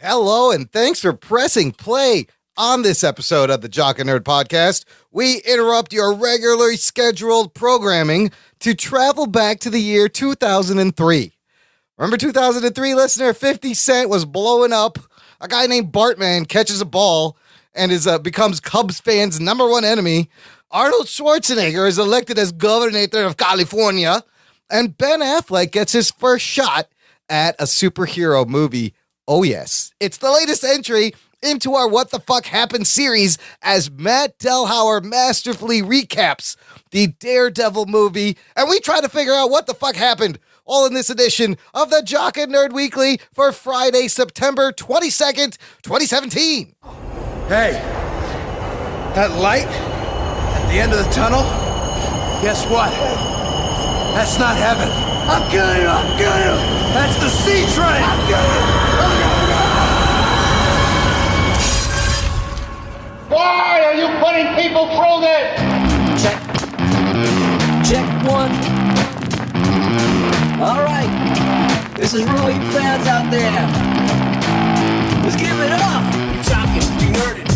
Hello, and thanks for pressing play on this episode of the Jock and Nerd Podcast. We interrupt your regularly scheduled programming to travel back to the year 2003. Remember 2003, listener? 50 Cent was blowing up. A guy named Bartman catches a ball and becomes Cubs fans' number one enemy. Arnold Schwarzenegger is elected as governor of California. And Ben Affleck gets his first shot at a superhero movie. Oh, yes. It's the latest entry into our What the Fuck Happened series as Matt Delhauer masterfully recaps the Daredevil movie, and we try to figure out what the fuck happened, all in this edition of the Jock and Nerd Weekly for Friday, September 22nd, 2017. Hey, that light at the end of the tunnel, guess what? That's not heaven. I'm killing you. That's the C train. I'm killing you. Why are you putting people through this? Check one. All right. This is really fans out there. Let's give it up. We're talking, we heard it.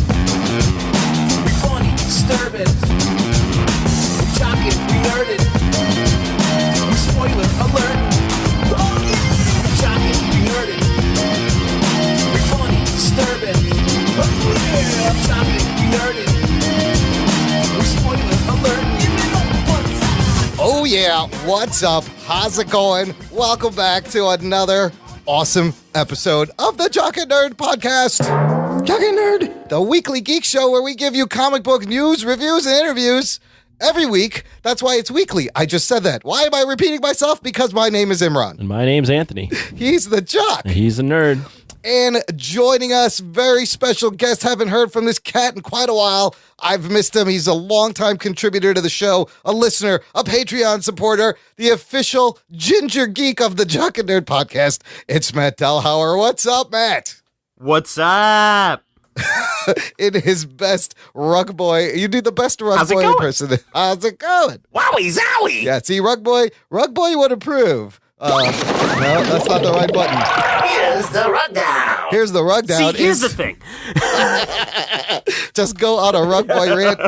We're funny, disturbing. We're talking, we heard it. Spoiler alert. Oh yeah. We're talking, we heard it. We're funny, disturbing. Oh yeah. I'm talking, we heard it. We're spoiler alert. Give it up one time. Oh, yeah. What's up? How's it going? Welcome back to another awesome episode of the Jock and Nerd Podcast. Jock and Nerd, the weekly geek show where we give you comic book news, reviews, and interviews every week. That's why it's weekly. I just said that. Why am I repeating myself? Because my name is Imran. And my name's Anthony. He's the Jock. And he's a nerd. And joining us, very special guest. Haven't heard from this cat in quite a while. I've missed him. He's a longtime contributor to the show, a listener, a Patreon supporter, the official ginger geek of the Jock and Nerd Podcast. It's Matt Delhauer. What's up, Matt? What's up? In his best rug boy. You do the best rug boy impersonation. How's it going? Wowie zowie! Yeah, see, rug boy would approve. No, that's not the right button. Here's the rundown. Here's the rundown. See, here's the thing. Just go on a rug boy rant.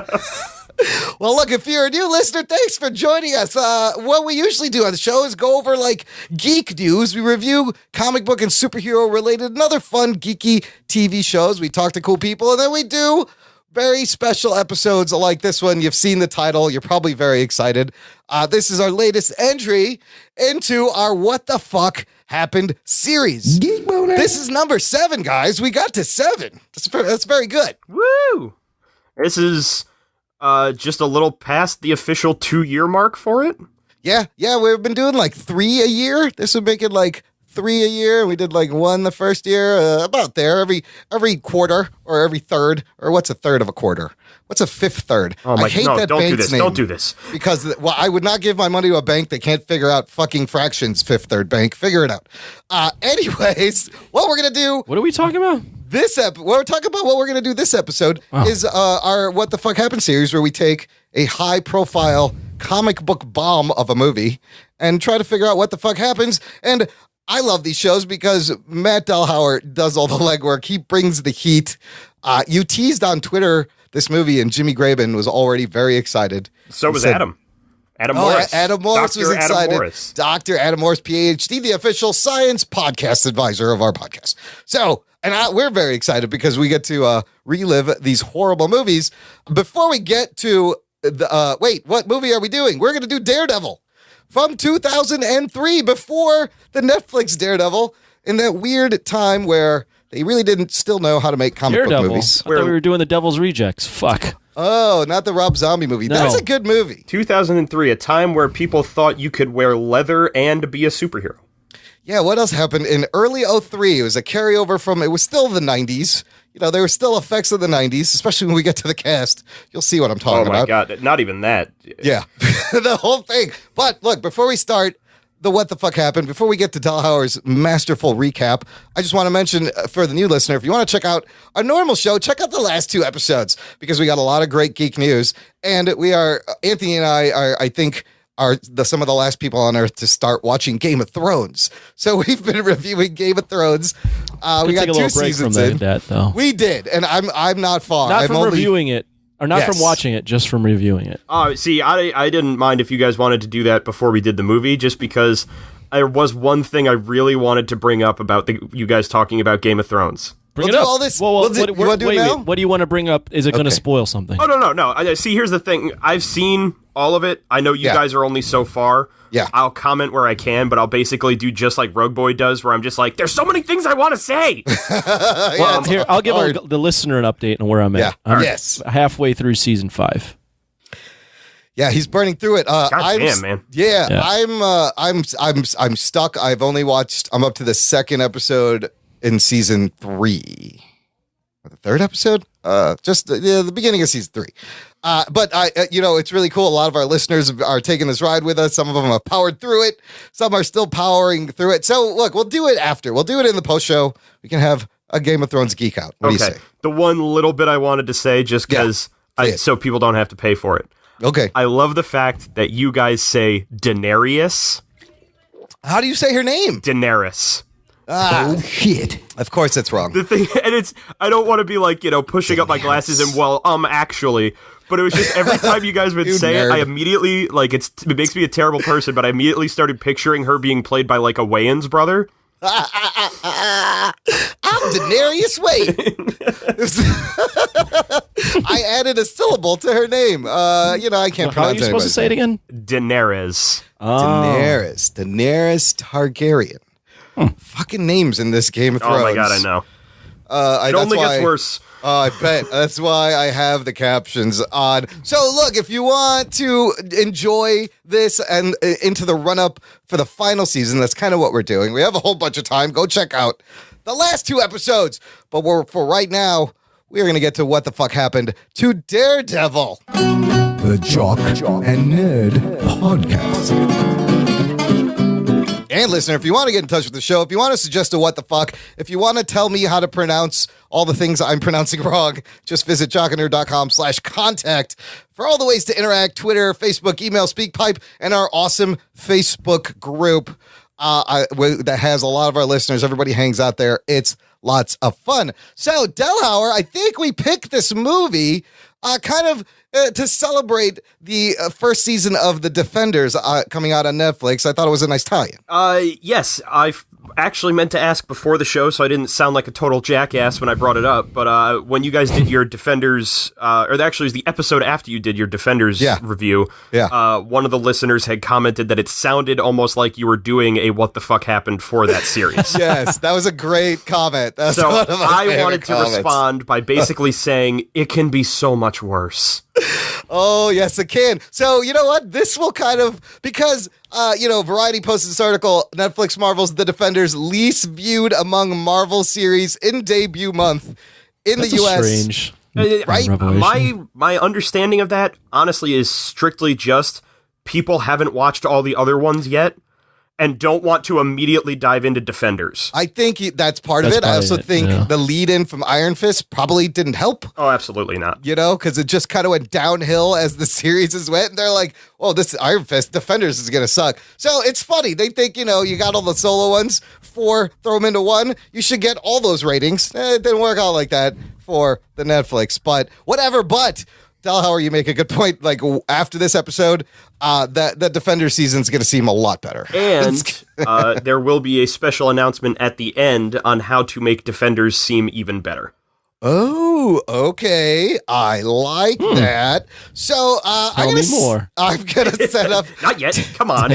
Well, look, if you're a new listener, thanks for joining us. What we usually do on the show is go over, like, geek news. We review comic book and superhero-related and other fun, geeky TV shows. We talk to cool people, and then we do very special episodes like this one. You've seen the title. You're probably very excited. This is our latest entry into our What the Fuck Happened series. Geek boner. This is number 7, guys. We got to 7. That's very good. Woo! This is just a little past the official 2-year mark for it. Yeah, we've been doing like 3 a year. This would make it like 3 a year. We did like 1 the first year, about there, every quarter or every third, or what's a third of a quarter? What's a fifth third? Oh my, I hate no, that don't bank's do this. name. Don't do this. Because, well, I would not give my money to a bank that can't figure out fucking fractions, fifth third bank. Figure it out. Anyways, what we're going to do... What are we talking about? We're talking about what we're going to do this episode is our What the Fuck Happened series, where we take a high-profile comic book bomb of a movie and try to figure out what the fuck happens. And I love these shows because Matt Delhauer does all the legwork. He brings the heat. You teased on Twitter this movie, and Jimmy Graben was already very excited. So was Adam. Adam Morris. Adam Morris Dr. was excited. Adam Morris. Dr. Adam Morris, PhD, the official science podcast advisor of our podcast. So, we're very excited because we get to relive these horrible movies. Before we get to what movie are we doing? We're going to do Daredevil from 2003, before the Netflix Daredevil, in that weird time where they really didn't still know how to make comic book movies. I thought we were doing the Devil's Rejects. Fuck. Oh, not the Rob Zombie movie. No. That's a good movie. 2003, a time where people thought you could wear leather and be a superhero. Yeah, what else happened? In early 03, it was a carryover from, it was still the 90s. You know, there were still effects of the 90s, especially when we get to the cast. You'll see what I'm talking about. Oh my God, not even that. Yeah, the whole thing. But look, before we start the What the Fuck Happened, before we get to Delhauer's masterful recap, I just want to mention for the new listener, if you want to check out our normal show, check out the last 2 episodes because we got a lot of great geek news. And we are, Anthony and I think, are some of the last people on Earth to start watching Game of Thrones. So we've been reviewing Game of Thrones. We got take a 2 little break seasons from in. that, though. We did, and I'm not far. Not I'm from only reviewing it, or not from watching it, just from reviewing it. See, I didn't mind if you guys wanted to do that before we did the movie, just because there was one thing I really wanted to bring up about you guys talking about Game of Thrones. Bring We'll it do up. all this- Well, we'll do- you wanna do it now? Wait. What do you want to bring up? Is it going to spoil something? Oh, no. See, here's the thing. I've seen all of it. I know you guys are only so far. Yeah. I'll comment where I can, but I'll basically do just like Rogue Boy does, where I'm just like, there's so many things I want to say. Well, here, I'll give the listener an update on where I'm at. Yeah. I'm Yes. halfway through season 5. Yeah, he's burning through it. Damn, man. Yeah. I'm stuck. I'm up to the 2nd episode in season 3. Or the 3rd episode? Just the beginning of season 3. But it's really cool. A lot of our listeners are taking this ride with us. Some of them have powered through it. Some are still powering through it. So look, we'll do it after. We'll do it in the post show. We can have a Game of Thrones geek out. What do you say? The one little bit I wanted to say, just because so people don't have to pay for it. Okay. I love the fact that you guys say Daenerys. How do you say her name? Daenerys. Oh shit! Of course, that's wrong. The thing, and I don't want to be like, pushing up my glasses and actually, but it was just every time you guys would say it, I immediately it makes me a terrible person, but I immediately started picturing her being played by like a Wayans brother. I'm Daenerys Wayne. I added a syllable to her name. I can't pronounce it. How are you supposed to say it again? Daenerys. Daenerys Targaryen. Fucking names in this Game of Thrones. Oh my god, I know. It only gets worse. I bet. That's why I have the captions on. So look, if you want to enjoy this and into the run-up for the final season, that's kind of what we're doing. We have a whole bunch of time. Go check out the last 2 episodes. But for right now, we are going to get to What the Fuck Happened to Daredevil. The Jock and Nerd Podcast. And listener, if you want to get in touch with the show, if you want to suggest a what the fuck, if you want to tell me how to pronounce all the things I'm pronouncing wrong, just visit jockandnerd.com/contact for all the ways to interact: Twitter, Facebook, email, SpeakPipe, and our awesome Facebook group that has a lot of our listeners. Everybody hangs out there. It's lots of fun. So, Delhauer, I think we picked this movie to celebrate the first season of The Defenders coming out on Netflix. I thought it was a nice tie-in. Yes, I actually meant to ask before the show, so I didn't sound like a total jackass when I brought it up. But when you guys did your Defenders, or actually it was the episode after you did your Defenders review, one of the listeners had commented that it sounded almost like you were doing a What the Fuck Happened for that series. Yes, that was a great comment. That's so one of my I wanted comments. to respond by basically saying it can be so much worse. Oh, yes, it can. So, you know what? This will because, Variety posted this article, Netflix Marvel's The Defenders least viewed among Marvel series in debut month in the U.S. Strange. Right? My understanding of that, honestly, is strictly just people haven't watched all the other ones yet and don't want to immediately dive into Defenders. I think that's part of it. I also think the lead-in from Iron Fist probably didn't help. Oh, absolutely not. Because it just kind of went downhill as the series went, and they're like, oh, this Iron Fist Defenders is going to suck. So it's funny. They think, you got all the solo ones, 4, throw them into 1. You should get all those ratings. It didn't work out like that for the Netflix, but whatever. But Delhauer, you make a good point. Like, after this episode, that Defender season is going to seem a lot better. And there will be a special announcement at the end on how to make Defenders seem even better. Oh, okay. I like that. So, Tell me more. I'm going to set up. Not yet. Come on.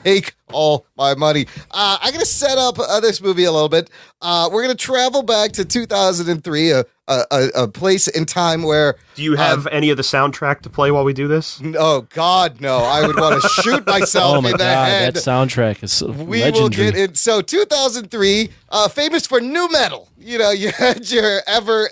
Take all my money. I'm going to set up this movie a little bit. We're going to travel back to 2003, a place in time where... Do you have any of the soundtrack to play while we do this? Oh, God, no. I would want to shoot myself in the head. That soundtrack is We legendary. will get it. So 2003, famous for new metal. You had your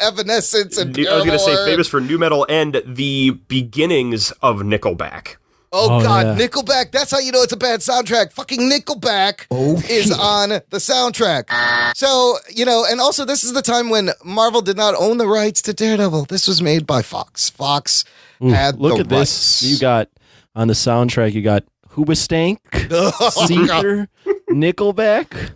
Evanescence and I was going to say Paramore. famous for new metal and the beginnings of Nickelback. Oh, God, yeah. Nickelback. That's how you know it's a bad soundtrack. Fucking Nickelback is on the soundtrack. So, and also this is the time when Marvel did not own the rights to Daredevil. This was made by Fox. Fox had Look the at rights. this. You got on the soundtrack, you got Hoobastank, Seether, Nickelback.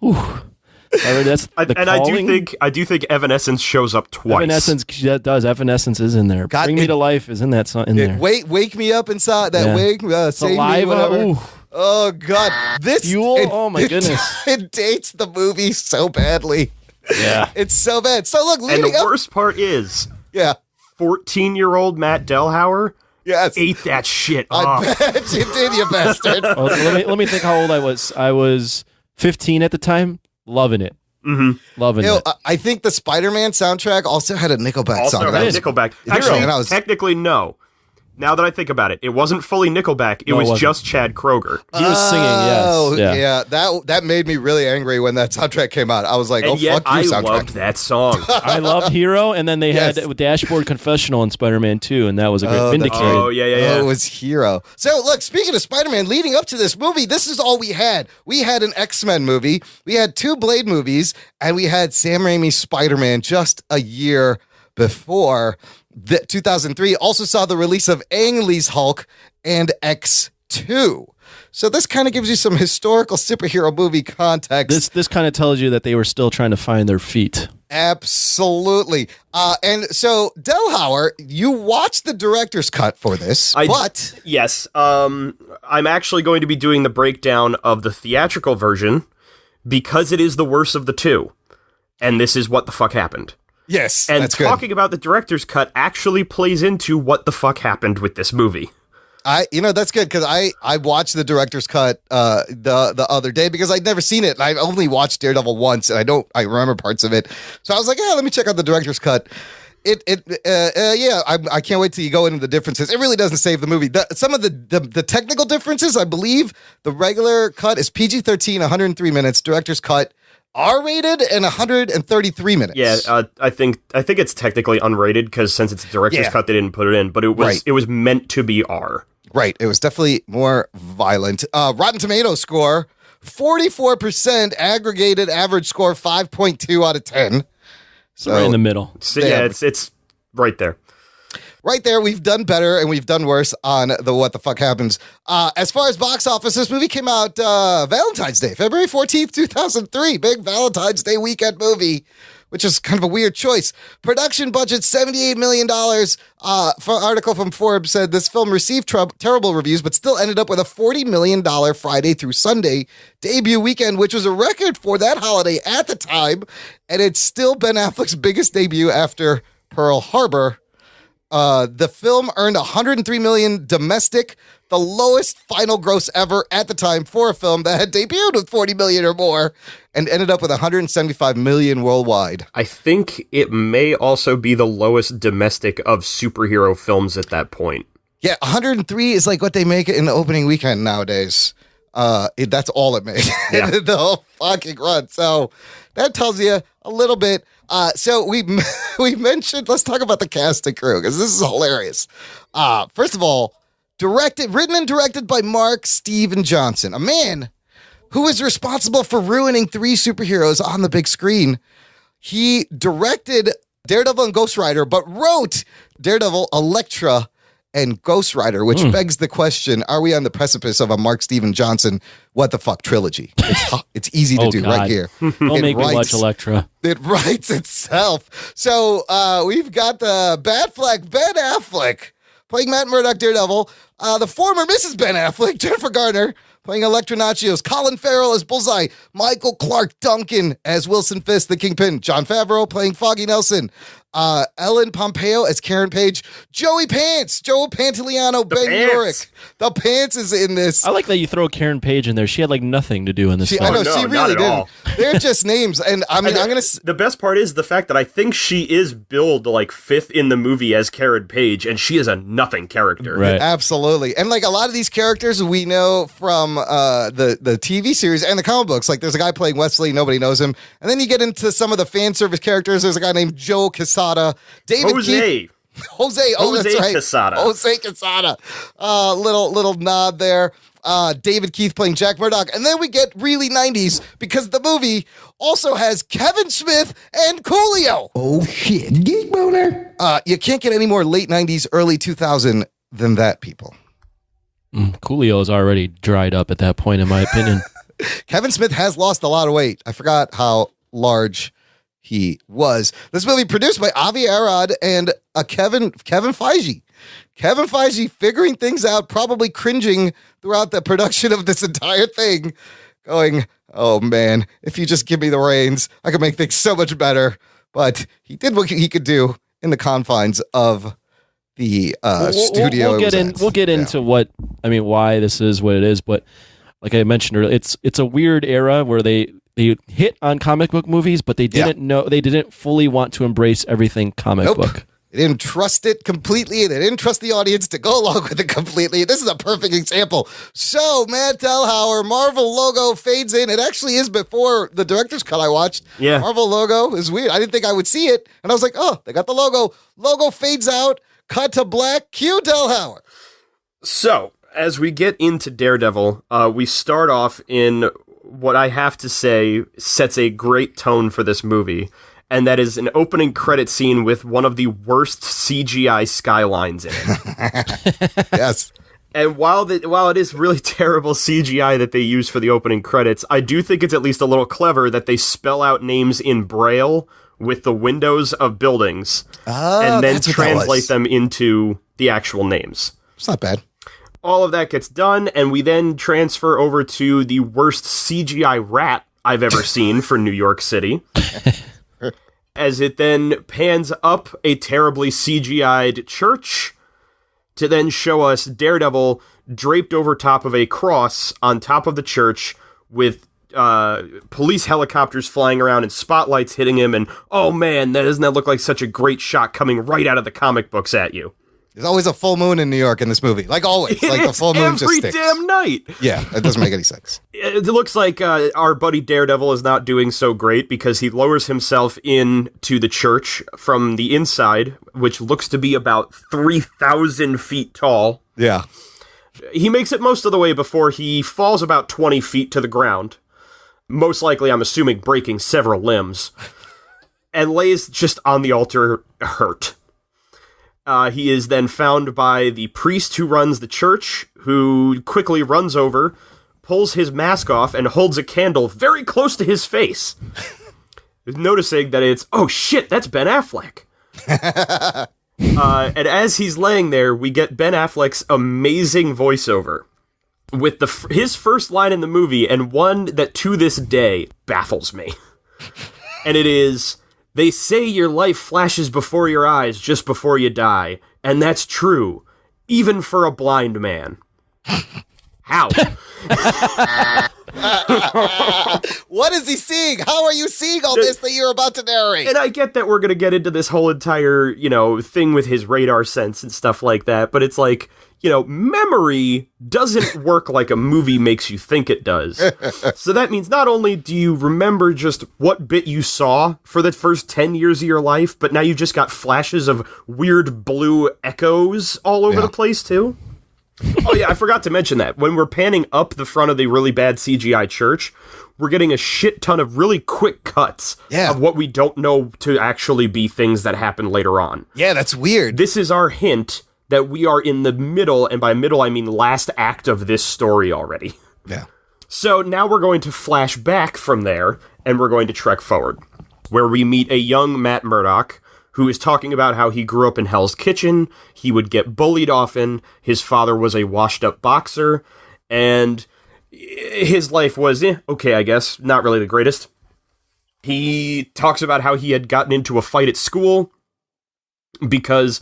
Ooh. That's I do think Evanescence shows up twice. Evanescence is in there. Bring Me to Life is in that song in there. Wake Me Up Inside. That wake save me, whatever. Ooh. Oh God, this Fuel. Oh my goodness, it dates the movie so badly. Yeah, it's so bad. So look, and the worst part is, 14-year-old Matt Delhauer. Yes. Ate that shit up. I bet you did, you bastard. Let me think how old I was. I was 15 at the time. Loving it. Mm-hmm. Loving it. I think the Spider-Man soundtrack also had a Nickelback song. Also had Nickelback. Actually, technically, no. Now that I think about it, it wasn't fully Nickelback. It was just Chad Kroeger. He was singing, yes. Yeah. That made me really angry when that soundtrack came out. I was like, fuck you, soundtrack. I loved that song. I loved Hero, and then they had Dashboard Confessional in Spider-Man 2, and that was a great Vindicated. Oh, yeah. Oh, it was Hero. So, look, speaking of Spider-Man, leading up to this movie, this is all we had. We had an X-Men movie, we had 2 Blade movies, and we had Sam Raimi's Spider-Man just a year before. 2003 also saw the release of Ang Lee's Hulk and X2. So this kind of gives you some historical superhero movie context. This kind of tells you that they were still trying to find their feet. Absolutely. And so, Delhauer, you watched the director's cut for this, Yes. I'm actually going to be doing the breakdown of the theatrical version because it is the worst of the 2. And this is what the fuck happened. Yes, and that's talking good. about the director's cut actually plays into what the fuck happened with this movie. That's good because I watched the director's cut the other day because I'd never seen it. I've only watched Daredevil once, and I remember parts of it. So I was like, let me check out the director's cut. I can't wait till you go into the differences. It really doesn't save the movie. Some of the technical differences, I believe, the regular cut is PG-13, 103 minutes. Director's cut, R-rated and 133 minutes. Yeah, I think it's technically unrated because since it's director's cut, they didn't put it in. But it was meant to be R. Right. It was definitely more violent. Rotten Tomatoes score 44%, aggregated average score 5.2 out of 10. So right in the middle. So, it's right there. Right there, we've done better and we've done worse on the What the Fuck Happens. As far as box office, this movie came out Valentine's Day, February 14th, 2003. Big Valentine's Day weekend movie, which is kind of a weird choice. Production budget, $78 million. For an article from Forbes said this film received terrible reviews, but still ended up with a $40 million Friday through Sunday debut weekend, which was a record for that holiday at the time. And it's still Ben Affleck's biggest debut after Pearl Harbor. The film earned $103 million domestic, the lowest final gross ever at the time for a film that had debuted with $40 million or more, and ended up with $175 million worldwide. I think it may also be the lowest domestic of superhero films at that point. Yeah, 103 is like what they make it in the opening weekend nowadays. That's all it made. Yeah. The whole fucking run. So that tells you a little bit. So we mentioned, let's talk about the cast and crew, because this is hilarious. First of all, written and directed by Mark Steven Johnson, a man who is responsible for ruining 3 superheroes on the big screen. He directed Daredevil and Ghost Rider, but wrote Daredevil, Elektra, and Ghost Rider, which begs the question, are we on the precipice of a Mark Steven Johnson what the fuck trilogy? It's easy to do. God. Right here. Don't make me watch Elektra. It writes itself. So we've got the Batfleck, Ben Affleck, playing Matt Murdock, Daredevil. The former Mrs. Ben Affleck, Jennifer Garner, playing Elektra Natchios. Colin Farrell as Bullseye. Michael Clark Duncan as Wilson Fisk, the Kingpin. John Favreau playing Foggy Nelson. Ellen Pompeo as Karen Page. Joey Pants, Joe Pantoliano, Ben Urich. The Pants is in this. I like that you throw Karen Page in there. She had like nothing to do in this film. I know, she really didn't. They're just names. And I mean, the best part is the fact that I think she is billed like 5th in the movie as Karen Page, and she is a nothing character. Right. Absolutely. And like a lot of these characters we know from the TV series and the comic books. Like there's a guy playing Wesley, nobody knows him. And then you get into some of the fan service characters. There's a guy named Joe Quesada. David Keith. Jose. Oh, that's right. Quesada. Jose Quesada. Little nod there. David Keith playing Jack Murdock. And then we get really 90s because the movie also has Kevin Smith and Coolio. Oh, shit. Geek boner. You can't get any more late 90s, early 2000 than that, people. Coolio is already dried up at that point, in my opinion. Kevin Smith has lost a lot of weight. I forgot how large he was. This movie produced by Avi Arad and Kevin Feige. Kevin Feige figuring things out, probably cringing throughout the production of this entire thing, going, oh man, if you just give me the reins, I could make things so much better. But he did what he could do in the confines of the studio. We'll get into why this is what it is. But like I mentioned earlier, it's a weird era where they hit on comic book movies, but they didn't fully want to embrace everything comic book. They didn't trust it completely. They didn't trust the audience to go along with it completely. This is a perfect example. So, Matt Delhauer, Marvel logo fades in. It actually is before the director's cut I watched. Yeah. Marvel logo is weird. I didn't think I would see it. And I was like, oh, they got the logo. Logo fades out. Cut to black. Cue Delhauer. So, as we get into Daredevil, we start off in what I have to say sets a great tone for this movie. And that is an opening credit scene with one of the worst CGI skylines in it. Yes. And while it is really terrible CGI that they use for the opening credits, I do think it's at least a little clever that they spell out names in Braille with the windows of buildings and then translate them into the actual names. It's not bad. All of that gets done, and we then transfer over to the worst CGI rat I've ever seen for New York City. As it then pans up a terribly CGI'd church to then show us Daredevil draped over top of a cross on top of the church with police helicopters flying around and spotlights hitting him. And, oh man, doesn't that look like such a great shot coming right out of the comic books at you? There's always a full moon in New York in this movie. Like always. Like the full moon just sticks. Every damn night. Yeah, it doesn't make any sense. It looks like our buddy Daredevil is not doing so great because he lowers himself into the church from the inside, which looks to be about 3,000 feet tall. Yeah. He makes it most of the way before he falls about 20 feet to the ground. Most likely, I'm assuming, breaking several limbs. And lays just on the altar hurt. He is then found by the priest who runs the church, who quickly runs over, pulls his mask off, and holds a candle very close to his face. Noticing that it's, oh shit, that's Ben Affleck. And as he's laying there, we get Ben Affleck's amazing voiceover with his first line in the movie, and one that to this day baffles me. And it is, they say your life flashes before your eyes just before you die, and that's true, even for a blind man. How? What is he seeing? How are you seeing all this that you're about to narrate? And I get that we're going to get into this whole entire, thing with his radar sense and stuff like that, but it's like, memory doesn't work like a movie makes you think it does. So that means not only do you remember just what bit you saw for the first 10 years of your life, but now you've just got flashes of weird blue echoes all over the place, too. Oh, yeah, I forgot to mention that. When we're panning up the front of the really bad CGI church, we're getting a shit ton of really quick cuts of what we don't know to actually be things that happen later on. Yeah, that's weird. This is our hint that we are in the middle, and by middle I mean last act of this story already. Yeah. So now we're going to flash back from there, and we're going to trek forward, where we meet a young Matt Murdock, who is talking about how he grew up in Hell's Kitchen, he would get bullied often, his father was a washed-up boxer, and his life was, okay, I guess, not really the greatest. He talks about how he had gotten into a fight at school because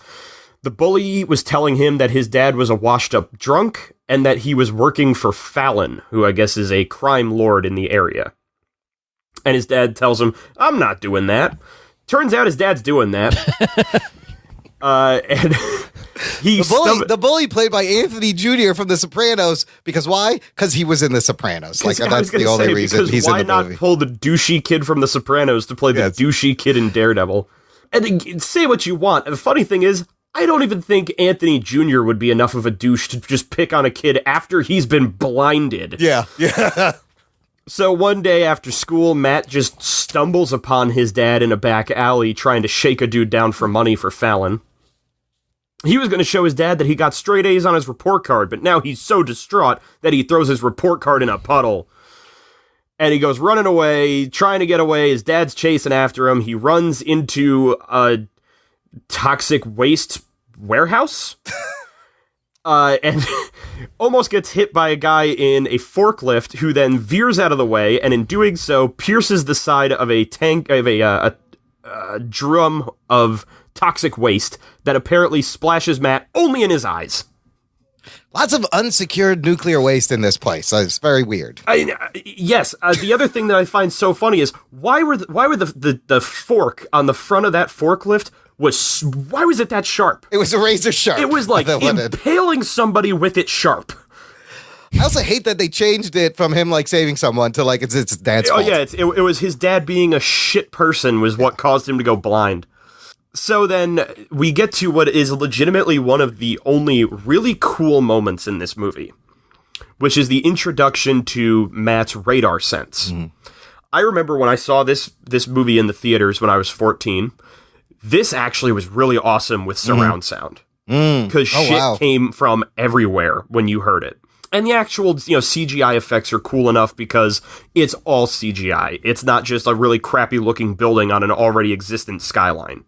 the bully was telling him that his dad was a washed-up drunk and that he was working for Fallon, who I guess is a crime lord in the area. And his dad tells him, I'm not doing that. Turns out his dad's doing that. And the bully played by Anthony Jr. from The Sopranos. Because why? Because he was in The Sopranos. Like that's the only reason he's in the movie. Why not pull the douchey kid from The Sopranos to play the douchey kid in Daredevil? And say what you want. And the funny thing is, I don't even think Anthony Jr. would be enough of a douche to just pick on a kid after he's been blinded. Yeah. So one day after school, Matt just stumbles upon his dad in a back alley trying to shake a dude down for money for Fallon. He was going to show his dad that he got straight A's on his report card, but now he's so distraught that he throws his report card in a puddle. And he goes running away, trying to get away. His dad's chasing after him. He runs into a toxic waste warehouse. And almost gets hit by a guy in a forklift who then veers out of the way, and in doing so, pierces the side of a tank, of a drum of toxic waste that apparently splashes Matt only in his eyes. Lots of unsecured nuclear waste in this place. So it's very weird. Yes. The other thing that I find so funny is why were the fork on the front of that forklift why was it that sharp? It was a razor sharp. It was like impaling somebody with it sharp. I also hate that they changed it from him like saving someone to like it's dad's fault. Oh yeah, it was his dad being a shit person was what caused him to go blind. So then we get to what is legitimately one of the only really cool moments in this movie, which is the introduction to Matt's radar sense. I remember when I saw this movie in the theaters when I was 14. This actually was really awesome with surround sound because shit came from everywhere when you heard it. And the actual, CGI effects are cool enough because it's all CGI. It's not just a really crappy looking building on an already existent skyline.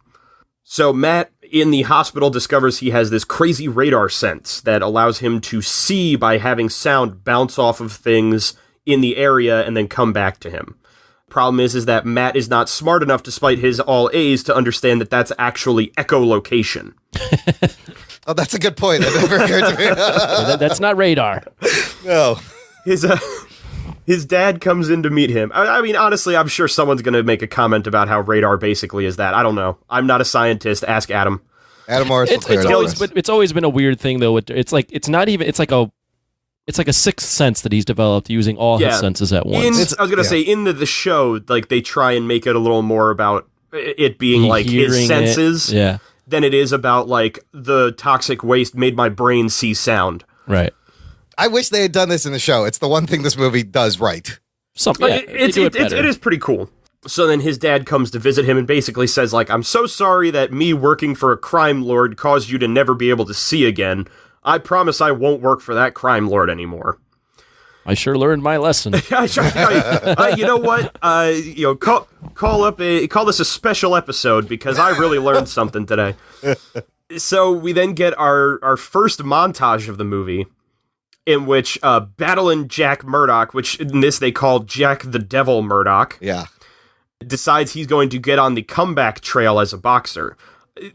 So Matt in the hospital discovers he has this crazy radar sense that allows him to see by having sound bounce off of things in the area and then come back to him. Problem is that Matt is not smart enough, despite his all A's, to understand that that's actually echolocation. Oh, that's a good point. That never occurred to me. That's not radar. No. His dad comes in to meet him. I mean, honestly, I'm sure someone's going to make a comment about how radar basically is that. I don't know. I'm not a scientist. Ask Adam. Adam Morris. It's always been a weird thing, though. It's like a sixth sense that he's developed using all his senses at once. I was going to say, in the show, like they try and make it a little more about it being like his senses than it is about like the toxic waste made my brain see sound. Right. I wish they had done this in the show. It's the one thing this movie does right. It is pretty cool. So then his dad comes to visit him and basically says, like, I'm so sorry that me working for a crime lord caused you to never be able to see again. I promise I won't work for that crime lord anymore. I sure learned my lesson. You know what? Call this a special episode because I really learned something today. So we then get our first montage of the movie in which battling Jack Murdoch, which in this they call Jack the Devil Murdoch, decides he's going to get on the comeback trail as a boxer.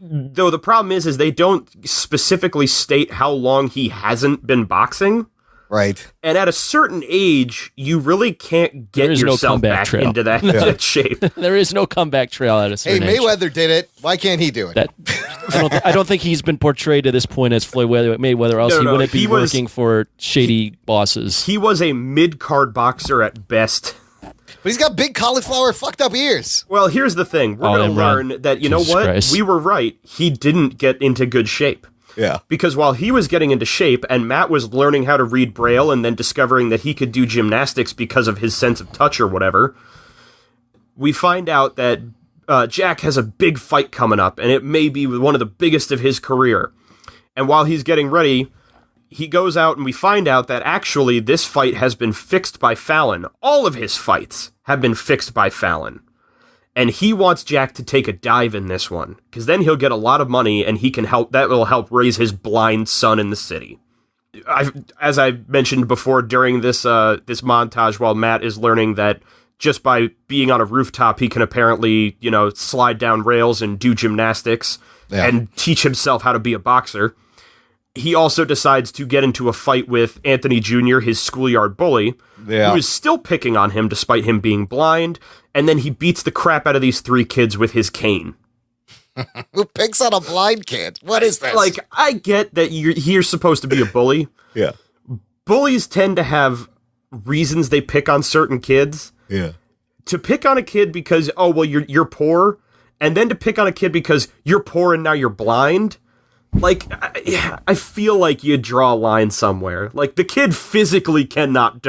Though the problem is they don't specifically state how long he hasn't been boxing. Right. And at a certain age, you really can't get yourself back into that shape. There is no comeback trail at a certain age. Hey, Mayweather did it. Why can't he do it? I don't think he's been portrayed at this point as Floyd Mayweather, else he wouldn't be working for shady bosses. He was a mid-card boxer at best. But he's got big cauliflower fucked up ears. Well, here's the thing. We're going to learn that, Jesus Christ. We were right. He didn't get into good shape. Yeah. Because while he was getting into shape and Matt was learning how to read Braille and then discovering that he could do gymnastics because of his sense of touch or whatever, we find out that Jack has a big fight coming up, and it may be one of the biggest of his career. And while he's getting ready, he goes out and we find out that actually this fight has been fixed by Fallon. All of his fights have been fixed by Fallon. And he wants Jack to take a dive in this one, because then he'll get a lot of money and he can help. That will help raise his blind son in the city. As I mentioned before, during this montage, while Matt is learning that just by being on a rooftop, he can apparently, slide down rails and do gymnastics and teach himself how to be a boxer. He also decides to get into a fight with Anthony Jr., his schoolyard bully, who is still picking on him despite him being blind, and then he beats the crap out of these three kids with his cane. Who picks on a blind kid? What is this? Like, I get that you're supposed to be a bully. Yeah. Bullies tend to have reasons they pick on certain kids. Yeah. To pick on a kid because, you're poor, and then to pick on a kid because you're poor and now you're blind. Like, I feel like you draw a line somewhere. Like, the kid physically cannot,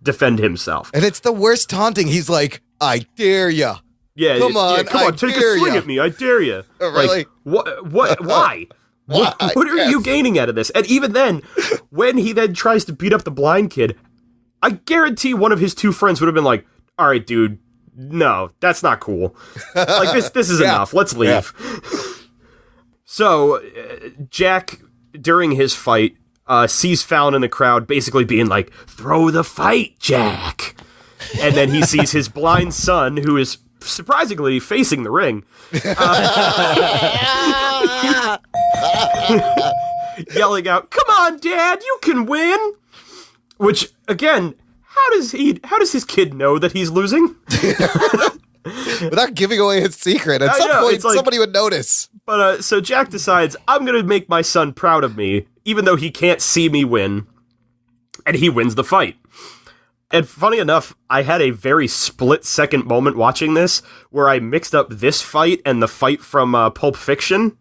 defend himself. And it's the worst taunting. He's like, I dare ya. Yeah, come on, take a swing at me. I dare you. Oh, really? Like, what? Why? What are you gaining out of this? And even then, when he then tries to beat up the blind kid, I guarantee one of his two friends would have been like, all right, dude, no, that's not cool. Like, this is enough. Let's leave. Yeah. So, Jack, during his fight, sees Fallon in the crowd basically being like, throw the fight, Jack. And then he sees his blind son, who is surprisingly facing the ring, yelling out, come on, Dad, you can win. Which, again, how does his kid know that he's losing? Without giving away his secret. At some point, somebody would notice. But so Jack decides, I'm going to make my son proud of me, even though he can't see me win. And he wins the fight. And funny enough, I had a very split-second moment watching this where I mixed up this fight and the fight from Pulp Fiction.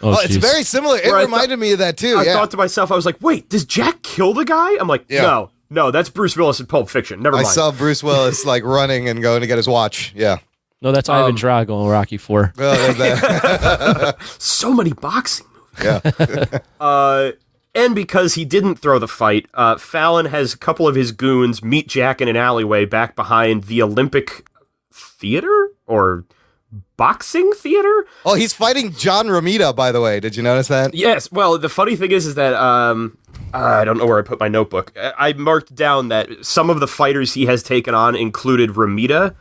Oh, it's very similar. It reminded me of that, too. I thought to myself, I was like, wait, does Jack kill the guy? I'm like, no, that's Bruce Willis in Pulp Fiction. Never mind. I saw Bruce Willis, like, running and going to get his watch. Yeah. No, that's Ivan Drago in Rocky IV. Oh, that. So many boxing movies. Yeah. And because he didn't throw the fight, Fallon has a couple of his goons meet Jack in an alleyway back behind the Olympic Theater? Or boxing theater? Oh, he's fighting John Romita, by the way. Did you notice that? Yes. Well, the funny thing is that I don't know where I put my notebook. I marked down that some of the fighters he has taken on included Romita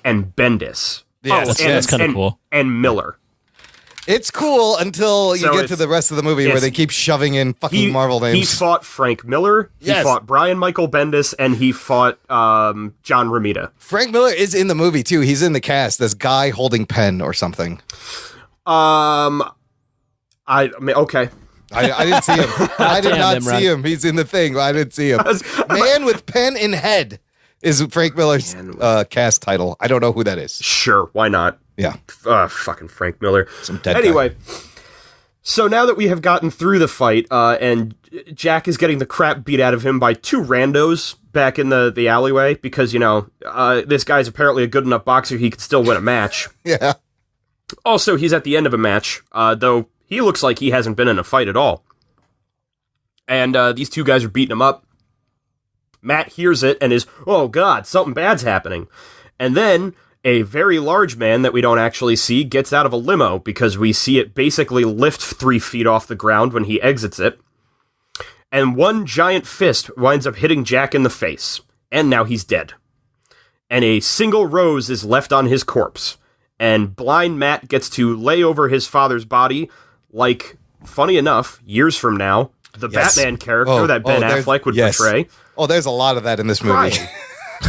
and Bendis. Yeah, that's kind of cool. And Miller. It's cool until you get to the rest of the movie where they keep shoving in fucking Marvel names. He fought Frank Miller, he fought Brian Michael Bendis, and he fought John Romita. Frank Miller is in the movie, too. He's in the cast. This guy holding pen or something. Okay. I didn't see him. I did not see him. He's in the thing. I didn't see him. Man with pen in head is Frank Miller's cast title. I don't know who that is. Sure, why not? Yeah. Fucking Frank Miller. Some dead anyway, guy. So now that we have gotten through the fight, and Jack is getting the crap beat out of him by two randos back in the alleyway, because, this guy's apparently a good enough boxer he could still win a match. Yeah. Also, he's at the end of a match, though he looks like he hasn't been in a fight at all. And these two guys are beating him up. Matt hears it and is, oh god, something bad's happening. And then a very large man that we don't actually see gets out of a limo, because we see it basically lift 3 feet off the ground when he exits it. And one giant fist winds up hitting Jack in the face. And now he's dead. And a single rose is left on his corpse. And blind Matt gets to lay over his father's body like, funny enough, years from now, the Batman character that Ben Affleck would portray. Oh, there's a lot of that in this movie. Right.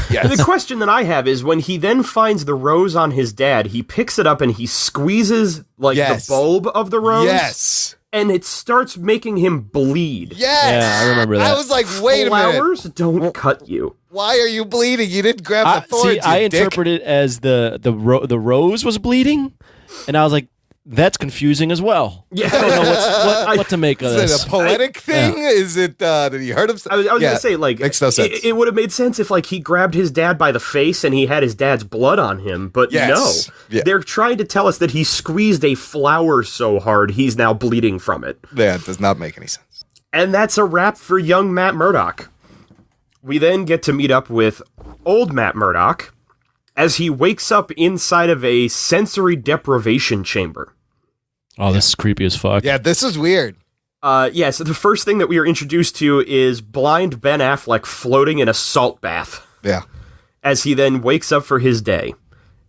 Yes. The question that I have is, when he then finds the rose on his dad, he picks it up and he squeezes the bulb of the rose. Yes. And it starts making him bleed. Yes. Yeah, I remember that. I was like, wait a minute. Flowers don't cut you. Why are you bleeding? You didn't grab the thorns, I interpreted it as the rose was bleeding, and I was like, that's confusing as well. Yeah. I don't know what to make of this. Is it a poetic thing? Yeah. Is it, did he hurt himself? I was going to say, makes no sense. It would have made sense if, he grabbed his dad by the face and he had his dad's blood on him, but no. Yeah. They're trying to tell us that he squeezed a flower so hard he's now bleeding from it. Yeah, it does not make any sense. And that's a wrap for young Matt Murdock. We then get to meet up with old Matt Murdock as he wakes up inside of a sensory deprivation chamber. Oh, this is creepy as fuck. Yeah, this is weird. So the first thing that we are introduced to is blind Ben Affleck floating in a salt bath. Yeah. As he then wakes up for his day.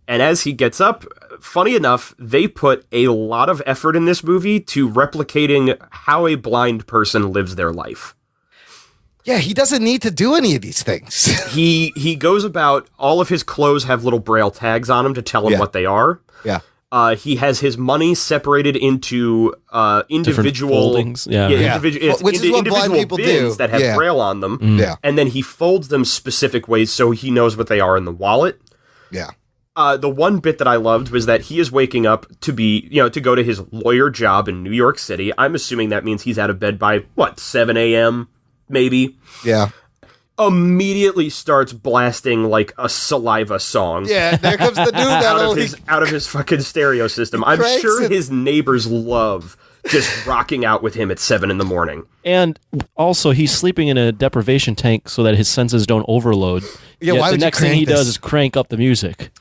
And as he gets up, funny enough, they put a lot of effort in this movie to replicating how a blind person lives their life. Yeah, he doesn't need to do any of these things. He goes about, all of his clothes have little braille tags on them to tell him what they are. Yeah. He has his money separated into individual foldings. Which is what blind people do. That have braille on them. Yeah. And then he folds them specific ways so he knows what they are in the wallet. Yeah. The one bit that I loved was that he is waking up to go to his lawyer job in New York City. I'm assuming that means he's out of bed by 7 a.m. maybe. Yeah. immediately starts blasting like a saliva song. Yeah, there comes the new metal. out of his fucking stereo system. I'm sure his neighbors love just rocking out with him at 7 a.m. And also, he's sleeping in a deprivation tank so that his senses don't overload. Yeah, Yet why the would next you thing he crank does this? is crank up the music.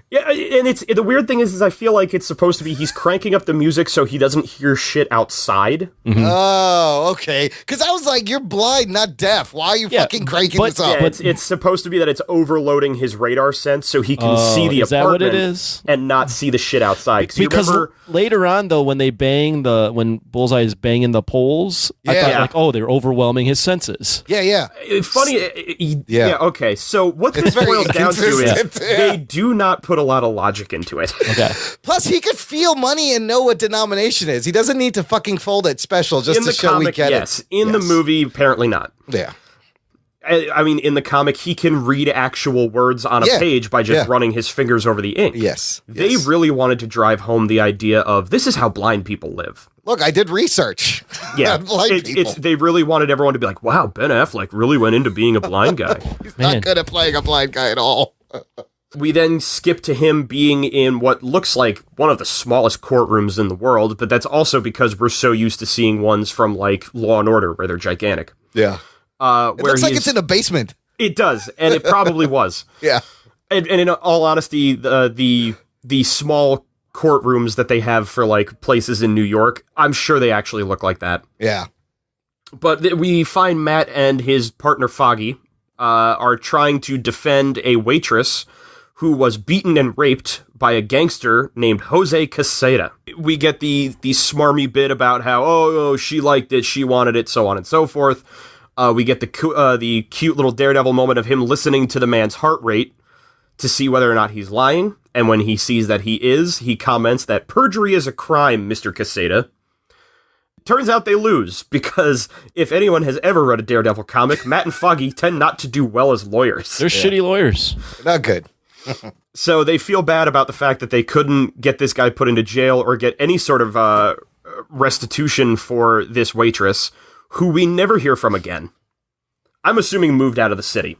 Yeah, and the weird thing is I feel like it's supposed to be he's cranking up the music so he doesn't hear shit outside. Mm-hmm. Oh, okay. Because I was like, you're blind, not deaf. Why are you fucking cranking this up? Yeah, it's supposed to be that it's overloading his radar sense so he can see the is that apartment what it is? and not see the shit outside. Because later on, though, when they when Bullseye is banging the poles, I thought like, they're overwhelming his senses. Yeah. Funny. Yeah, okay. So what this boils down to is they do not put a lot of logic into it. Okay. Plus, he could feel money and know what denomination is. He doesn't need to fucking fold it special just to show we get it. In the movie, apparently not. Yeah. I mean, in the comic, he can read actual words on a page by just running his fingers over the ink. Yes. They really wanted to drive home the idea of this is how blind people live. Look, I did research. Yeah, blind people. They really wanted everyone to be like, wow, Ben Affleck really went into being a blind guy. He's not good at playing a blind guy at all. We then skip to him being in what looks like one of the smallest courtrooms in the world, but that's also because we're so used to seeing ones from, like, Law & Order, where they're gigantic. Yeah. It looks like it's in a basement. It does, and it probably was. Yeah. And in all honesty, the small courtrooms that they have for, like, places in New York, I'm sure they actually look like that. Yeah. But we find Matt and his partner, Foggy, are trying to defend a waitress who was beaten and raped by a gangster named Jose Quesada. We get the smarmy bit about how, oh, she liked it, she wanted it, so on and so forth. We get the cute little Daredevil moment of him listening to the man's heart rate to see whether or not he's lying. And when he sees that he is, he comments that perjury is a crime, Mr. Quesada. Turns out they lose, because if anyone has ever read a Daredevil comic, Matt and Foggy tend not to do well as lawyers. They're shitty lawyers. Not good. So they feel bad about the fact that they couldn't get this guy put into jail or get any sort of restitution for this waitress, who we never hear from again. I'm assuming moved out of the city.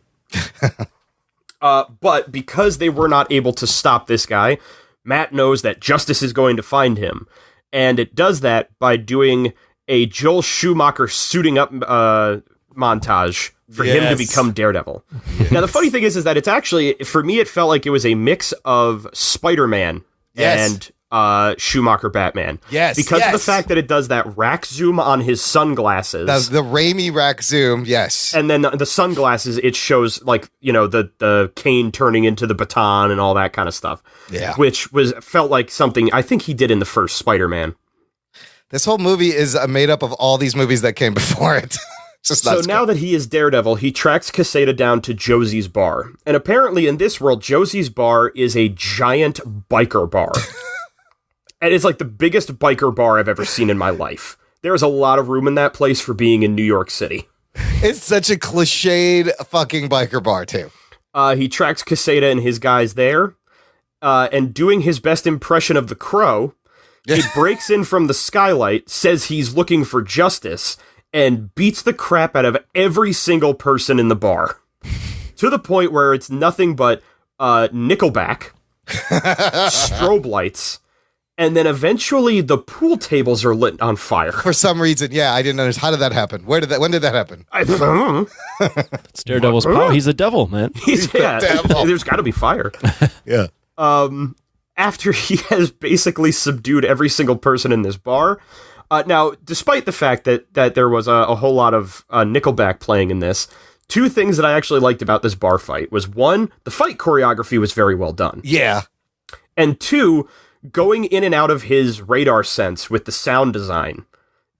But because they were not able to stop this guy, Matt knows that justice is going to find him. And it does that by doing a Joel Schumacher suiting up montage for him to become Daredevil. Yes. Now, the funny thing is that it's actually, for me, it felt like it was a mix of Spider-Man and Schumacher Batman. Yes. Because of the fact that it does that rack zoom on his sunglasses. The Raimi rack zoom, yes. And then the sunglasses, it shows, like, you know, the cane turning into the baton and all that kind of stuff. Yeah. Which felt like something I think he did in the first Spider-Man. This whole movie is made up of all these movies that came before it. So now that he is Daredevil, he tracks Quesada down to Josie's bar. And apparently in this world, Josie's bar is a giant biker bar. And it's like the biggest biker bar I've ever seen in my life. There's a lot of room in that place for being in New York City. It's such a cliched fucking biker bar, too. He tracks Quesada and his guys there. And doing his best impression of the Crow, he breaks in from the skylight, says he's looking for justice, and beats the crap out of every single person in the bar. To the point where it's nothing but Nickelback, strobe lights, and then eventually the pool tables are lit on fire. For some reason, I didn't understand. How did that happen? When did that happen? I don't know. It's Daredevil's power. He's a devil, man. He's the devil. There's got to be fire. Yeah. After he has basically subdued every single person in this bar. Now, despite the fact that there was a whole lot of Nickelback playing in this, two things that I actually liked about this bar fight was, one, the fight choreography was very well done. Yeah. And two, going in and out of his radar sense with the sound design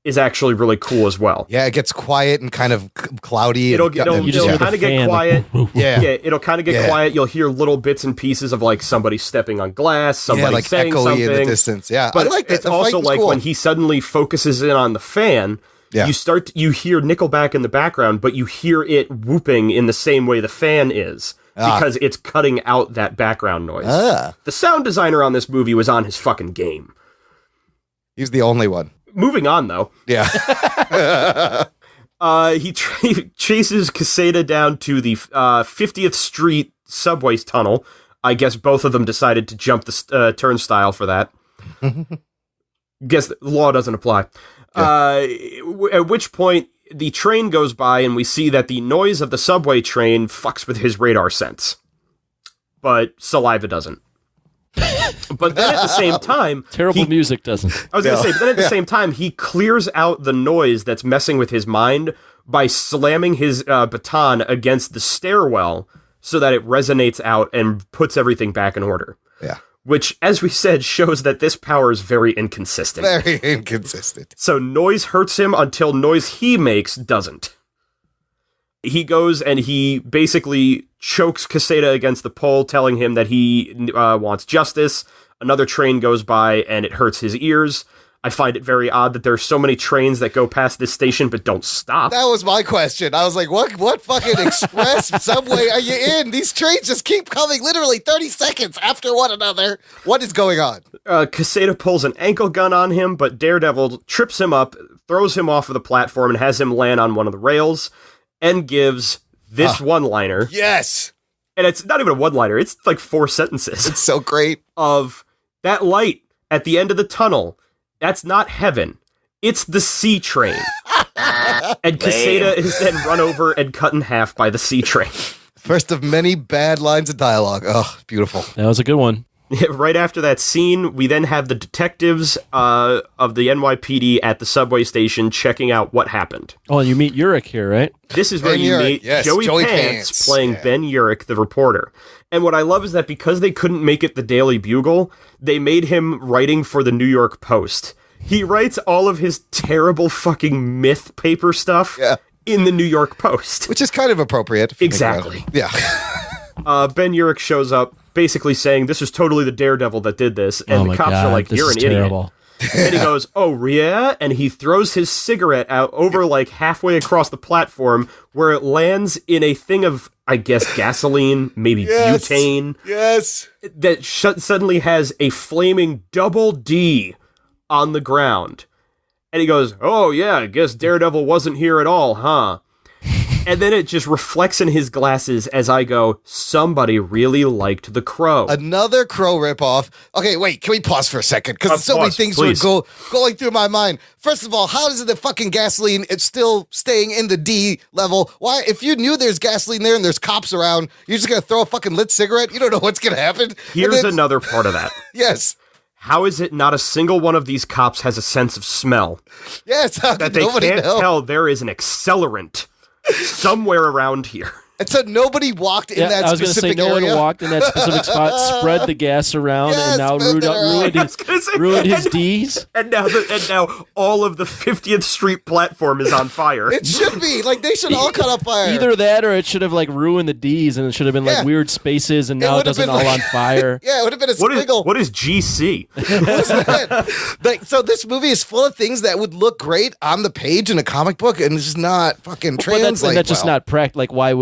is actually really cool as well. Yeah, it gets quiet and kind of cloudy. It'll kind of get quiet. Yeah, it'll kind of get quiet. You'll hear little bits and pieces of like somebody stepping on glass, somebody like saying echoey something in the distance. Yeah, but I like that. It's also like cool. When he suddenly focuses in on the fan. Yeah. You hear Nickelback in the background, but you hear it whooping in the same way the fan is. Because it's cutting out that background noise. The sound designer on this movie was on his fucking game. He's the only one. Moving on, though. Yeah. He chases Caseta down to the 50th Street subway tunnel. I guess both of them decided to jump the turnstile for that. Guess the law doesn't apply. Yeah. At which point, the train goes by, and we see that the noise of the subway train fucks with his radar sense. But saliva doesn't. But then at the same time... Terrible music doesn't. I was going to say, but then at the same time, he clears out the noise that's messing with his mind by slamming his baton against the stairwell so that it resonates out and puts everything back in order. Yeah. Which, as we said, shows that this power is very inconsistent. Very inconsistent. So noise hurts him until noise he makes doesn't. He goes and he basically chokes Caseta against the pole, telling him that he wants justice. Another train goes by and it hurts his ears. I find it very odd that there are so many trains that go past this station but don't stop. That was my question. I was like, what fucking express subway are you in? These trains just keep coming literally 30 seconds after one another. What is going on? Caseta pulls an ankle gun on him, but Daredevil trips him up, throws him off of the platform, and has him land on one of the rails, and gives this one-liner. Yes! And it's not even a one-liner. It's like 4 sentences. It's so great. Of, that light at the end of the tunnel... That's not heaven. It's the C train. And Caseta is then run over and cut in half by the C train. First of many bad lines of dialogue. Oh, beautiful. That was a good one. Right after that scene, we then have the detectives of the NYPD at the subway station checking out what happened. Oh, and you meet Urich here, right? This is where you meet Joey Pants playing Ben Urich, the reporter. And what I love is that because they couldn't make it the Daily Bugle, they made him writing for the New York Post. He writes all of his terrible fucking myth paper stuff in the New York Post. Which is kind of appropriate. Exactly. Yeah. Ben Urich shows up basically saying, this is totally the Daredevil that did this. And the cops are like, you're an idiot. And he goes, oh, yeah? And he throws his cigarette out over like halfway across the platform where it lands in a thing of, I guess, gasoline, maybe butane. Yes. That suddenly has a flaming double D on the ground. And he goes, oh, yeah, I guess Daredevil wasn't here at all, huh? And then it just reflects in his glasses as I go, somebody really liked The Crow. Another Crow ripoff. Okay, wait, can we pause for a second? Because so many things were going through my mind. First of all, how is it the fucking gasoline it's still staying in the D level? Why, if you knew there's gasoline there and there's cops around, you're just going to throw a fucking lit cigarette? You don't know what's going to happen? Here's another part of that. Yes. How is it not a single one of these cops has a sense of smell? Yes, that they can't tell there is an accelerant somewhere around here. And so nobody walked in that specific area. I was going to say, no one walked in that specific spot, spread the gas around, and now ruined his D's. And now all of the 50th Street platform is on fire. It should be. Like, they should all cut on fire. Either that, or it should have, like, ruined the D's, and it should have been, like, weird spaces, and now it doesn't all on fire. Yeah, it would have been a squiggle. What is GC? What's that? Like, so this movie is full of things that would look great on the page in a comic book, and it's just not fucking translate. That's just not practical. Like, why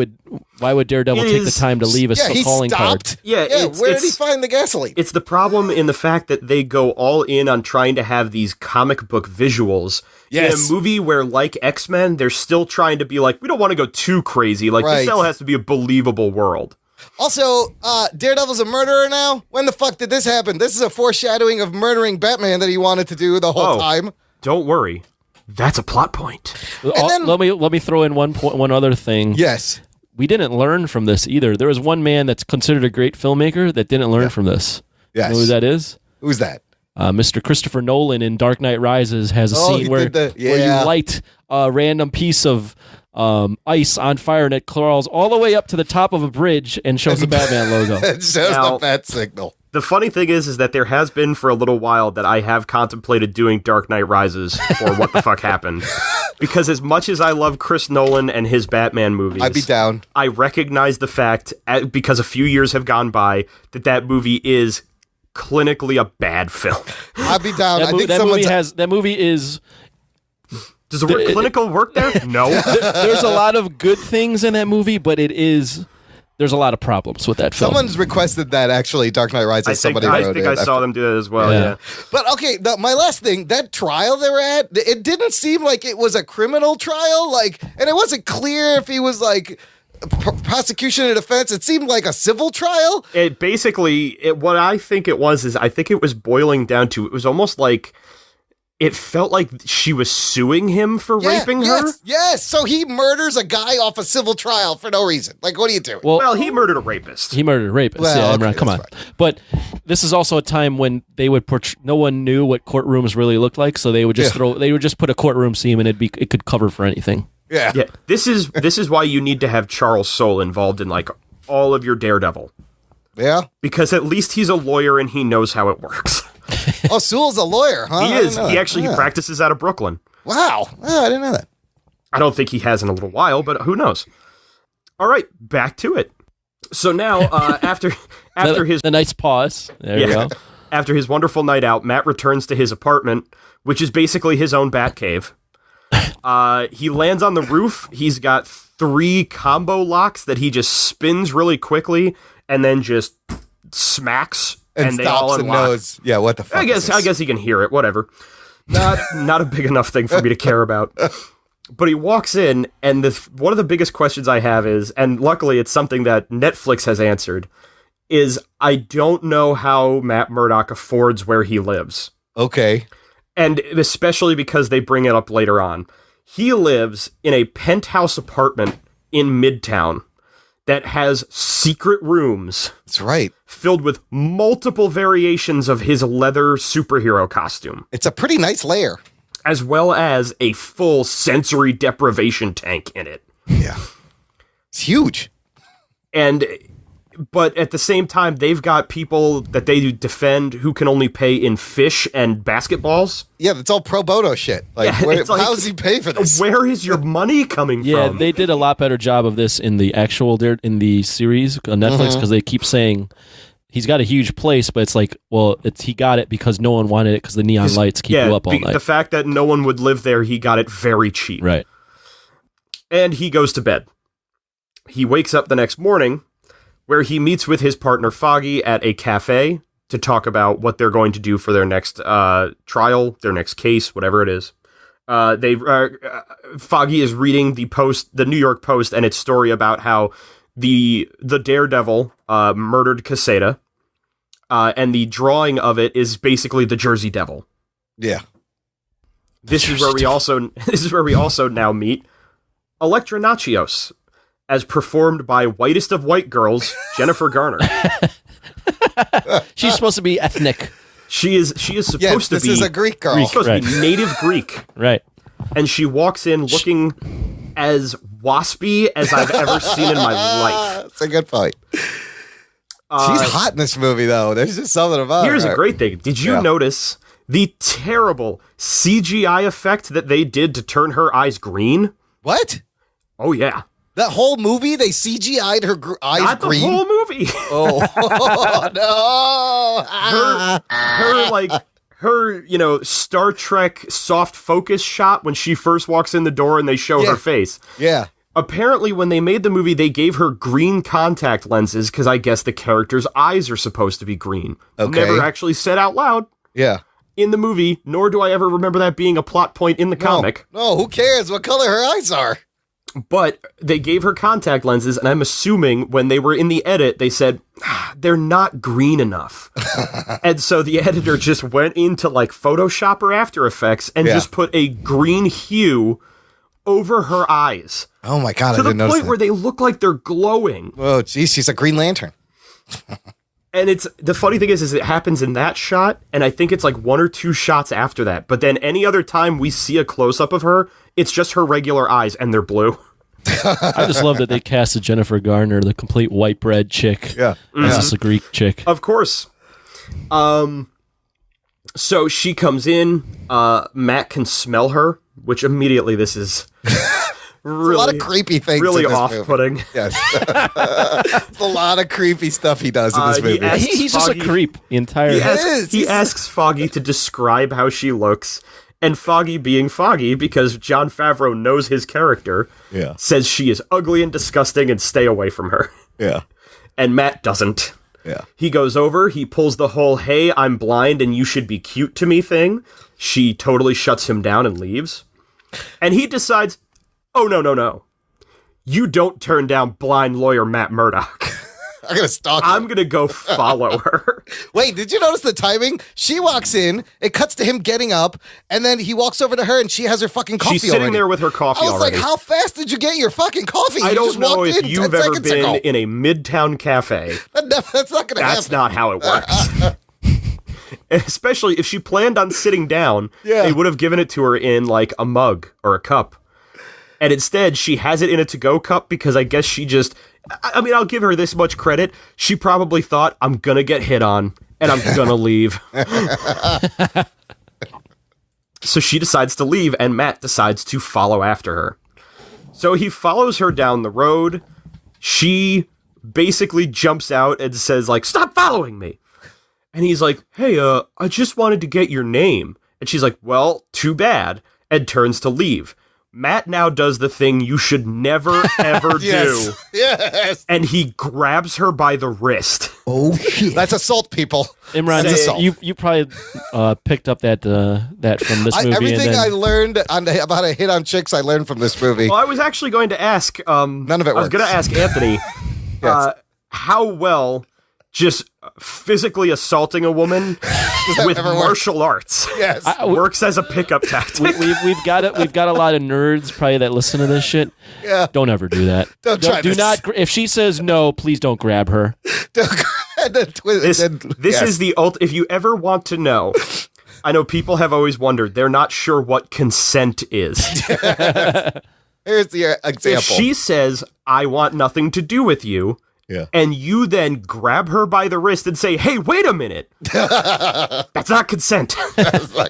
would Daredevil take the time to leave a calling card? Yeah, where did he find the gasoline? It's the problem in the fact that they go all in on trying to have these comic book visuals. Yes. In a movie where, like X-Men, they're still trying to be like, we don't want to go too crazy. Like, this cell has to be a believable world. Also, Daredevil's a murderer now? When the fuck did this happen? This is a foreshadowing of murdering Batman that he wanted to do the whole time. Don't worry. That's a plot point. Let me throw in one other thing. Yes. We didn't learn from this either. There was one man that's considered a great filmmaker that didn't learn from this. Yes. You know who that is? Who's that? Mr. Christopher Nolan in Dark Knight Rises has a scene where you light a random piece of ice on fire and it crawls all the way up to the top of a bridge and shows the Batman logo. It shows the bat signal. The funny thing is that there has been for a little while that I have contemplated doing Dark Knight Rises for What the Fuck Happened. Because as much as I love Chris Nolan and his Batman movies, I'd be down. I recognize the fact, because a few years have gone by, that movie is clinically a bad film. I'd be down. That movie is... Does the word clinical work there? No. There's a lot of good things in that movie, but it is there's a lot of problems with that film. Someone's requested that, actually, Dark Knight Rises. I think I saw them do that as well, yeah. But, okay, my last thing, that trial they were at, it didn't seem like it was a criminal trial, and it wasn't clear if he was, prosecution and defense. It seemed like a civil trial. What I think it was is I think it was boiling down to, it was almost like, it felt like she was suing him for raping her. Yes. So he murders a guy off a civil trial for no reason. What are you doing? Well, he murdered a rapist. Imran, come on. Fine. But this is also a time when they would no one knew what courtrooms really looked like, so they would just put a courtroom scene and it could cover for anything. Yeah. This is why you need to have Charles Soule involved in all of your Daredevil. Yeah. Because at least he's a lawyer and he knows how it works. Oh, Soule's a lawyer, huh? He is. He practices out of Brooklyn. Wow. Oh, I didn't know that. I don't think he has in a little while, but who knows? All right, back to it. So now, after his nice pause, there you go. After his wonderful night out, Matt returns to his apartment, which is basically his own Batcave. He lands on the roof. He's got 3 combo locks that he just spins really quickly and then just smacks. And they all unlock. And knows, what the fuck? I guess he can hear it. Whatever. Not a big enough thing for me to care about. But he walks in, and one of the biggest questions I have is, and luckily it's something that Netflix has answered, is I don't know how Matt Murdock affords where he lives. Okay. And especially because they bring it up later on. He lives in a penthouse apartment in Midtown that has secret rooms. That's right. Filled with multiple variations of his leather superhero costume. It's a pretty nice lair. As well as a full sensory deprivation tank in it. Yeah. It's huge. But at the same time, they've got people that they defend who can only pay in fish and basketballs. Yeah, that's all pro bono shit. How does he pay for this? Where is your money coming from? Yeah, they did a lot better job of this in the in the series on Netflix, because they keep saying he's got a huge place, but it's he got it because no one wanted it because the neon lights keep you up all night. The fact that no one would live there, he got it very cheap. Right. And he goes to bed. He wakes up the next morning, where he meets with his partner Foggy at a cafe to talk about what they're going to do for their next trial, their next case, whatever it is. Foggy is reading the New York Post, and its story about how the Daredevil murdered Caseta, and the drawing of it is basically the Jersey Devil. Yeah. This is where we also now meet Elektra Nachios, as performed by whitest of white girls, Jennifer Garner. She's supposed to be ethnic. She is supposed to be. This is a Greek girl. She's supposed to be native Greek. Right. And she walks in looking as waspy as I've ever seen in my life. That's a good point. She's hot in this movie, though. There's just something about her. Here's a great thing. Did you notice the terrible CGI effect that they did to turn her eyes green? What? Oh, yeah. That whole movie, they CGI'd her eyes Not green? Not the whole movie. No. Her, Star Trek soft focus shot when she first walks in the door and they show her face. Yeah. Apparently, when they made the movie, they gave her green contact lenses because I guess the character's eyes are supposed to be green. Okay. Never actually said out loud. Yeah. In the movie, nor do I ever remember that being a plot point in the comic. No, who cares what color her eyes are? But they gave her contact lenses, and I'm assuming when they were in the edit, they said, they're not green enough. And so the editor just went into Photoshop or After Effects and just put a green hue over her eyes. Oh my God, to the point where they look like they're glowing. Oh, geez, she's a Green Lantern. And the funny thing is it happens in that shot, and I think it's 1 or 2 shots after that. But then any other time we see a close-up of her, it's just her regular eyes, and they're blue. I just love that they casted Jennifer Garner, the complete white bread chick. Yeah. This is a Greek chick. Of course. So she comes in. Matt can smell her, which immediately this is... Really, a lot of creepy things. Really in this off-putting. Movie. Yes, it's a lot of creepy stuff he does in this movie. He's just a creep. The entire. He asks Foggy to describe how she looks, and Foggy, being Foggy, because Jon Favreau knows his character, says she is ugly and disgusting, and stay away from her. Yeah. And Matt doesn't. Yeah. He goes over, he pulls the whole, hey, I'm blind and you should be cute to me thing. She totally shuts him down and leaves. And he decides, oh, no. You don't turn down blind lawyer Matt Murdock. I'm going to stalk her. I'm going to go follow her. Wait, did you notice the timing? She walks in, it cuts to him getting up, and then he walks over to her and she has her fucking coffee She's sitting already. there with her coffee I was already. like, how fast did you get your fucking coffee? I You don't just know walked if in you've 10 ever seconds been ago. in a midtown cafe. That's not going to happen. That's not how it works. Especially if she planned on sitting down, Yeah. they would have given it to her in like a mug or a cup. And instead, she has it in a to-go cup because I guess she just... I mean, I'll give her this much credit. She probably thought, I'm gonna get hit on, and I'm gonna leave. So she decides to leave, and Matt decides to follow after her. So he follows her down the road. She basically jumps out and says, like, stop following me. And he's like, hey, I just wanted to get your name. And she's like, well, too bad. And turns to leave. Matt now does the thing you should never, ever do. Yes. And he grabs her by the wrist. Oh, shit. That's assault, people. Imran, That's assault. you probably picked up that from this movie. Everything and then, I learned about a hit on chicks, I learned from this movie. Well, I was actually going to ask... None of it I was works. going to ask Anthony how well just physically assaulting a woman with ever work? martial arts Yes. works as a pickup tactic. we've got a lot of nerds probably that listen to this shit. Yeah. Don't ever do that. Don't try do this. not. If she says no, please don't grab her. This is the if you ever want to know, I know people have always wondered, they're not sure what consent is. Here's the example. If she says, I want nothing to do with you, Yeah. and you then grab her by the wrist and say, hey, wait a minute. That's not consent.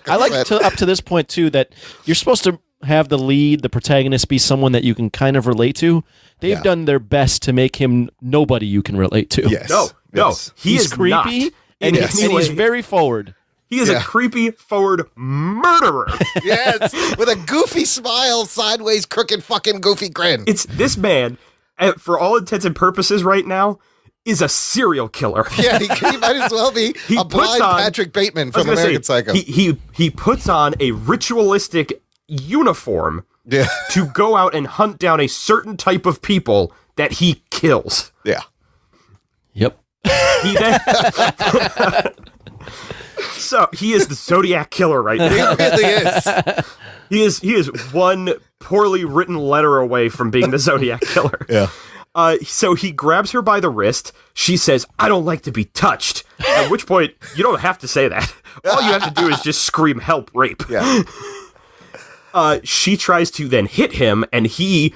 I like up to this point too that you're supposed to have the protagonist be someone that you can kind of relate to. They've done their best to make him nobody you can relate to. Yes. No, Yes. he He's is creepy not. and, Yes. and he's very forward. He is a creepy, forward murderer. Yes. With a goofy smile, sideways, crooked, fucking goofy grin. It's this man, for all intents and purposes right now, is a serial killer. Yeah, he might as well be a blind Patrick Bateman from American Psycho. He puts on a ritualistic uniform to go out and hunt down a certain type of people that he kills. Yeah. Yep. He then... So, he is the Zodiac Killer right now. He really is. He is one poorly written letter away from being the Zodiac Killer. Yeah. So he grabs her by the wrist. She says, I don't like to be touched. At which point, you don't have to say that. All you have to do is just scream, help, rape. Yeah. She tries to then hit him, and he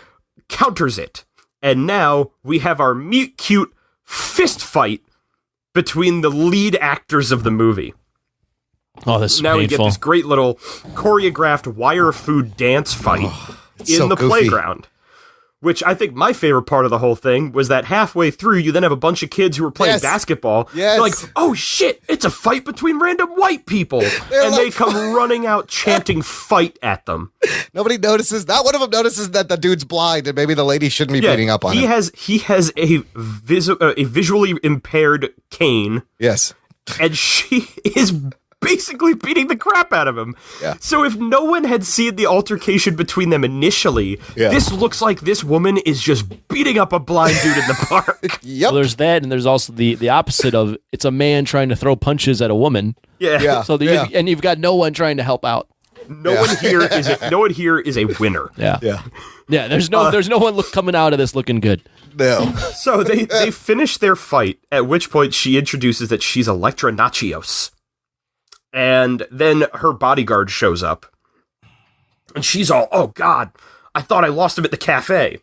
counters it. And now we have our meet-cute fist fight between the lead actors of the movie. Oh, this is Now painful. we get this great little choreographed wire food dance fight in so the goofy. playground. Which I think my favorite part of the whole thing was that halfway through, you then have a bunch of kids who are playing basketball. Yes. They're like, oh shit, it's a fight between random white people. And they come running out chanting fight at them. Nobody notices. Not one of them notices that the dude's blind and maybe the lady shouldn't be beating up on him. He has a visually impaired cane. Yes. And she is basically beating the crap out of him. Yeah. So if no one had seen the altercation between them initially, this looks like this woman is just beating up a blind dude in the park. Yep. Well, there's that, and there's also the opposite of it's a man trying to throw punches at a woman. Yeah. So and you've got no one trying to help out. No one here is a winner. Yeah. Yeah. Yeah. There's no one coming out of this looking good. No. So they finish their fight, at which point she introduces that she's Electra Nachios. And then her bodyguard shows up. And she's all, oh God, I thought I lost him at the cafe.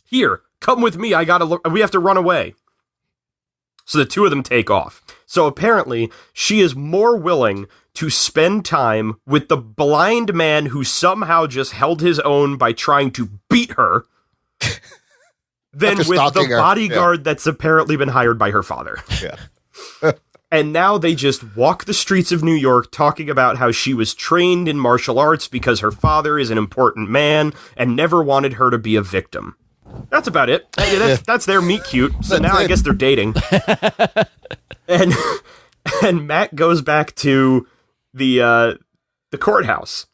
Here, come with me, we have to run away. So the two of them take off. So apparently, she is more willing to spend time with the blind man who somehow just held his own by trying to beat her than After with the stalking her. bodyguard that's apparently been hired by her father. Yeah. And now they just walk the streets of New York talking about how she was trained in martial arts because her father is an important man and never wanted her to be a victim. That's about it. That's their meet cute. So now I guess they're dating. and Matt goes back to the courthouse.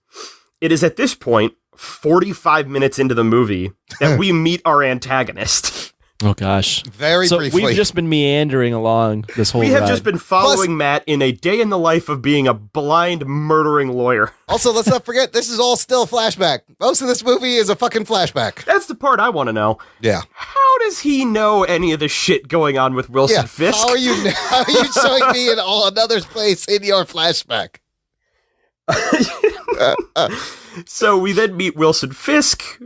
It is at this point, 45 minutes into the movie, that we meet our antagonist. Oh, gosh. Very briefly. We've just been meandering along this whole We have ride. just been following Matt in a day in the life of being a blind, murdering lawyer. Also, let's not forget, this is all still flashback. Most of this movie is a fucking flashback. That's the part I want to know. Yeah. How does he know any of the shit going on with Wilson Fisk? How are you showing me in another place in your flashback? So we then meet Wilson Fisk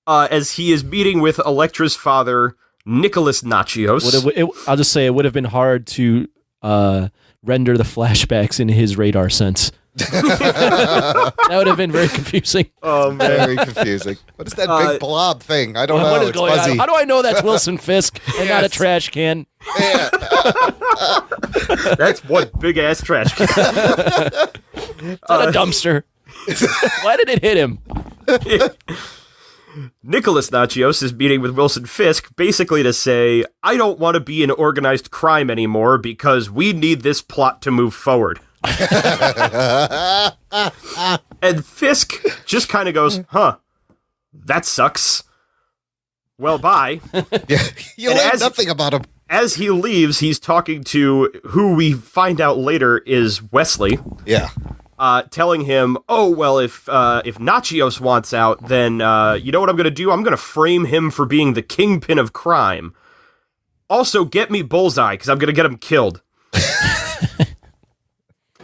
as he is meeting with Elektra's father, Nicholas Nachios. I'll just say it would have been hard to render the flashbacks in his radar sense. That would have been very confusing. Oh, man. Very confusing. What is that big blob thing? I don't know. What is It's going fuzzy. on? How do I know that's Wilson Fisk and not a trash can? Yeah. That's one big-ass trash can. It's not a dumpster. Why did it hit him? Nicholas Nachios is meeting with Wilson Fisk basically to say, I don't want to be in organized crime anymore because we need this plot to move forward. And Fisk just kind of goes, huh, that sucks. Well, bye. Yeah. You And learned nothing about him. As he leaves, he's talking to who we find out later is Wesley. Yeah. Telling him, oh, well, if Nachios wants out, then you know what I'm going to do? I'm going to frame him for being the kingpin of crime. Also, get me Bullseye, because I'm going to get him killed.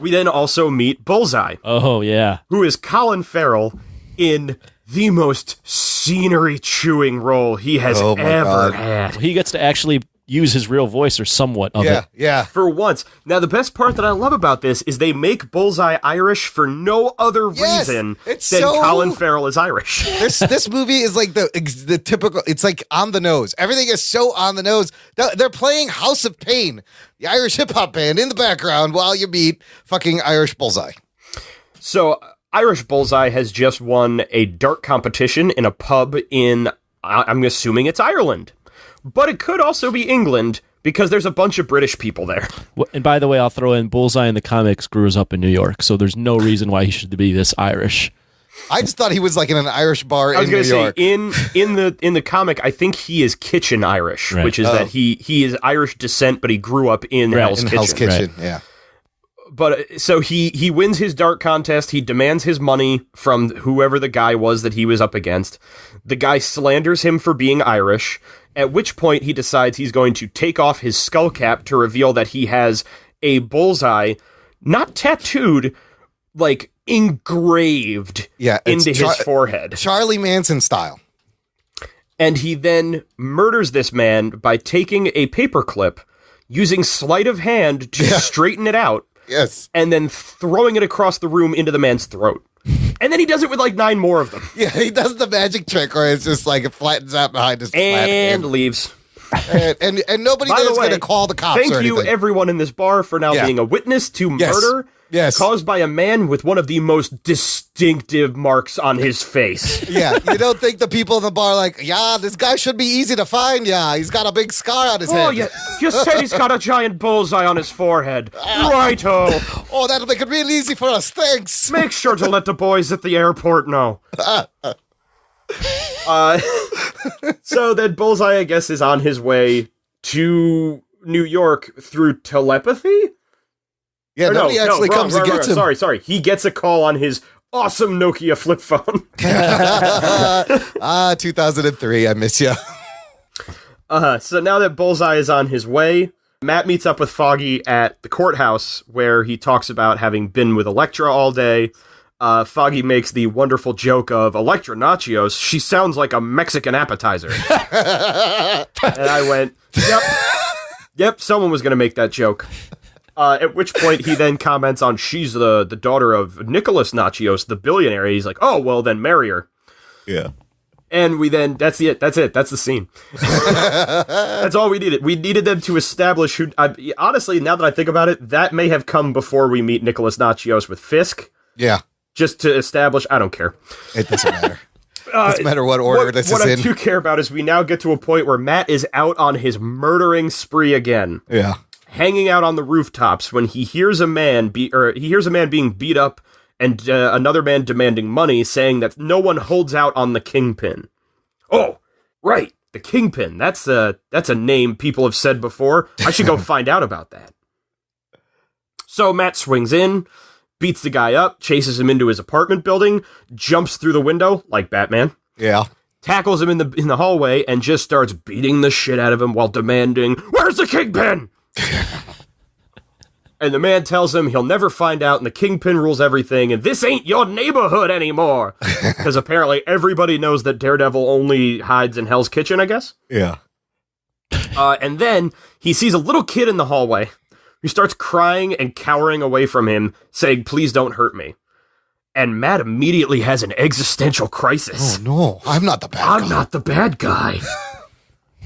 We then also meet Bullseye. Oh, yeah. Who is Colin Farrell in the most scenery-chewing role he has ever had. He gets to actually use his real voice or somewhat of it. Yeah. For once. Now, the best part that I love about this is they make Bullseye Irish for no other reason than Colin Farrell is Irish. This movie is like the typical, it's like on the nose. Everything is so on the nose. They're playing House of Pain, the Irish hip-hop band, in the background while you meet fucking Irish Bullseye. So, Irish Bullseye has just won a dart competition in a pub in, I'm assuming it's Ireland. But it could also be England, because there's a bunch of British people there. And by the way, I'll throw in Bullseye in the comics grew up in New York, so there's no reason why he should be this Irish. I just thought he was like in an Irish bar in New York. In the comic, I think he is Kitchen Irish, right. which is that he is Irish descent, but he grew up in Hell's Kitchen. Hell's Kitchen, right. Yeah. But so he wins his dart contest. He demands his money from whoever the guy was that he was up against. The guy slanders him for being Irish, at which point he decides he's going to take off his skull cap to reveal that he has a bullseye, not tattooed, like engraved into his forehead. Charlie Manson style. And he then murders this man by taking a paperclip, using sleight of hand to straighten it out. Yes. And then throwing it across the room into the man's throat. And then he does it with like 9 more of them. Yeah, he does the magic trick where it's just like it flattens out behind his and leaves. And nobody there's going to call the cops. Thank you, everyone in this bar, for now being a witness to murder caused by a man with one of the most distinctive marks on his face. Yeah, you don't think the people in the bar are like, yeah, this guy should be easy to find. Yeah, he's got a big scar on his head. Oh, yeah, you said he's got a giant bullseye on his forehead. Righto. Oh, that'll make it real easy for us. Thanks. Make sure to let the boys at the airport know. So then Bullseye, I guess, is on his way to New York through telepathy? Yeah, nobody actually comes and gets him. Sorry. He gets a call on his awesome Nokia flip phone. 2003, I miss you. So now that Bullseye is on his way, Matt meets up with Foggy at the courthouse, where he talks about having been with Elektra all day. Foggy makes the wonderful joke of Elektra Nachios. She sounds like a Mexican appetizer. And I went, yep, someone was going to make that joke. At which point he then comments on she's the daughter of Nicholas Nachios, the billionaire. He's like, oh, well, then marry her. Yeah. And we then, that's it. That's the scene. That's all we needed. We needed them to establish who, honestly, now that I think about it, that may have come before we meet Nicholas Nachios with Fisk. Yeah. Just to establish, I don't care. It doesn't matter. Doesn't matter what order this is in. What I do care about is we now get to a point where Matt is out on his murdering spree again. Yeah. Hanging out on the rooftops when he hears a man being beat up and another man demanding money, saying that no one holds out on the Kingpin. Oh, right, the Kingpin. That's a name people have said before. I should go find out about that. So Matt swings in, beats the guy up, chases him into his apartment building, jumps through the window like Batman. Yeah. Tackles him in the hallway and just starts beating the shit out of him while demanding, "Where's the Kingpin?" And the man tells him he'll never find out, and the Kingpin rules everything, and this ain't your neighborhood anymore. Because apparently everybody knows that Daredevil only hides in Hell's Kitchen, I guess. Yeah. And then he sees a little kid in the hallway who starts crying and cowering away from him, saying, "Please don't hurt me." And Matt immediately has an existential crisis. Oh, no, I'm not the bad guy. I'm not the bad guy.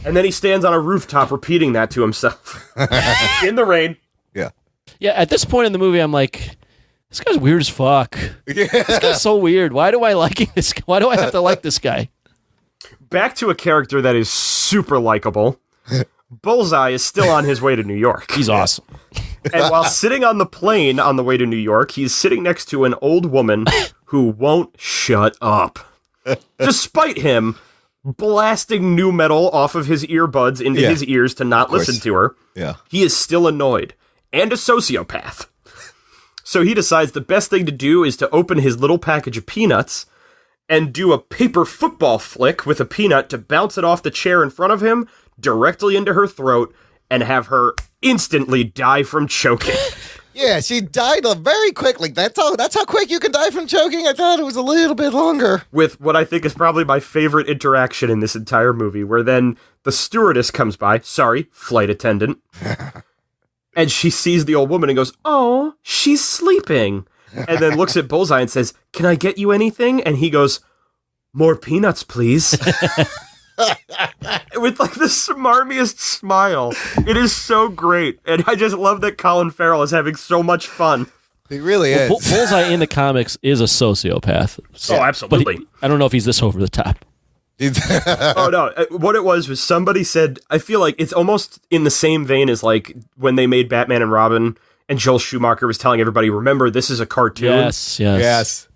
And then he stands on a rooftop repeating that to himself. In the rain. Yeah. Yeah, at this point in the movie, I'm like, this guy's weird as fuck. Yeah. This guy's so weird. Why do I like this? Why do I have to like this guy? Back to a character that is super likable. Bullseye is still on his way to New York. He's awesome. And while sitting on the plane on the way to New York, he's sitting next to an old woman who won't shut up. Despite him blasting new metal off of his earbuds into his ears to not listen to her, he is still annoyed and a sociopath. So he decides the best thing to do is to open his little package of peanuts and do a paper football flick with a peanut to bounce it off the chair in front of him directly into her throat and have her instantly die from choking. Yeah, she died very quickly. That's how quick you can die from choking. I thought it was a little bit longer. With what I think is probably my favorite interaction in this entire movie, where then the stewardess comes by, flight attendant, and she sees the old woman and goes, "Oh, she's sleeping." And then looks at Bullseye and says, "Can I get you anything?" And he goes, "More peanuts, please." With like the smarmiest smile. It is so great. And I just love that Colin Farrell is having so much fun. He really is. Bullseye in the comics is a sociopath. So, absolutely. I don't know if he's this over the top. Oh, no. What it was somebody said, I feel like it's almost in the same vein as like when they made Batman and Robin and Joel Schumacher was telling everybody, remember, this is a cartoon. Yes.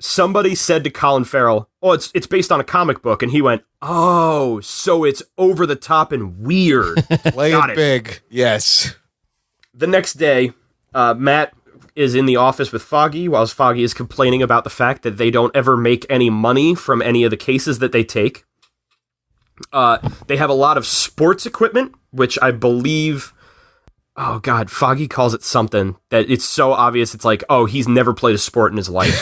Somebody said to Colin Farrell, "Oh, it's based on a comic book," and he went, "Oh, so it's over the top and weird." Play it big. Yes. The next day, Matt is in the office with Foggy, whilst Foggy is complaining about the fact that they don't ever make any money from any of the cases that they take. They have a lot of sports equipment, which I believe... Oh, God, Foggy calls it something that it's so obvious. It's like, oh, he's never played a sport in his life.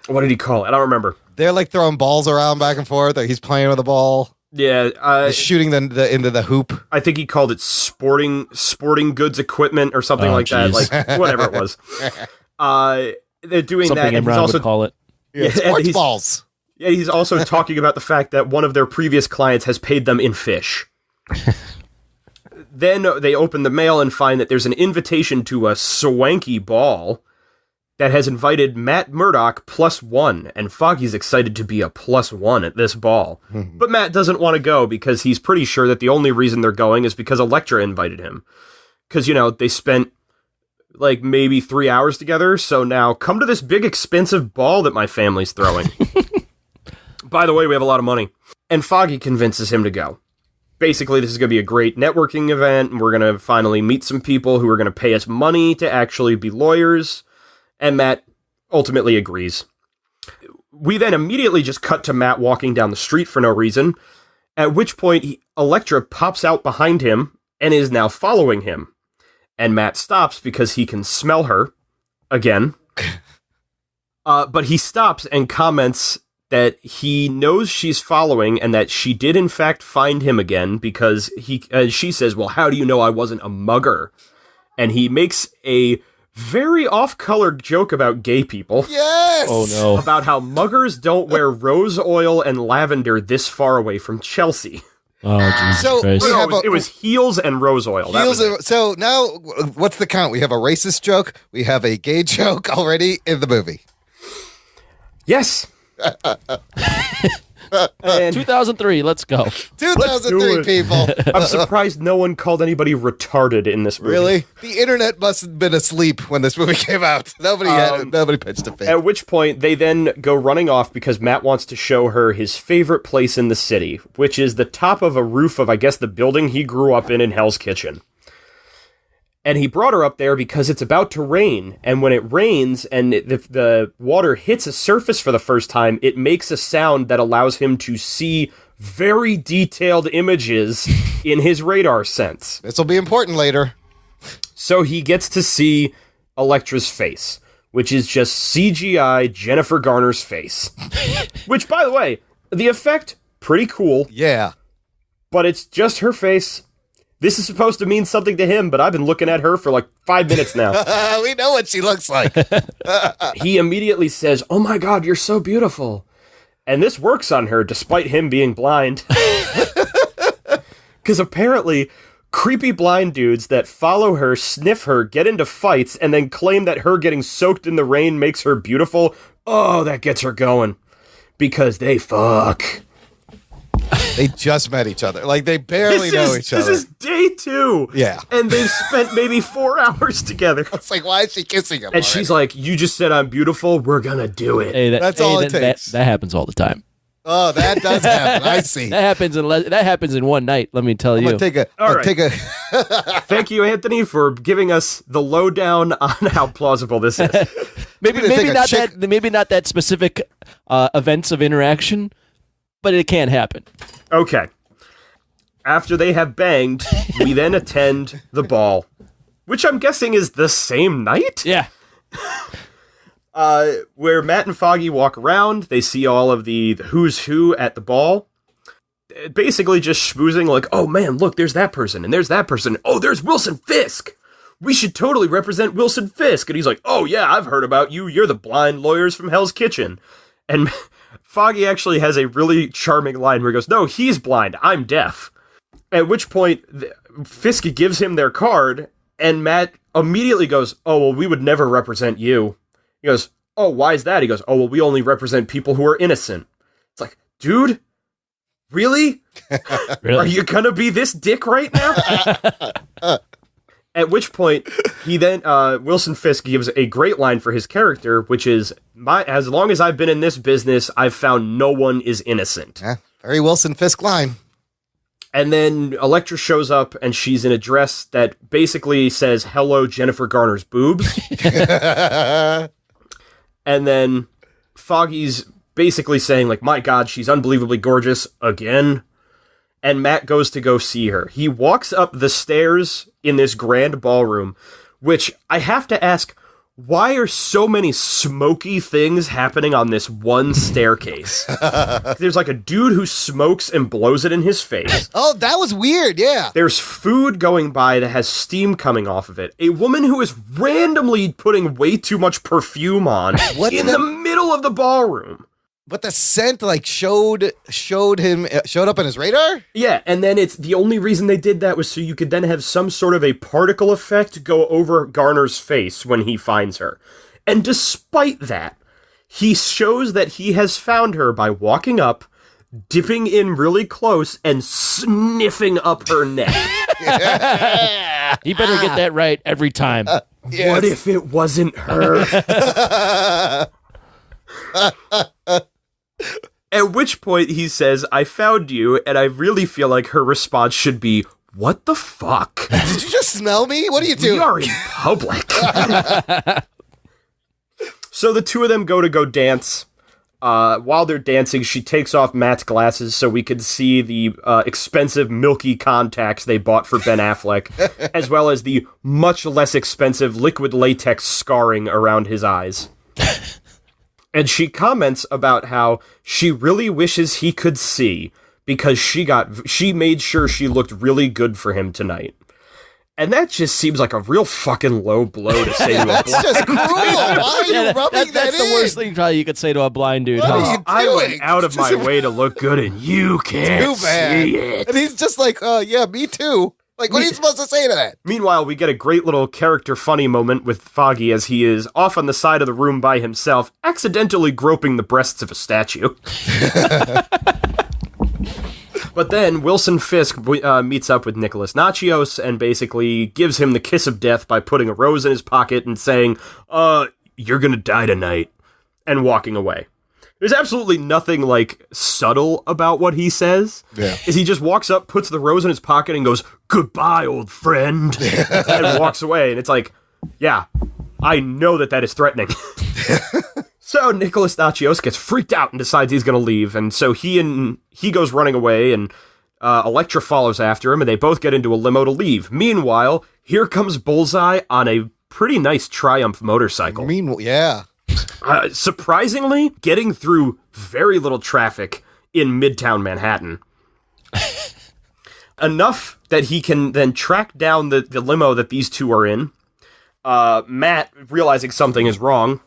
What did he call it? I don't remember. They're like throwing balls around back and forth. Or he's playing with a ball. Yeah. He's shooting into the hoop. I think he called it sporting goods equipment or something like that. Like, whatever it was. They're doing something that. And Imran he's also would call it. Yeah, sports balls. Yeah, he's also talking about the fact that one of their previous clients has paid them in fish. Then they open the mail and find that there's an invitation to a swanky ball that has invited Matt Murdock +1, and Foggy's excited to be a +1 at this ball. But Matt doesn't want to go because he's pretty sure that the only reason they're going is because Elektra invited him. Because, they spent like maybe 3 hours together, so now come to this big expensive ball that my family's throwing. By the way, we have a lot of money. And Foggy convinces him to go. Basically, this is going to be a great networking event, and we're going to finally meet some people who are going to pay us money to actually be lawyers, and Matt ultimately agrees. We then immediately just cut to Matt walking down the street for no reason, at which point Elektra pops out behind him and is now following him. And Matt stops because he can smell her again. But he stops and comments that he knows she's following and that she did in fact find him again because she says, "Well, how do you know I wasn't a mugger?" And he makes a very off-colored joke about gay people. Yes! Oh, no. About how muggers don't wear rose oil and lavender this far away from Chelsea. Oh, Jesus Christ. It was heels and rose oil. So now, what's the count? We have a racist joke. We have a gay joke already in the movie. Yes. And 2003, let's go. 2003, people. I'm surprised no one called anybody retarded in this movie. Really? The internet must have been asleep when this movie came out. Nobody pitched a fit. At which point, they then go running off because Matt wants to show her his favorite place in the city, which is the top of a roof of, I guess, the building he grew up in Hell's Kitchen. And he brought her up there because it's about to rain, and when it rains and the water hits a surface for the first time, it makes a sound that allows him to see very detailed images in his radar sense. This will be important later. So he gets to see Elektra's face, which is just CGI Jennifer Garner's face. Which, by the way, the effect, pretty cool. Yeah. But it's just her face. This is supposed to mean something to him, but I've been looking at her for like 5 minutes now. We know what she looks like. He immediately says, "Oh my God, you're so beautiful." And this works on her, despite him being blind. Because apparently, creepy blind dudes that follow her, sniff her, get into fights, and then claim that her getting soaked in the rain makes her beautiful. Oh, that gets her going. Because they fuck. They just met each other. Like, they barely know each other. This is day 2. Yeah. And they've spent maybe 4 hours together. It's like, why is she kissing him? And she's like, "You just said I'm beautiful. We're going to do it." Hey, That's all it takes. That happens all the time. Oh, that does happen. I see. That happens in one night, let me tell you. I'm gonna take a Thank you, Anthony, for giving us the lowdown on how plausible this is. maybe not that specific events of interaction, but it can happen. Okay. After they have banged, we then attend the ball, which I'm guessing is the same night? Yeah. Where Matt and Foggy walk around, they see all of the who's who at the ball. Basically just schmoozing like, "Oh man, look, there's that person, and there's that person. Oh, there's Wilson Fisk. We should totally represent Wilson Fisk." And he's like, "Oh yeah, I've heard about you. You're the blind lawyers from Hell's Kitchen." And Foggy actually has a really charming line where he goes, "No, he's blind. I'm deaf." At which point, Fisk gives him their card, and Matt immediately goes, "Oh, well, we would never represent you." He goes, "Oh, why is that?" He goes, "Oh, well, we only represent people who are innocent." It's like, dude, really? Really? Are you gonna be this dick right now? At which point, he then, Wilson Fisk gives a great line for his character, which is, "As long as I've been in this business, I've found no one is innocent." Yeah, very Wilson Fisk line. And then Elektra shows up, and she's in a dress that basically says, "Hello, Jennifer Garner's boobs." And then Foggy's basically saying, like, "My God, she's unbelievably gorgeous again." And Matt goes to go see her. He walks up the stairs in this grand ballroom, which I have to ask, why are so many smoky things happening on this one staircase? There's like a dude who smokes and blows it in his face. Oh, that was weird, yeah. There's food going by that has steam coming off of it. A woman who is randomly putting way too much perfume on in the middle of the ballroom. But the scent like showed up on his radar? Yeah, and then it's the only reason they did that was so you could then have some sort of a particle effect go over Garner's face when he finds her. And despite that, he shows that he has found her by walking up, dipping in really close, and sniffing up her neck. He better get that right every time. Yes. What if it wasn't her? At which point he says, "I found you," and I really feel like her response should be, "What the fuck? Did you just smell me? What are you doing?" We are in public." So the two of them go dance. While they're dancing, she takes off Matt's glasses so we can see the expensive milky contacts they bought for Ben Affleck, as well as the much less expensive liquid latex scarring around his eyes. And she comments about how she really wishes he could see because she made sure she looked really good for him tonight. And that just seems like a real fucking low blow to say to a blind dude. That's just cruel. Why are you rubbing that in? That's the worst thing probably you could say to a blind dude. What are you doing? I went out of my way to look good and you can't Too bad. see it. And he's just like, yeah, me too. Like, what are you supposed to say to that? Meanwhile, we get a great little character funny moment with Foggy as he is off on the side of the room by himself, accidentally groping the breasts of a statue. But then Wilson Fisk meets up with Nicholas Nachios and basically gives him the kiss of death by putting a rose in his pocket and saying, you're gonna die tonight, and walking away. There's absolutely nothing, like, subtle about what he says. Yeah. Is he just walks up, puts the rose in his pocket, and goes, "Goodbye, old friend," and walks away. And it's like, yeah, I know that is threatening. So Nicholas Nachios gets freaked out and decides he's going to leave. And so he goes running away, and Elektra follows after him, and they both get into a limo to leave. Meanwhile, here comes Bullseye on a pretty nice Triumph motorcycle. Yeah. Surprisingly, getting through very little traffic in Midtown Manhattan. Enough that he can then track down the limo that these two are in. Matt, realizing something is wrong,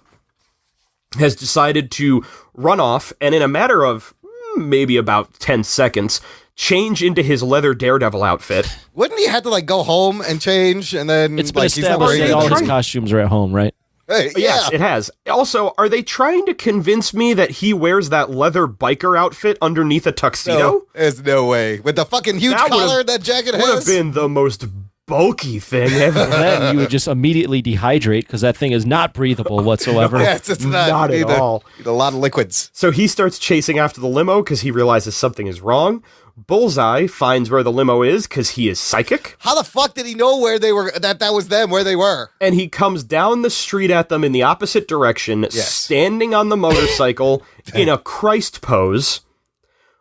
has decided to run off, and in a matter of maybe about 10 seconds, change into his leather Daredevil outfit. Wouldn't he have to, like, go home and change, and then, it's been like, he's established not that all wearing his costumes are at home, right? Hey, Yes, it has. Also, are they trying to convince me that he wears that leather biker outfit underneath a tuxedo? No, there's no way. With the fucking huge collar that jacket has? Would have been the most bulky thing ever. Then you would just immediately dehydrate because that thing is not breathable whatsoever. Yes, it's not at all. Need a lot of liquids. So he starts chasing after the limo because he realizes something is wrong. Bullseye finds where the limo is because he is psychic. How the fuck did he know where they were, that was them, where they were? And he comes down the street at them in the opposite direction, standing on the motorcycle in a Christ pose,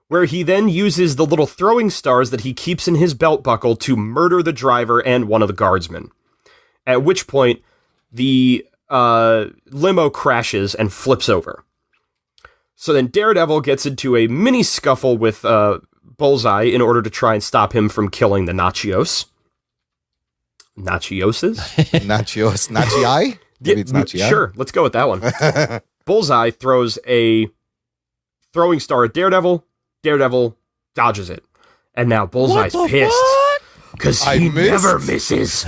where he then uses the little throwing stars that he keeps in his belt buckle to murder the driver and one of the guardsmen. At which point, the limo crashes and flips over. So then Daredevil gets into a mini scuffle with Bullseye in order to try and stop him from killing the Nachios. Nachioses? Nachios? Nachii? Maybe it's Nachii. Sure, let's go with that one. Bullseye throws a throwing star at Daredevil. Daredevil dodges it. And now Bullseye's pissed. Because he never misses.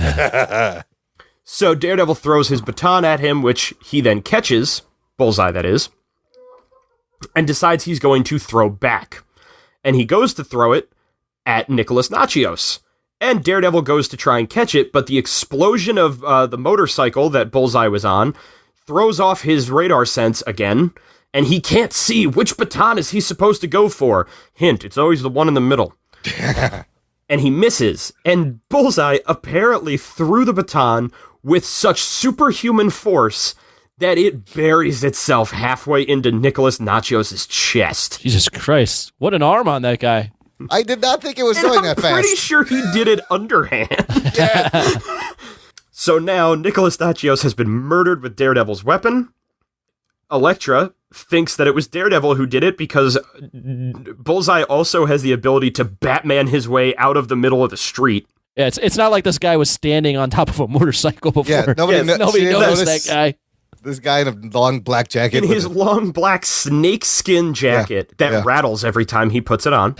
So Daredevil throws his baton at him, which he then catches, Bullseye that is, and decides he's going to throw back. And he goes to throw it at Nicholas Nachios. And Daredevil goes to try and catch it, but the explosion of the motorcycle that Bullseye was on throws off his radar sense again, and he can't see which baton is he supposed to go for. Hint, it's always the one in the middle. And he misses, and Bullseye apparently threw the baton with such superhuman force that it buries itself halfway into Nicholas Nachios' chest. Jesus Christ. What an arm on that guy. I did not think it was going that fast. I'm pretty sure he did it underhand. So now Nicholas Nachios has been murdered with Daredevil's weapon. Elektra thinks that it was Daredevil who did it because Bullseye also has the ability to Batman his way out of the middle of the street. Yeah, it's not like this guy was standing on top of a motorcycle before. Yeah, nobody noticed that guy. This guy in a long black jacket. In his long black snakeskin jacket that rattles every time he puts it on.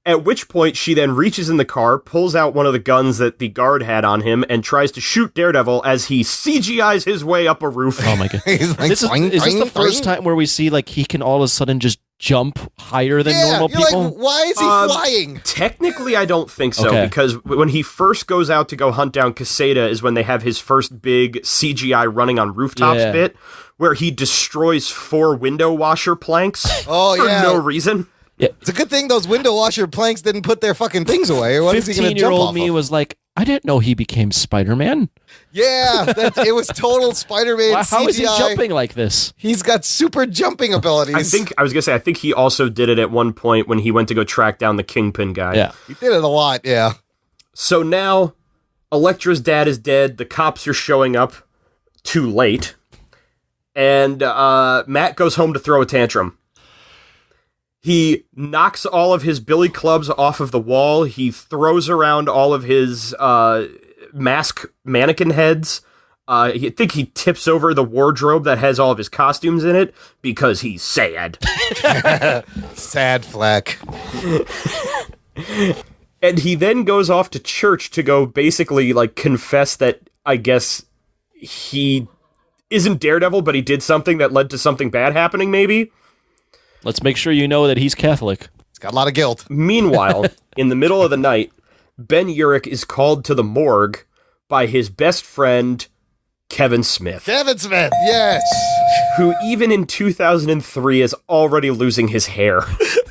At which point, she then reaches in the car, pulls out one of the guns that the guard had on him, and tries to shoot Daredevil as he CGIs his way up a roof. Oh my god! He's like, Is this the first time where we see like he can all of a sudden just jump higher than normal people? Like, why is he flying? Technically, I don't think so, because when he first goes out to go hunt down Caseta is when they have his first big CGI running on rooftops bit, where he destroys 4 window washer planks for no reason. Yeah. It's a good thing those window washer planks didn't put their fucking things away. Or what is he going to jump off 15-year-old me was like, I didn't know he became Spider-Man. Yeah, it was total Spider-Man CGI. How is he jumping like this? He's got super jumping abilities. I think he also did it at one point when he went to go track down the Kingpin guy. Yeah. He did it a lot, yeah. So now, Elektra's dad is dead. The cops are showing up too late. And Matt goes home to throw a tantrum. He knocks all of his billy clubs off of the wall. He throws around all of his mask mannequin heads. I think he tips over the wardrobe that has all of his costumes in it because he's sad. Sad Fleck. And he then goes off to church to go basically, like, confess that, I guess, he isn't Daredevil, but he did something that led to something bad happening, maybe? Let's make sure you know that he's Catholic. He's got a lot of guilt. Meanwhile, in the middle of the night, Ben Urich is called to the morgue by his best friend, Kevin Smith. Kevin Smith, yes. Who, even in 2003, is already losing his hair.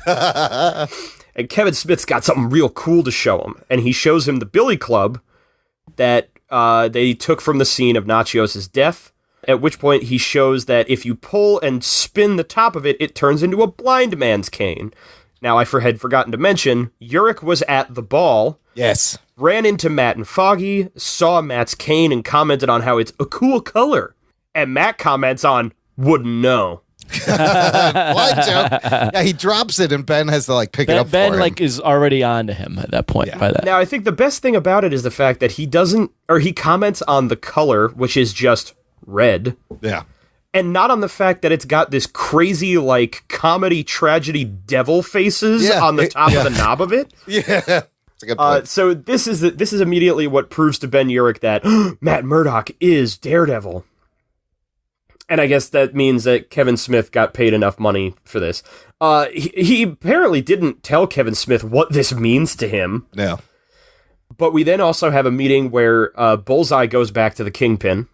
And Kevin Smith's got something real cool to show him. And he shows him the billy club that they took from the scene of Nachios' death. At which point he shows that if you pull and spin the top of it, it turns into a blind man's cane. Now, I had forgotten to mention, Urich was at the ball. Yes. Ran into Matt and Foggy, saw Matt's cane, and commented on how it's a cool color. And Matt comments on, wouldn't know. Blind joke. Yeah, he drops it, and Ben has to, like, pick it up for him. Ben, like, is already on to him at that point by that. Now, I think the best thing about it is the fact that he comments on the color, which is just red. Yeah. And not on the fact that it's got this crazy, like, comedy, tragedy devil faces on the top of the knob of it. Yeah. That's a good point. So this is immediately what proves to Ben Urich that Matt Murdock is Daredevil. And I guess that means that Kevin Smith got paid enough money for this. He apparently didn't tell Kevin Smith what this means to him. No. But we then also have a meeting where Bullseye goes back to the Kingpin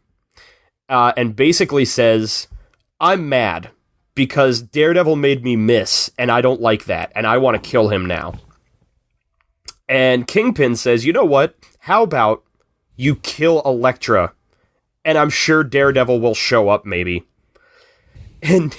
and basically says, I'm mad because Daredevil made me miss, and I don't like that, and I want to kill him now. And Kingpin says, you know what? How about you kill Elektra? And I'm sure Daredevil will show up, maybe. And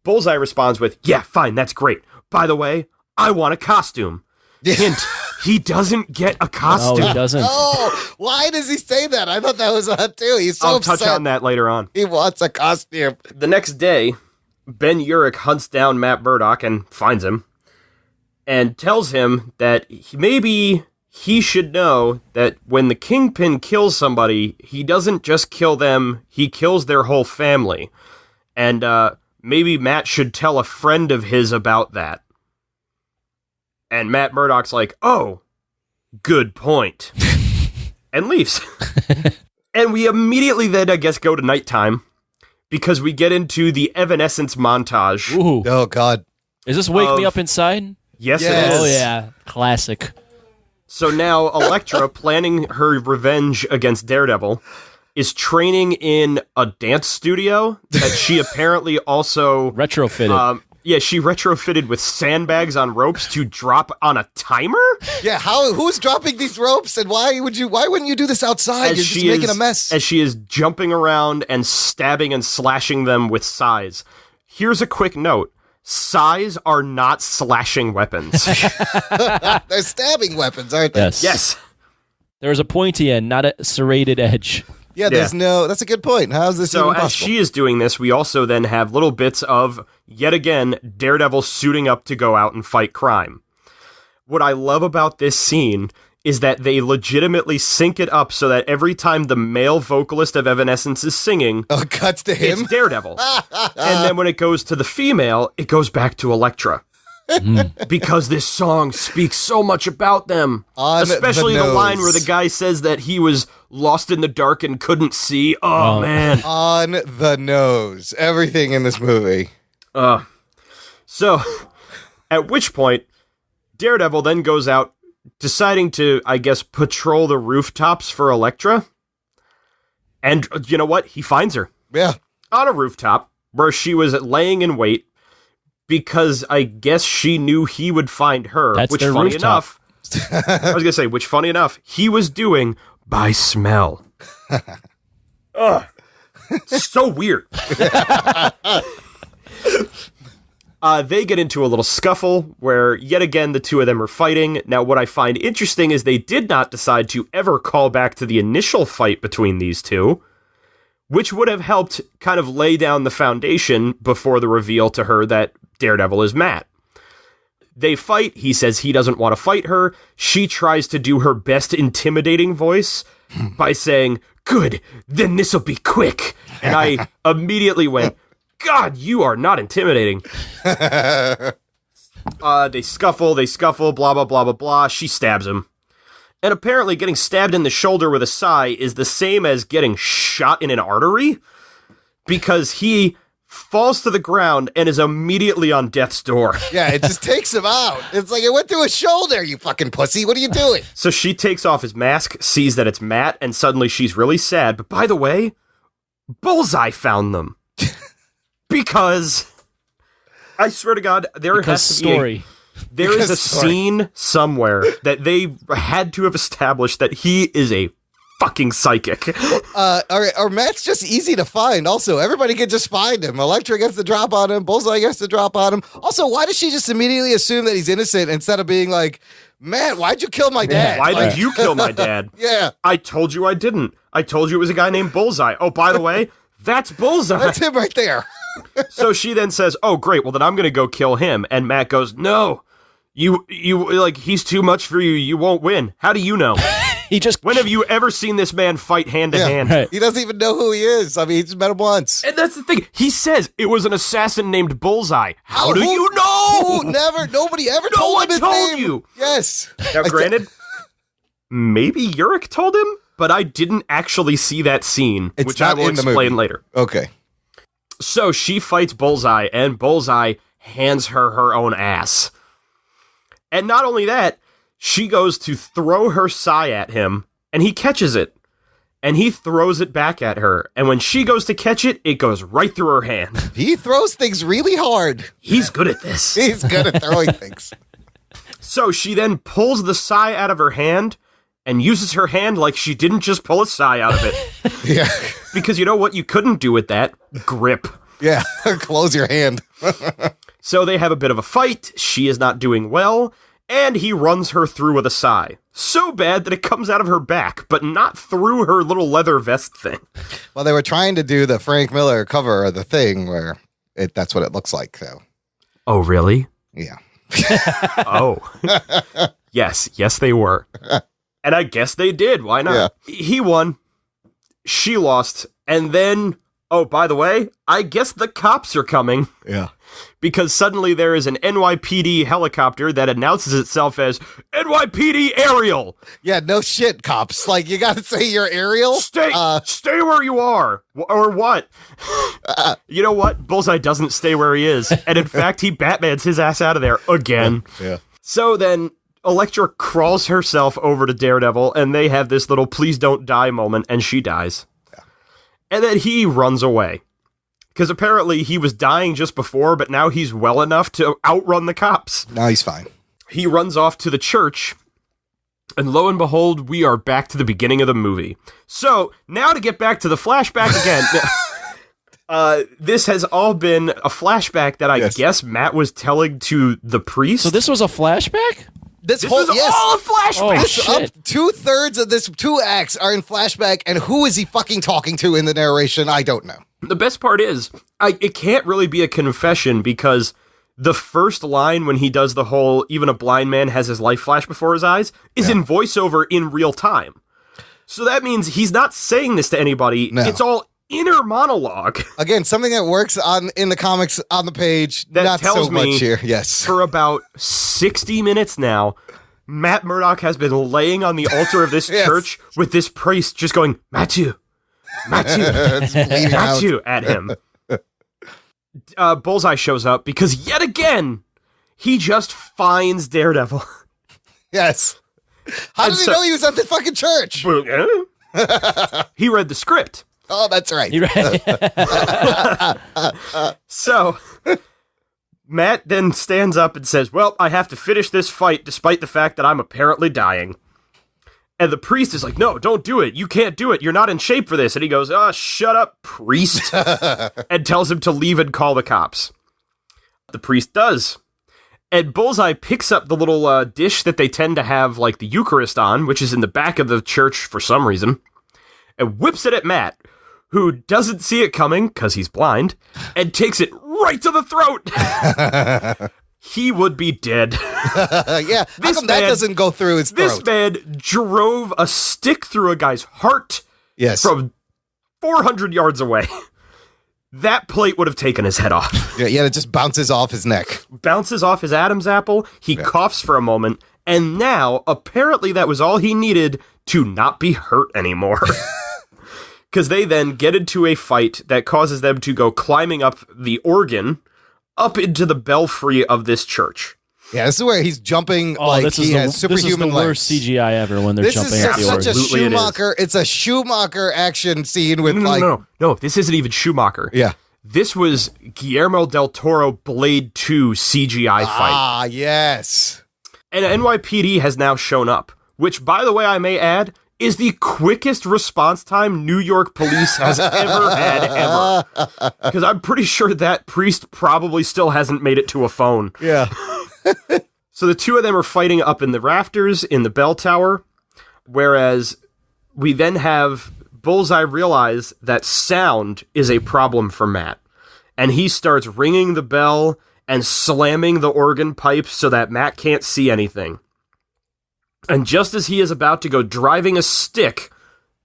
Bullseye responds with, yeah, fine, that's great. By the way, I want a costume. Hint, he doesn't get a costume. No, he doesn't. Oh, why does he say that? I thought that was odd, too. He's so upset. I'll touch on that later on. He wants a costume. The next day, Ben Urich hunts down Matt Murdock and finds him. And tells him that maybe he should know that when the Kingpin kills somebody, he doesn't just kill them, he kills their whole family. And maybe Matt should tell a friend of his about that. And Matt Murdock's like, oh, good point. And leaves. And we immediately then, I guess, go to nighttime because we get into the Evanescence montage. Ooh. Oh, God. Is this Wake Me Up Inside? Yes, Yes. it is. Oh, yeah. Classic. So now Elektra, planning her revenge against Daredevil, is training in a dance studio that she apparently also... Retrofitted. She retrofitted with sandbags on ropes to drop on a timer? Yeah, who's dropping these ropes, and why wouldn't you do this outside? You're just making a mess. As she is jumping around and stabbing and slashing them with sais. Here's a quick note. Sais are not slashing weapons. They're stabbing weapons, aren't they? Yes. There's a pointy end, not a serrated edge. Yeah, that's a good point. How's this even possible? As she is doing this, we also then have little bits of, yet again, Daredevil suiting up to go out and fight crime. What I love about this scene is that they legitimately sync it up so that every time the male vocalist of Evanescence is singing, it cuts to him. It's Daredevil. And then when it goes to the female, it goes back to Elektra. Because this song speaks so much about them. Especially the line where the guy says that he was lost in the dark and couldn't see. Oh, man. On the nose. Everything in this movie. So, at which point, Daredevil then goes out, deciding to, I guess, patrol the rooftops for Elektra. And you know what? He finds her. Yeah. On a rooftop where she was laying in wait because I guess she knew he would find her. That's which, their funny rooftop. enough, I was going to say, which, funny enough, he was doing by smell. Ugh. So weird. They get into a little scuffle where, yet again, the two of them are fighting. Now, what I find interesting is they did not decide to ever call back to the initial fight between these two, which would have helped kind of lay down the foundation before the reveal to her that Daredevil is Matt. They fight. He says he doesn't want to fight her. She tries to do her best intimidating voice by saying, "Good, then this'll be quick." And I immediately went, God, you are not intimidating. They scuffle, blah, blah, blah, blah, blah. She stabs him. And apparently getting stabbed in the shoulder with a sai is the same as getting shot in an artery, because he falls to the ground and is immediately on death's door. Yeah, it just takes him out. It's like it went through his shoulder, you fucking pussy. What are you doing? So she takes off his mask, sees that it's Matt, and suddenly she's really sad. But by the way, Bullseye found them. Because, I swear to God, there is a scene somewhere that they had to have established that he is a fucking psychic. Or Matt's just easy to find. Also, everybody can just find him. Elektra gets the drop on him. Bullseye gets the drop on him. Also, why does she just immediately assume that he's innocent instead of being like, Matt, why'd you kill my dad? Why did you kill my dad? Yeah. I told you I didn't. I told you it was a guy named Bullseye. Oh, by the way, that's Bullseye. That's him right there. So she then says, oh, great, well, then I'm going to go kill him. And Matt goes, no, you like, he's too much for you. You won't win. How do you know? When have you ever seen this man fight hand to hand? Right. He doesn't even know who he is. I mean, he just met him once. And that's the thing. He says it was an assassin named Bullseye. How do you know? Nobody ever No told one him his told name. you. Yes. Now, granted, maybe Yurik told him, but I didn't actually see that scene, It's which I not will in the explain movie. later. Okay. So she fights Bullseye, and Bullseye hands her own ass. And not only that, she goes to throw her sai at him, and he catches it. And he throws it back at her. And when she goes to catch it, it goes right through her hand. He throws things really hard. He's good at this. He's good at throwing things. So she then pulls the sai out of her hand and uses her hand like she didn't just pull a sai out of it. Yeah. Because you know what you couldn't do with that? Grip. Yeah. Close your hand. So they have a bit of a fight. She is not doing well. And he runs her through with a sai. So bad that it comes out of her back, but not through her little leather vest thing. Well, they were trying to do the Frank Miller cover of The Thing where that's what it looks like, though. Oh, really? Yeah. Oh. Yes, they were. And I guess they did. Why not? Yeah. He won. She lost. And then, oh, by the way, I guess the cops are coming. Yeah. Because suddenly there is an NYPD helicopter that announces itself as NYPD Aerial. Yeah, no shit, cops. Like, you gotta say you're Aerial? Stay where you are. Or what? You know what? Bullseye doesn't stay where he is. And in fact, he Batmans his ass out of there again. Yeah. So then Elektra crawls herself over to Daredevil, and they have this little please don't die moment, and she dies. Yeah. And then he runs away. Because apparently he was dying just before, but now he's well enough to outrun the cops. Now he's fine. He runs off to the church, and lo and behold, we are back to the beginning of the movie. So, now to get back to the flashback again. This has all been a flashback that I guess Matt was telling to the priest. So this was a flashback? This was all a flashback. Oh, up 2/3 of this 2 acts are in flashback, and who is he fucking talking to in the narration? I don't know. The best part is, it can't really be a confession because the first line when he does the whole, even a blind man has his life flash before his eyes, is in voiceover in real time. So that means he's not saying this to anybody. No. It's all inner monologue. Again, something that works in the comics on the page, that not tells so much here. Yes. For about 60 minutes now, Matt Murdock has been laying on the altar of this church with this priest just going, Matthew at him. Bullseye shows up because yet again, he just finds Daredevil. Yes. How did he know he was at the fucking church? He read the script. Oh, that's right. So, Matt then stands up and says, well, I have to finish this fight despite the fact that I'm apparently dying. And the priest is like, no, don't do it. You can't do it. You're not in shape for this. And he goes, oh, shut up, priest. And tells him to leave and call the cops. The priest does. And Bullseye picks up the little dish that they tend to have, like, the Eucharist on, which is in the back of the church for some reason, and whips it at Matt, who doesn't see it coming, because he's blind, and takes it right to the throat. He would be dead. Yeah, how come that doesn't go through his throat? This man drove a stick through a guy's heart from 400 yards away. that plate would have taken his head off. Yeah, it just bounces off his neck. Bounces off his Adam's apple. He coughs for a moment. And now, apparently that was all he needed to not be hurt anymore. Because they then get into a fight that causes them to go climbing up the organ, up into the belfry of this church. Yeah, this is where he's jumping like he has superhuman legs. This is the worst CGI ever when they're jumping at the organ. This is such a Schumacher. It's a Schumacher action scene with No, this isn't even Schumacher. Yeah. This was Guillermo del Toro Blade 2 CGI fight. Ah, yes. And NYPD has now shown up, which, by the way, I may add, is the quickest response time New York police has ever had, ever. Because I'm pretty sure that priest probably still hasn't made it to a phone. Yeah. So the two of them are fighting up in the rafters in the bell tower, whereas we then have Bullseye realize that sound is a problem for Matt. And he starts ringing the bell and slamming the organ pipes so that Matt can't see anything. And just as he is about to go driving a stick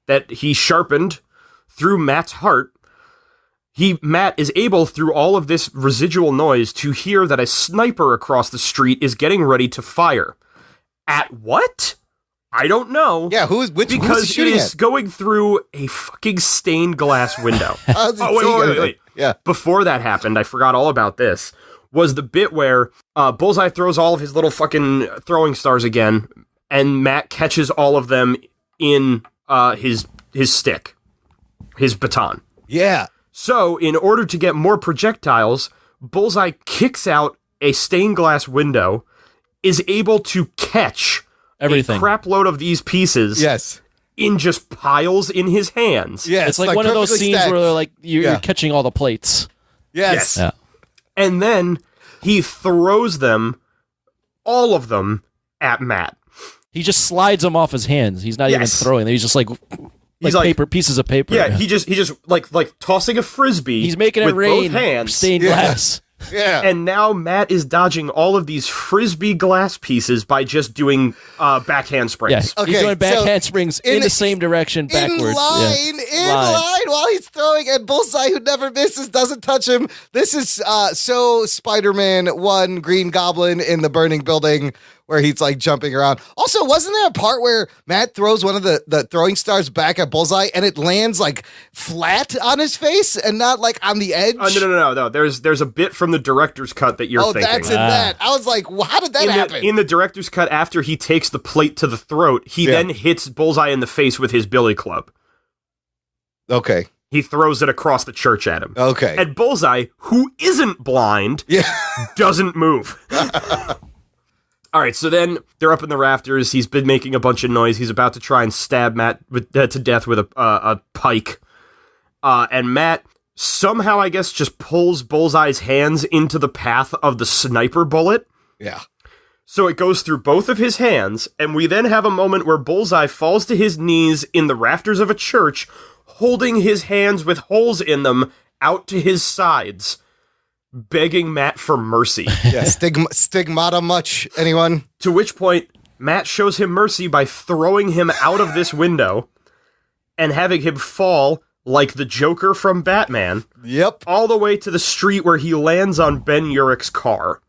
that he sharpened through Matt's heart, Matt is able, through all of this residual noise, to hear that a sniper across the street is getting ready to fire. At what? I don't know. Yeah, who's shooting because it is going through a fucking stained glass window. Wait. Yeah. Before that happened, I forgot all about this, was the bit where Bullseye throws all of his little fucking throwing stars again, and Matt catches all of them in his stick, his baton. Yeah. So, in order to get more projectiles, Bullseye kicks out a stained glass window, is able to catch everything, a crap load of these pieces, yes, in just piles in his hands. Yeah, it's like one of those scenes where they're like you're catching all the plates. Yes. Yeah. And then he throws them, all of them, at Matt. He just slides them off his hands. He's not even throwing them. He's just like paper, pieces of paper. Yeah, he just like tossing a frisbee. He's making it with rain. Both hands. Stained glass. Yeah. And now Matt is dodging all of these frisbee glass pieces by just doing backhand springs. Yeah. He's doing backhand springs in the same direction backwards. In line while he's throwing, and Bullseye, who never misses, doesn't touch him. This is so Spider-Man 1 Green Goblin in the burning building where he's like jumping around. Also, wasn't there a part where Matt throws one of the throwing stars back at Bullseye and it lands like flat on his face and not like on the edge? No. There's a bit from the director's cut that you're thinking. Oh, that's in that. I was like, how did that happen? In the director's cut, after he takes the plate to the throat, he then hits Bullseye in the face with his billy club. Okay. He throws it across the church at him. Okay. And Bullseye, who isn't blind, doesn't move. All right, so then they're up in the rafters. He's been making a bunch of noise. He's about to try and stab Matt to death with a pike. And Matt somehow, I guess, just pulls Bullseye's hands into the path of the sniper bullet. Yeah. So it goes through both of his hands, and we then have a moment where Bullseye falls to his knees in the rafters of a church, holding his hands with holes in them out to his sides, begging Matt for mercy. Yeah, stigmata much, anyone? To which point, Matt shows him mercy by throwing him out of this window and having him fall like the Joker from Batman. Yep. All the way to the street where he lands on Ben Urich's car.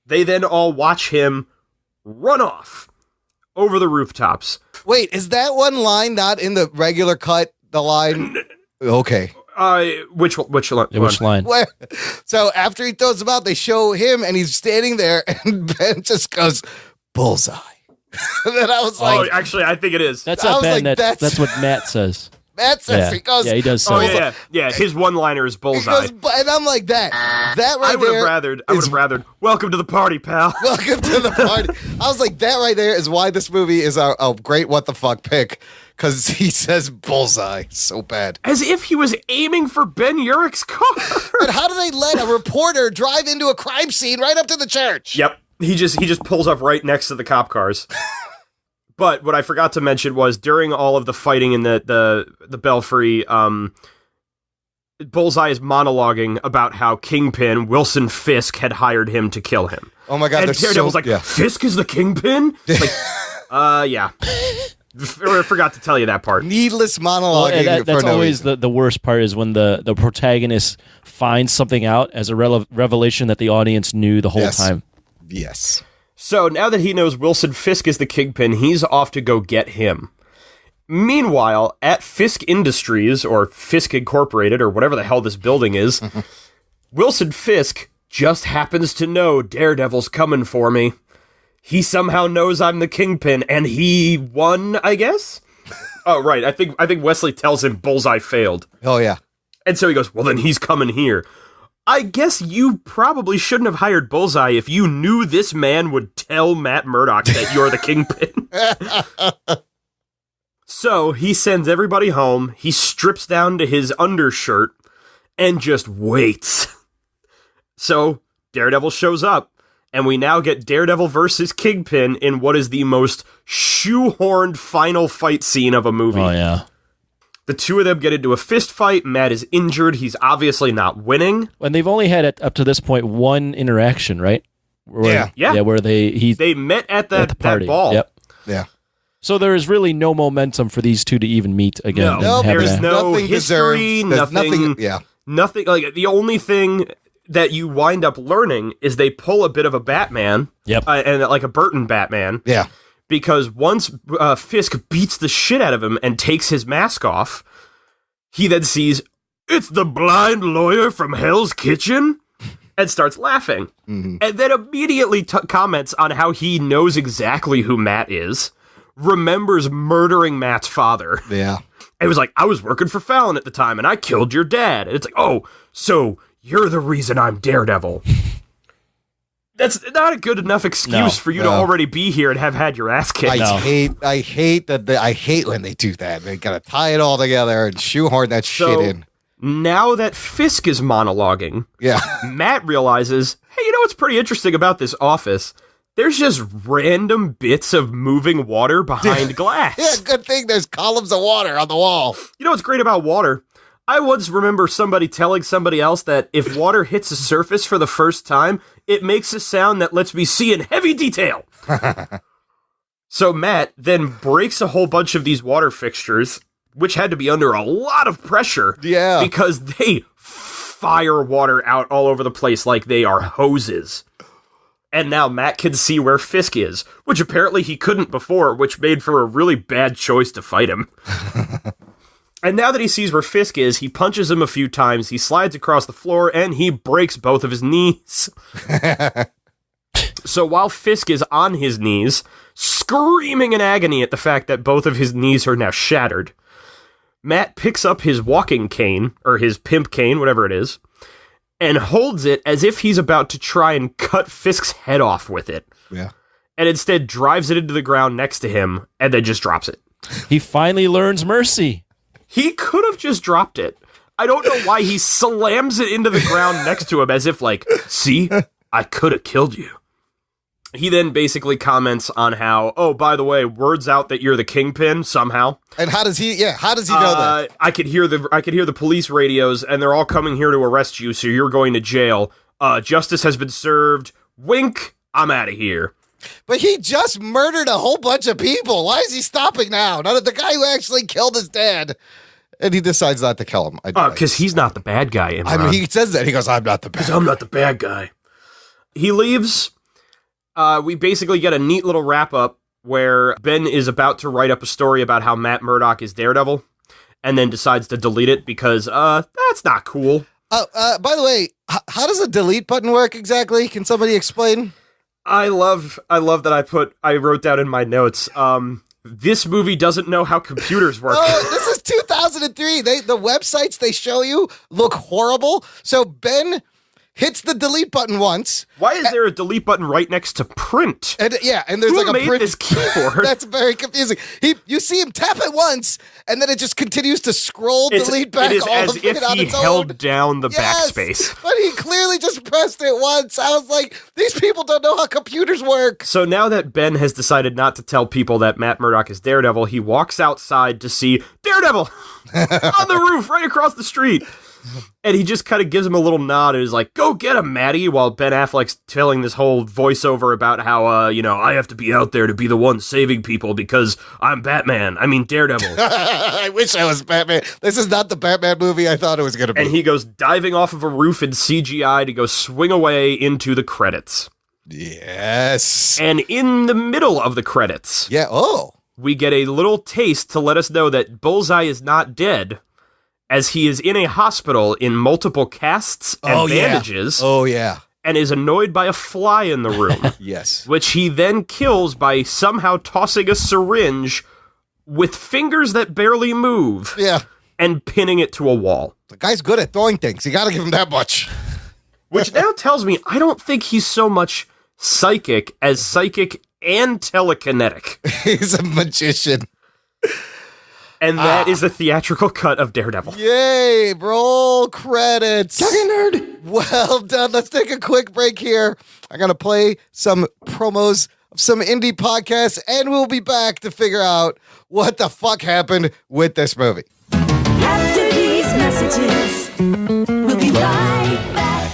They then all watch him run off over the rooftops. Wait, is that one line not in the regular cut? The line? Okay. Which line? Yeah, which line? So after he throws him out, they show him and he's standing there and Ben just goes, Bullseye. And then I was like... Oh, actually, I think it is. That's not Ben. Like, that's what Matt says. Matt says, he goes... Yeah, he does say yeah. His one-liner is Bullseye. And I'm like, that right there... I would have rathered, welcome to the party, pal. Welcome to the party. I was like, that right there is why this movie is a great what the fuck pick. Because he says Bullseye so bad. As if he was aiming for Ben Urich's car. And how do they let a reporter drive into a crime scene right up to the church? Yep. He just pulls up right next to the cop cars. But what I forgot to mention was during all of the fighting in the belfry, Bullseye is monologuing about how Kingpin, Wilson Fisk, had hired him to kill him. Oh my God. And Daredevil's like, Fisk is the Kingpin? Like, yeah. I forgot to tell you that part. Needless monologuing. That's for no always reason. the worst part is when the protagonist finds something out as a revelation that the audience knew the whole time. Yes. So now that he knows Wilson Fisk is the Kingpin, he's off to go get him. Meanwhile, at Fisk Industries, or Fisk Incorporated, or whatever the hell this building is, Wilson Fisk just happens to know Daredevil's coming for me. He somehow knows I'm the Kingpin, and he won, I guess? Oh, right. I think Wesley tells him Bullseye failed. Oh, yeah. And so he goes, well, then he's coming here. I guess you probably shouldn't have hired Bullseye if you knew this man would tell Matt Murdock that you're the Kingpin. So he sends everybody home, he strips down to his undershirt, and just waits. So Daredevil shows up, and we now get Daredevil versus Kingpin in what is the most shoehorned final fight scene of a movie. Oh, yeah. The two of them get into a fist fight. Matt is injured. He's obviously not winning. And they've only had, up to this point, one interaction, right? Yeah. Where they met at the party. ball. Yep. Yeah. So there is really no momentum for these two to even meet again. No, and have there's a- no nothing history, deserved. There's nothing. Yeah. Nothing. Like, the only thing that you wind up learning is they pull a bit of a Batman. Yep. And like a Burton Batman. Yeah. Because once Fisk beats the shit out of him and takes his mask off, he then sees, it's the blind lawyer from Hell's Kitchen, and starts laughing. Mm-hmm. And then immediately comments on how he knows exactly who Matt is, remembers murdering Matt's father. Yeah. It was like, I was working for Fallon at the time, and I killed your dad. And it's like, oh, so you're the reason I'm Daredevil. That's not a good enough excuse for you to already be here and have had your ass kicked. I hate when they do that. They gotta tie it all together and shoehorn that shit in. Now that Fisk is monologuing, Matt realizes, hey, you know what's pretty interesting about this office? There's just random bits of moving water behind glass. Yeah, good thing there's columns of water on the wall. You know what's great about water? I once remember somebody telling somebody else that if water hits a surface for the first time, it makes a sound that lets me see in heavy detail. So Matt then breaks a whole bunch of these water fixtures, which had to be under a lot of pressure. Yeah. Because they fire water out all over the place like they are hoses. And now Matt can see where Fisk is, which apparently he couldn't before, which made for a really bad choice to fight him. And now that he sees where Fisk is, he punches him a few times, he slides across the floor, and he breaks both of his knees. So while Fisk is on his knees, screaming in agony at the fact that both of his knees are now shattered, Matt picks up his walking cane, or his pimp cane, whatever it is, and holds it as if he's about to try and cut Fisk's head off with it. Yeah. And instead drives it into the ground next to him, and then just drops it. He finally learns mercy. He could have just dropped it. I don't know why he slams it into the ground next to him as if like, see, I could have killed you. He then basically comments on how, oh, by the way, word's out that you're the Kingpin somehow. And how does he know that? I could hear the police radios, and they're all coming here to arrest you, so you're going to jail. Justice has been served. Wink, I'm out of here. But he just murdered a whole bunch of people. Why is he stopping now? Not the guy who actually killed his dad. And he decides not to kill him. Because he's not the bad guy, Imran. I mean, he says that. He goes, I'm not the bad guy. I'm not the bad guy. He leaves. We basically get a neat little wrap-up where Ben is about to write up a story about how Matt Murdock is Daredevil, and then decides to delete it because, that's not cool. By the way, how does a delete button work exactly? Can somebody explain? I love that I wrote down in my notes, this movie doesn't know how computers work. Oh, this is 2003. The websites they show you look horrible. So Ben hits the delete button once. Why is there a delete button right next to print? And there's Who like a made print. this keyboard? That's very confusing. You see him tap it once, and then it just continues to scroll delete back it is all as of it if on he its held own. down the Yes, backspace. but he clearly just pressed it once. I was like, these people don't know how computers work. So now that Ben has decided not to tell people that Matt Murdock is Daredevil, he walks outside to see Daredevil on the roof right across the street. And he just kind of gives him a little nod and is like, go get him, Matty, while Ben Affleck's telling this whole voiceover about how, I have to be out there to be the one saving people because I'm Batman. I mean, Daredevil. I wish I was Batman. This is not the Batman movie I thought it was going to be. And he goes diving off of a roof in CGI to go swing away into the credits. Yes. And in the middle of the credits, we get a little taste to let us know that Bullseye is not dead, as he is in a hospital in multiple casts and bandages. Oh, yeah. And is annoyed by a fly in the room. Yes. Which he then kills by somehow tossing a syringe with fingers that barely move. Yeah. And pinning it to a wall. The guy's good at throwing things. You got to give him that much. Which now tells me I don't think he's so much psychic as psychic and telekinetic. He's a magician. And that is the theatrical cut of Daredevil. Yay, roll credits. Talking nerd. Well done. Let's take a quick break here. I'm going to play some promos of some indie podcasts, and we'll be back to figure out what the fuck happened with this movie. After these messages, we'll be right back.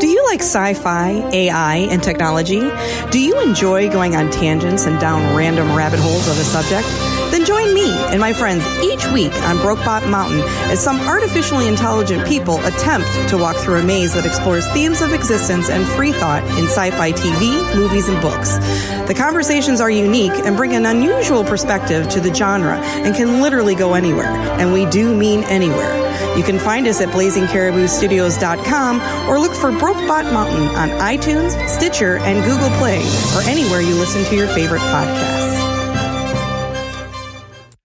Do you like sci-fi, AI, and technology? Do you enjoy going on tangents and down random rabbit holes of a subject? Then join me and my friends each week on Brokebot Mountain as some artificially intelligent people attempt to walk through a maze that explores themes of existence and free thought in sci-fi TV, movies, and books. The conversations are unique and bring an unusual perspective to the genre and can literally go anywhere. And we do mean anywhere. You can find us at blazingcariboustudios.com or look for Brokebot Mountain on iTunes, Stitcher, and Google Play, or anywhere you listen to your favorite podcasts.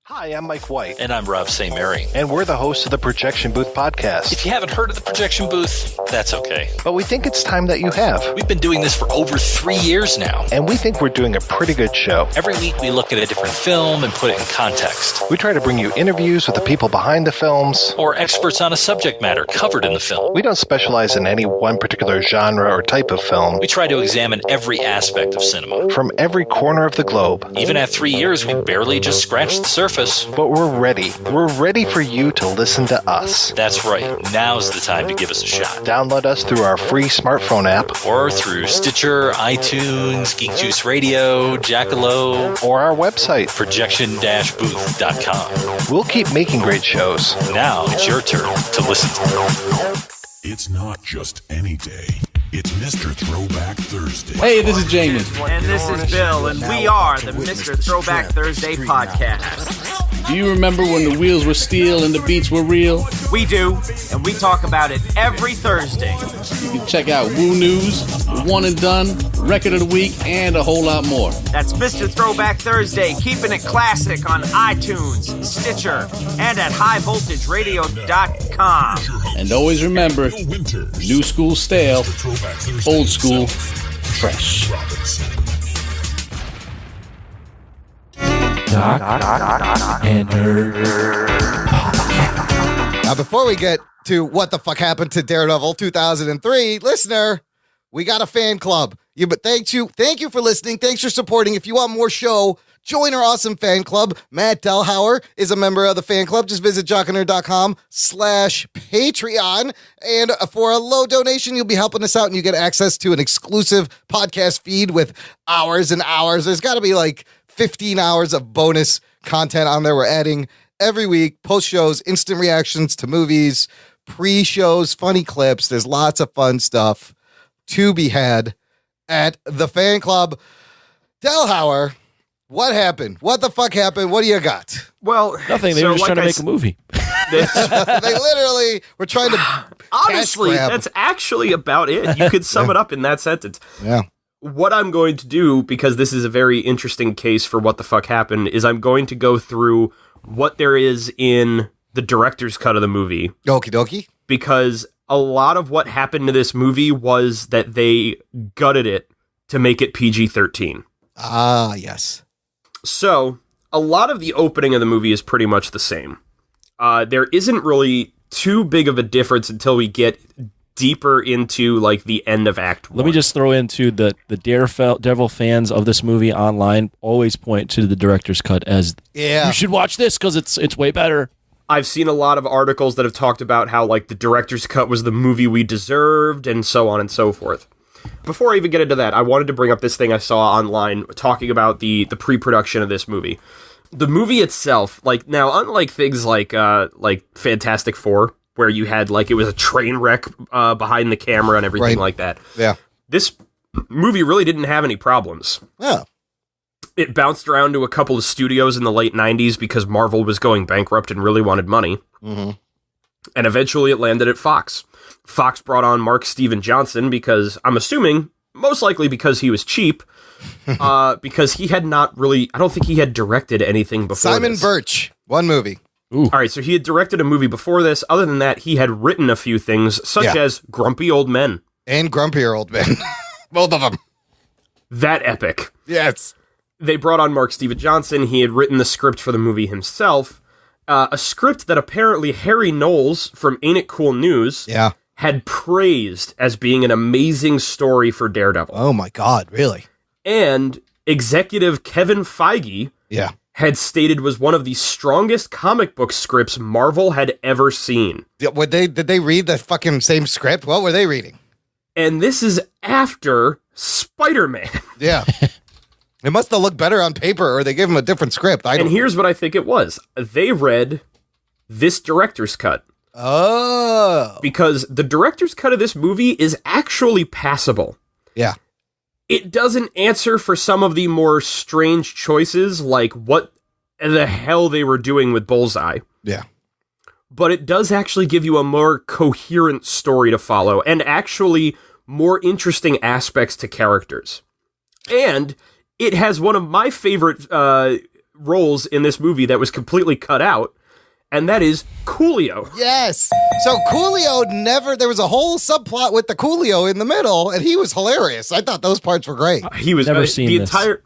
Hi, I'm Mike White. And I'm Rob St. Mary. And we're the hosts of the Projection Booth podcast. If you haven't heard of the Projection Booth, that's okay. But we think it's time that you have. We've been doing this for over 3 years now. And we think we're doing a pretty good show. Every week we look at a different film and put it in context. We try to bring you interviews with the people behind the films. Or experts on a subject matter covered in the film. We don't specialize in any one particular genre or type of film. We try to examine every aspect of cinema. From every corner of the globe. Even at 3 years, we barely just scratched the surface. But we're ready. We're ready for you to listen to us. That's right. Now's the time to give us a shot. Download us through our free smartphone app. Or through Stitcher, iTunes, Geek Juice Radio, Jackalow. Or our website, projection-booth.com. We'll keep making great shows. Now it's your turn to listen to them. It's not just any day. It's Mr. Throwback Thursday. Hey, this is Jamie. And this is Bill, and we are the Mr. Throwback Thursday podcast. Do you remember when the wheels were steel and the beats were real? We do, and we talk about it every Thursday. You can check out Woo News, One and Done, Record of the Week, and a whole lot more. That's Mr. Throwback Thursday, keeping it classic on iTunes, Stitcher, and at highvoltageradio.com. And always remember, new school stale, old school fresh. Doc and Nerd. Now, before we get to what the fuck happened to Daredevil 2003, listener, we got a fan club. Thank you for listening. Thanks for supporting. If you want more show, join our awesome fan club. Matt Delhauer is a member of the fan club. Just visit jockandnerd.com/Patreon. And for a low donation, you'll be helping us out and you get access to an exclusive podcast feed with hours and hours. There's got to be like 15 hours of bonus content on there. We're adding every week, post shows, instant reactions to movies, pre-shows, funny clips. There's lots of fun stuff to be had at the fan club. Delhauer, what happened? What the fuck happened? What do you got? Well, nothing. They were just trying to make a movie. They literally were trying to honestly, that's actually about it. You could sum it up in that sentence. Yeah. What I'm going to do, because this is a very interesting case for what the fuck happened, is I'm going to go through what there is in the director's cut of the movie. Okie dokie. Because a lot of what happened to this movie was that they gutted it to make it PG-13. Ah, yes. So, a lot of the opening of the movie is pretty much the same. There isn't really too big of a difference until we get deeper into like the end of Act 1. Let me just throw into the Daredevil fans of this movie online always point to the director's cut as you should watch this because it's way better. I've seen a lot of articles that have talked about how, like, the director's cut was the movie we deserved, and so on and so forth. Before I even get into that, I wanted to bring up this thing I saw online talking about the pre-production of this movie. The movie itself, like, now, unlike things like Fantastic Four, where you had, like, it was a train wreck behind the camera and everything like that. Yeah. This movie really didn't have any problems. Oh. It bounced around to a couple of studios in the late 90s because Marvel was going bankrupt and really wanted money. Mm-hmm. And eventually it landed at Fox. Fox brought on Mark Steven Johnson because, I'm assuming, most likely because he was cheap, because he had not really, I don't think he had directed anything before Simon Birch, one movie. Ooh. All right, so he had directed a movie before this. Other than that, he had written a few things, such as Grumpy Old Men. And Grumpier Old Men. Both of them. That epic. Yes. They brought on Mark Steven Johnson. He had written the script for the movie himself. A script that apparently Harry Knowles from Ain't It Cool News had praised as being an amazing story for Daredevil. Oh my God, really? And executive Kevin Feige had stated was one of the strongest comic book scripts Marvel had ever seen. Did they read the fucking same script? What were they reading? And this is after Spider-Man. Yeah. It must have looked better on paper, or they gave him a different script. And here's what I think it was. They read this director's cut. Oh. Because the director's cut of this movie is actually passable. Yeah. It doesn't answer for some of the more strange choices, like what the hell they were doing with Bullseye. Yeah. But it does actually give you a more coherent story to follow, and actually more interesting aspects to characters. And it has one of my favorite roles in this movie that was completely cut out, and that is Coolio. Yes. So Coolio there was a whole subplot with the Coolio in the middle, and he was hilarious. I thought those parts were great. He was never seen the this. entire.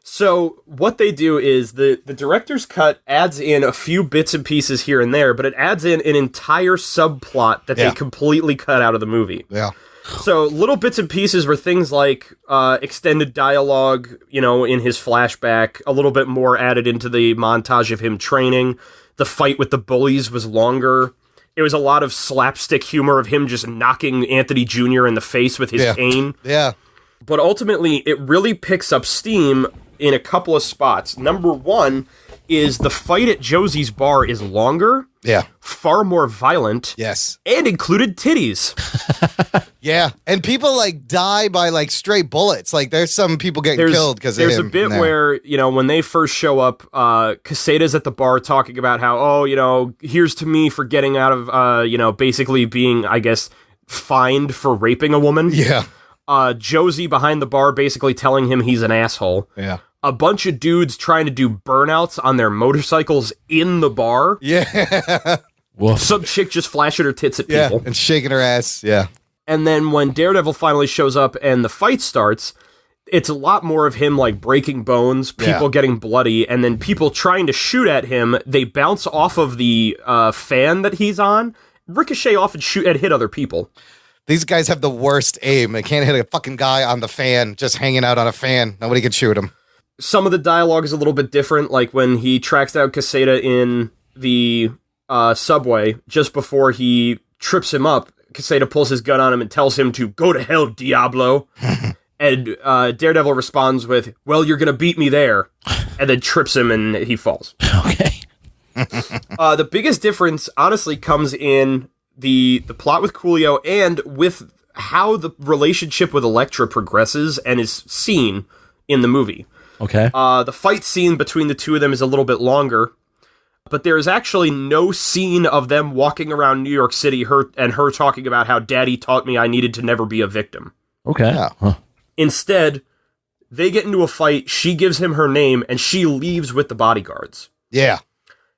So what they do is the director's cut adds in a few bits and pieces here and there, but it adds in an entire subplot that they completely cut out of the movie. Yeah. So little bits and pieces were things like extended dialogue, in his flashback, a little bit more added into the montage of him training. The fight with the bullies was longer. It was a lot of slapstick humor of him just knocking Anthony Jr. in the face with his cane. Yeah. But ultimately, it really picks up steam in a couple of spots. Number one is the fight at Josie's bar is longer. Yeah. Far more violent. Yes. And included titties. Yeah. And people die by straight bullets. Like there's some people getting killed because there's a bit where, when they first show up, Caseda's at the bar talking about how, here's to me for getting out of, basically being, I guess, fined for raping a woman. Yeah. Josie behind the bar basically telling him he's an asshole. Yeah. A bunch of dudes trying to do burnouts on their motorcycles in the bar. Yeah. Woof. Some chick just flashing her tits at people. And shaking her ass. Yeah. And then when Daredevil finally shows up and the fight starts, it's a lot more of him breaking bones, people getting bloody, and then people trying to shoot at him. They bounce off of the fan that he's on, ricochet off and hit other people. These guys have the worst aim. They can't hit a fucking guy on the fan, just hanging out on a fan. Nobody can shoot him. Some of the dialogue is a little bit different, like when he tracks down Caseta in the subway, just before he trips him up, Caseta pulls his gun on him and tells him to go to hell, Diablo. And Daredevil responds with, well, you're going to beat me there. And then trips him and he falls. Okay. The biggest difference, honestly, comes in the plot with Coolio and with how the relationship with Elektra progresses and is seen in the movie. Okay. The fight scene between the two of them is a little bit longer, but there is actually no scene of them walking around New York City, her talking about how Daddy taught me I needed to never be a victim. Okay. Yeah. Huh. Instead, they get into a fight, she gives him her name, and she leaves with the bodyguards. Yeah.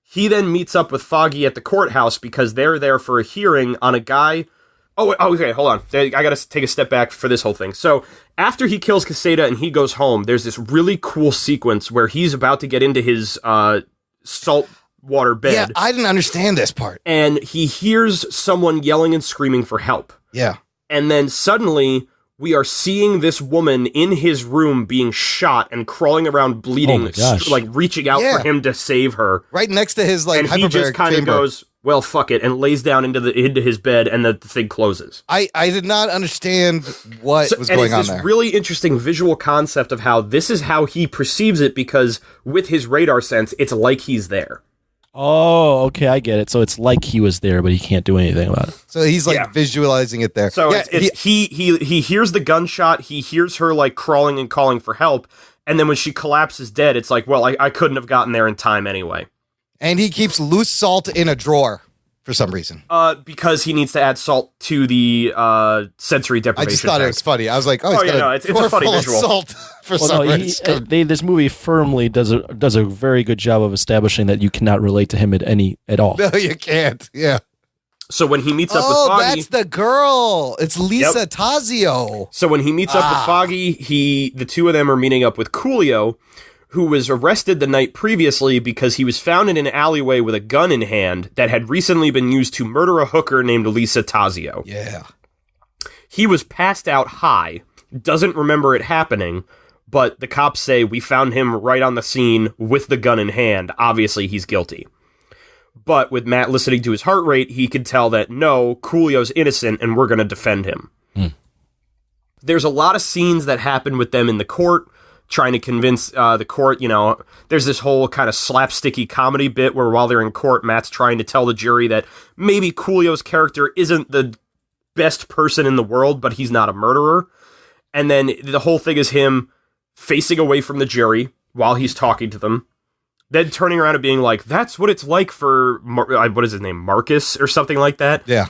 He then meets up with Foggy at the courthouse because they're there for a hearing on a guy. Oh, okay, hold on. I gotta take a step back for this whole thing. So, after he kills Caseta and he goes home, there's this really cool sequence where he's about to get into his salt water bed. Yeah, I didn't understand this part. And he hears someone yelling and screaming for help. Yeah. And then suddenly, we are seeing this woman in his room being shot and crawling around bleeding, like reaching out for him to save her. Right next to his like hyperbaric chamber. And he just kind of goes, well, fuck it, and lays down into his bed, and the thing closes. I did not understand what was going on there. It's this really interesting visual concept of how this is how he perceives it, because with his radar sense, it's like he's there. Oh, okay, I get it. So it's like he was there, but he can't do anything about it. So he's like visualizing it there. So he hears the gunshot, he hears her like crawling and calling for help, and then when she collapses dead, it's like, well, I couldn't have gotten there in time anyway. And he keeps loose salt in a drawer for some reason. Because he needs to add salt to the sensory deprivation. I just thought it was funny. I was like, it's a funny visual. Salt for some reason. This movie firmly does a very good job of establishing that you cannot relate to him at all. No, you can't. Yeah. So when he meets up with Foggy... Oh, that's the girl. It's Lisa Tazio. So when he meets up with Foggy, the two of them are meeting up with Coolio, who was arrested the night previously because he was found in an alleyway with a gun in hand that had recently been used to murder a hooker named Lisa Tazio. Yeah. He was passed out high, doesn't remember it happening, but the cops say, we found him right on the scene with the gun in hand. Obviously, he's guilty. But with Matt listening to his heart rate, he could tell that, no, Coolio's innocent, and we're going to defend him. There's a lot of scenes that happen with them in the court, trying to convince the court, there's this whole kind of slapsticky comedy bit where while they're in court, Matt's trying to tell the jury that maybe Coolio's character isn't the best person in the world, but he's not a murderer. And then the whole thing is him facing away from the jury while he's talking to them, then turning around and being like, that's what it's like for, what is his name, Marcus or something like that? Yeah.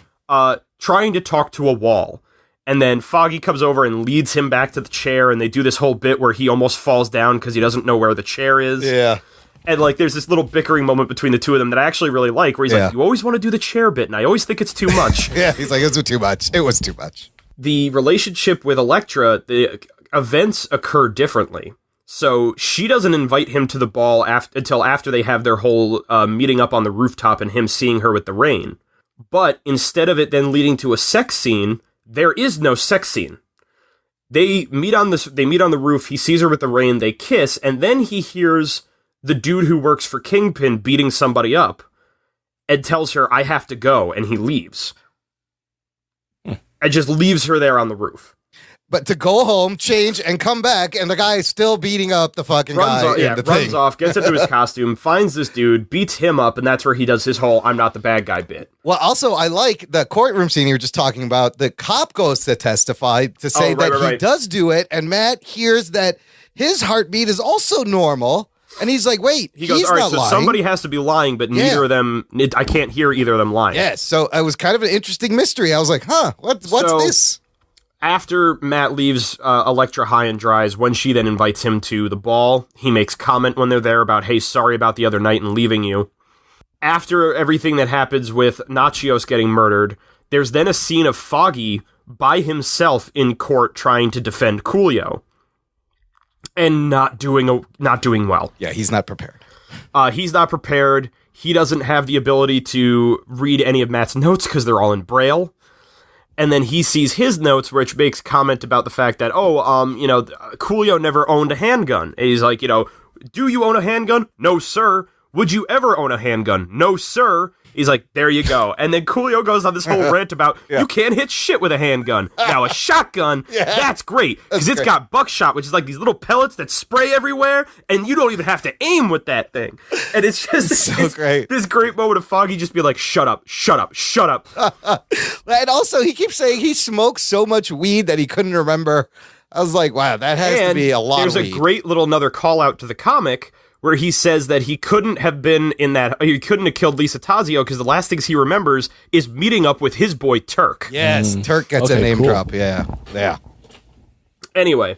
Trying to talk to a wall. And then Foggy comes over and leads him back to the chair, and they do this whole bit where he almost falls down because he doesn't know where the chair is. Yeah. And, like, there's this little bickering moment between the two of them that I actually really like, where he's like, you always want to do the chair bit, and I always think it's too much. Yeah, he's like, it's too much. It was too much. The relationship with Elektra, the events occur differently. So she doesn't invite him to the ball until after they have their whole meeting up on the rooftop and him seeing her with the rain. But instead of it then leading to a sex scene, there is no sex scene. They meet on the roof, he sees her with the rain, they kiss, and then he hears the dude who works for Kingpin beating somebody up and tells her, I have to go, and he leaves. And just leaves her there on the roof. But to go home, change, and come back, and the guy is still beating up the fucking guy. Runs off, gets into his costume, finds this dude, beats him up, and that's where he does his whole I'm not the bad guy bit. Well, also, I like the courtroom scene you were just talking about. The cop goes to testify to say he does do it, and Matt hears that his heartbeat is also normal, and he's like, wait, he goes, he's all right, not so lying. somebody has to be lying, but neither of them, I can't hear either of them lying. Yes, so it was kind of an interesting mystery. I was like, what's this? After Matt leaves Elektra high and dries, when she then invites him to the ball, he makes comment when they're there about, hey, sorry about the other night and leaving you. After everything that happens with Nachios getting murdered, there's then a scene of Foggy by himself in court trying to defend Coolio. And not doing well. Yeah, he's not prepared. He's not prepared. He doesn't have the ability to read any of Matt's notes because they're all in Braille. And then he sees his notes, which makes comment about the fact that, Coolio never owned a handgun. And he's like, do you own a handgun? No, sir. Would you ever own a handgun? No, sir. He's like, there you go. And then Coolio goes on this whole rant about, you can't hit shit with a handgun. Now, a shotgun, that's great. Because it's got buckshot, which is like these little pellets that spray everywhere, and you don't even have to aim with that thing. And it's just so great. This great moment of Foggy just be like, shut up, shut up, shut up. And also, he keeps saying he smoked so much weed that he couldn't remember. I was like, wow, that has to be a lot of weed. There's a great little another call out to the comic where he says that he couldn't have killed Lisa Tazio because the last things he remembers is meeting up with his boy Turk. Yes, Turk gets a name drop. Yeah. Anyway,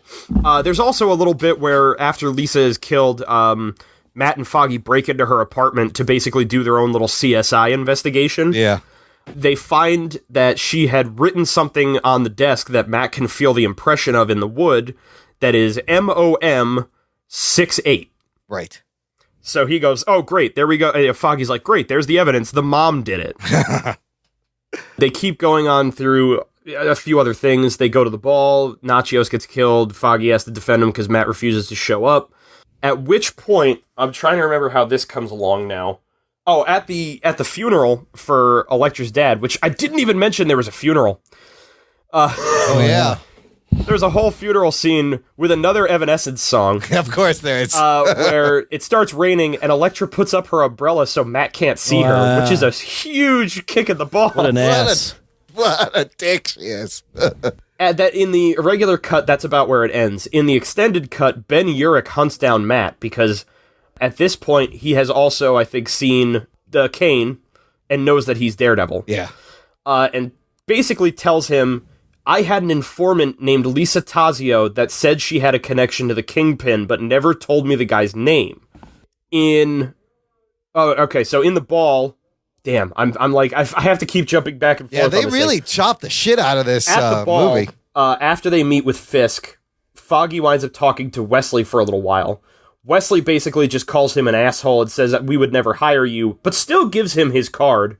there's also a little bit where after Lisa is killed, Matt and Foggy break into her apartment to basically do their own little CSI investigation. Yeah. They find that she had written something on the desk that Matt can feel the impression of in the wood that is MOM68. Right. So he goes, oh, great, there we go. Foggy's like, great, there's the evidence. The mom did it. They keep going on through a few other things. They go to the ball. Nachios gets killed. Foggy has to defend him because Matt refuses to show up. At which point, I'm trying to remember how this comes along now. Oh, at the funeral for Elektra's dad, which I didn't even mention there was a funeral. Oh, yeah. There's a whole funeral scene with another Evanescence song. Of course there is. Where it starts raining and Elektra puts up her umbrella so Matt can't see her, which is a huge kick in the balls. What an ass. What a dick she is. And that in the regular cut, that's about where it ends. In the extended cut, Ben Urich hunts down Matt because at this point, he has also, I think, seen the Kane and knows that he's Daredevil. Yeah. And basically tells him, I had an informant named Lisa Tazio that said she had a connection to the Kingpin, but never told me the guy's name. So in the ball, damn, I'm like, I have to keep jumping back and forth. Yeah, they really chopped the shit out of this At the ball, movie. After they meet with Fisk, Foggy winds up talking to Wesley for a little while. Wesley basically just calls him an asshole and says that we would never hire you, but still gives him his card.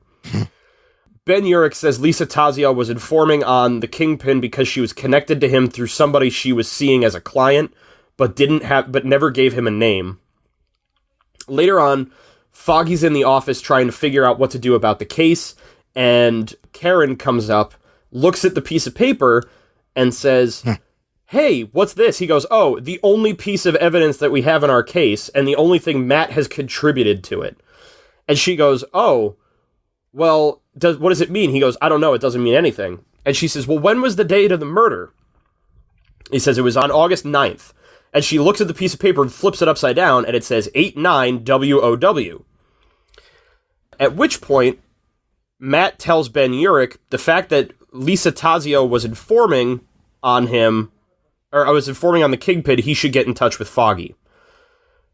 Ben Urich says Lisa Tazio was informing on the Kingpin because she was connected to him through somebody she was seeing as a client, but never gave him a name. Later on, Foggy's in the office trying to figure out what to do about the case, and Karen comes up, looks at the piece of paper, and says, hey, what's this? He goes, oh, the only piece of evidence that we have in our case, and the only thing Matt has contributed to it. And she goes, oh, well, what does it mean? He goes, I don't know, it doesn't mean anything. And she says, well, when was the date of the murder? He says it was on August 9th. And she looks at the piece of paper and flips it upside down, and it says 89WOW. At which point, Matt tells Ben Urich the fact that Lisa Tazio was informing on him, or I was informing on the Kingpin, he should get in touch with Foggy.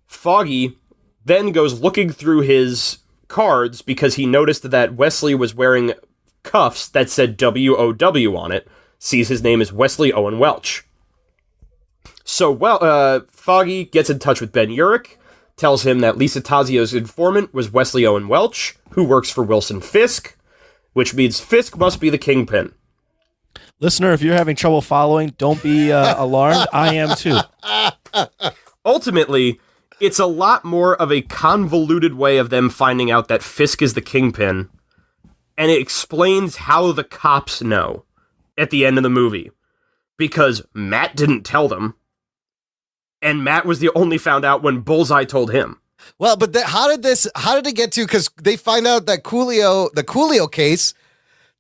Foggy then goes looking through his cards because he noticed that Wesley was wearing cuffs that said WOW on it, sees his name is Wesley Owen Welch. So, Foggy gets in touch with Ben Urich, tells him that Lisa Tazio's informant was Wesley Owen Welch, who works for Wilson Fisk, which means Fisk must be the Kingpin. Listener, if you're having trouble following, don't be alarmed. I am too. Ultimately, it's a lot more of a convoluted way of them finding out that Fisk is the Kingpin, and it explains how the cops know at the end of the movie. Because Matt didn't tell them, and Matt was the only found out when Bullseye told him. Well, but how did it get to, because they find out that the Coolio case,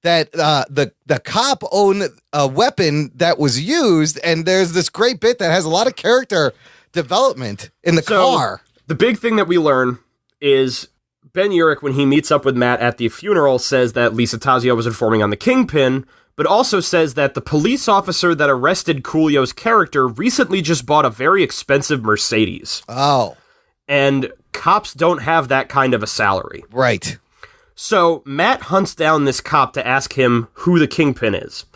that the cop owned a weapon that was used, and there's this great bit that has a lot of character development in the car. The big thing that we learn is Ben Urich, when he meets up with Matt at the funeral, says that Lisa Tazio was informing on the Kingpin, but also says that the police officer that arrested Coolio's character recently just bought a very expensive Mercedes. Oh. And cops don't have that kind of a salary. Right. So Matt hunts down this cop to ask him who the Kingpin is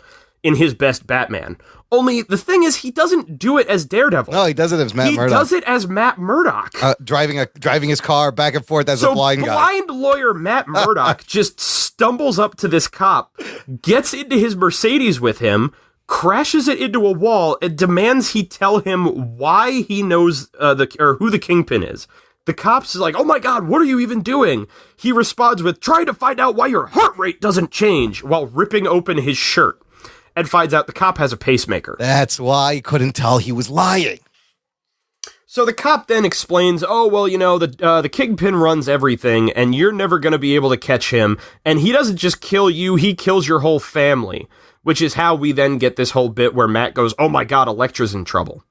in his best Batman. Only the thing is, he doesn't do it as Daredevil. No, he does it as Matt Murdock. He does it as Matt Murdock. Driving his car back and forth as a blind guy. Blind lawyer Matt Murdock just stumbles up to this cop, gets into his Mercedes with him, crashes it into a wall, and demands he tell him why he knows who the Kingpin is. The cop's like, oh my God, what are you even doing? He responds with, trying to find out why your heart rate doesn't change, while ripping open his shirt. And finds out the cop has a pacemaker. That's why he couldn't tell he was lying. So the cop then explains, oh, well, the Kingpin runs everything, and you're never going to be able to catch him. And he doesn't just kill you, he kills your whole family. Which is how we then get this whole bit where Matt goes, oh my God, Elektra's in trouble.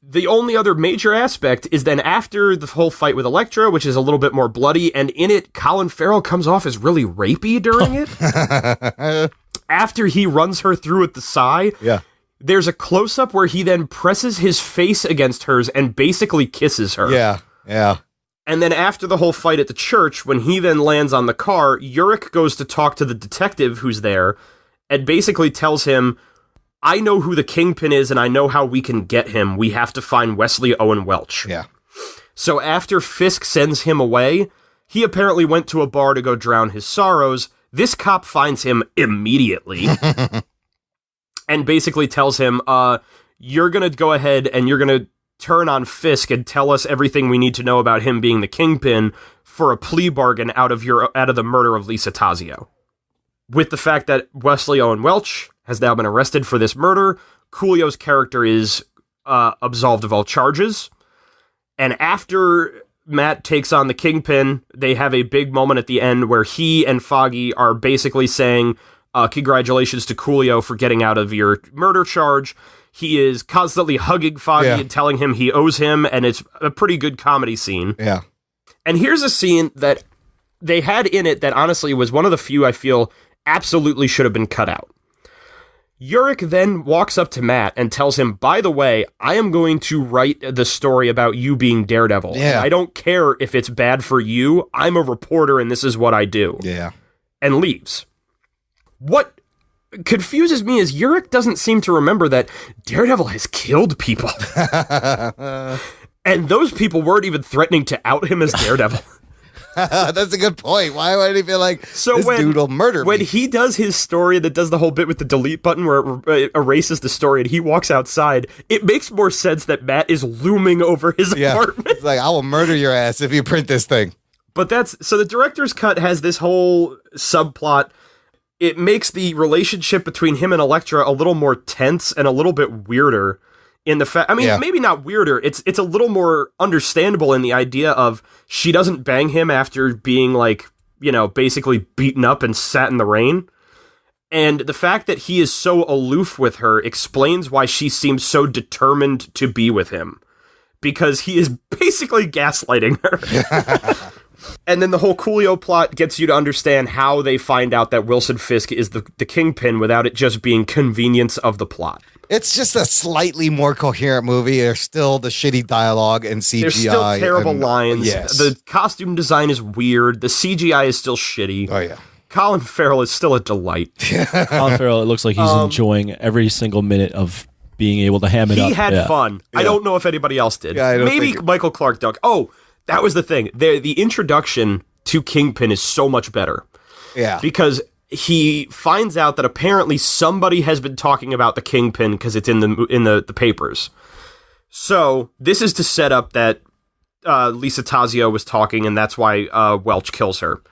The only other major aspect is then after the whole fight with Elektra, which is a little bit more bloody, and in it, Colin Farrell comes off as really rapey during it. After he runs her through with the sigh, there's a close-up where he then presses his face against hers and basically kisses her. Yeah. And then after the whole fight at the church, when he then lands on the car, Urich goes to talk to the detective who's there and basically tells him, I know who the Kingpin is and I know how we can get him. We have to find Wesley Owen Welch. Yeah. So after Fisk sends him away, he apparently went to a bar to go drown his sorrows. This cop finds him immediately and basically tells him, you're going to go ahead and you're going to turn on Fisk and tell us everything we need to know about him being the Kingpin for a plea bargain out of the murder of Lisa Tazio. With the fact that Wesley Owen Welch has now been arrested for this murder, Coolio's character is absolved of all charges. And after Matt takes on the Kingpin, they have a big moment at the end where he and Foggy are basically saying, congratulations to Coolio for getting out of your murder charge. He is constantly hugging Foggy and telling him he owes him, and it's a pretty good comedy scene. Yeah. And here's a scene that they had in it that honestly was one of the few I feel absolutely should have been cut out. Urich then walks up to Matt and tells him, by the way, I am going to write the story about you being Daredevil. Yeah. I don't care if it's bad for you. I'm a reporter and this is what I do. Yeah. And leaves. What confuses me is Urich doesn't seem to remember that Daredevil has killed people. And those people weren't even threatening to out him as Daredevil. That's a good point. Why would he be like, this dude will murder me? When he does his story that does the whole bit with the delete button where it erases the story and he walks outside, it makes more sense that Matt is looming over his apartment. It's like, I will murder your ass if you print this thing. But so the director's cut has this whole subplot. It makes the relationship between him and Elektra a little more tense and a little bit weirder. In the fact, maybe not weirder. It's a little more understandable in the idea of she doesn't bang him after being basically beaten up and sat in the rain. And the fact that he is so aloof with her explains why she seems so determined to be with him. Because he is basically gaslighting her. And then the whole Coolio plot gets you to understand how they find out that Wilson Fisk is the Kingpin without it just being convenience of the plot. It's just a slightly more coherent movie. There's still the shitty dialogue and CGI. There's still terrible lines. Yes. The costume design is weird. The CGI is still shitty. Oh, yeah. Colin Farrell is still a delight. Colin Farrell, it looks like he's enjoying every single minute of being able to ham it up. He had fun. Yeah. I don't know if anybody else did. Yeah, Maybe Michael Clarke Duncan. Oh, that was the thing. The introduction to Kingpin is so much better. Yeah. Because he finds out that apparently somebody has been talking about the Kingpin because it's in the papers. So this is to set up that Lisa Tazio was talking, and that's why Welch kills her.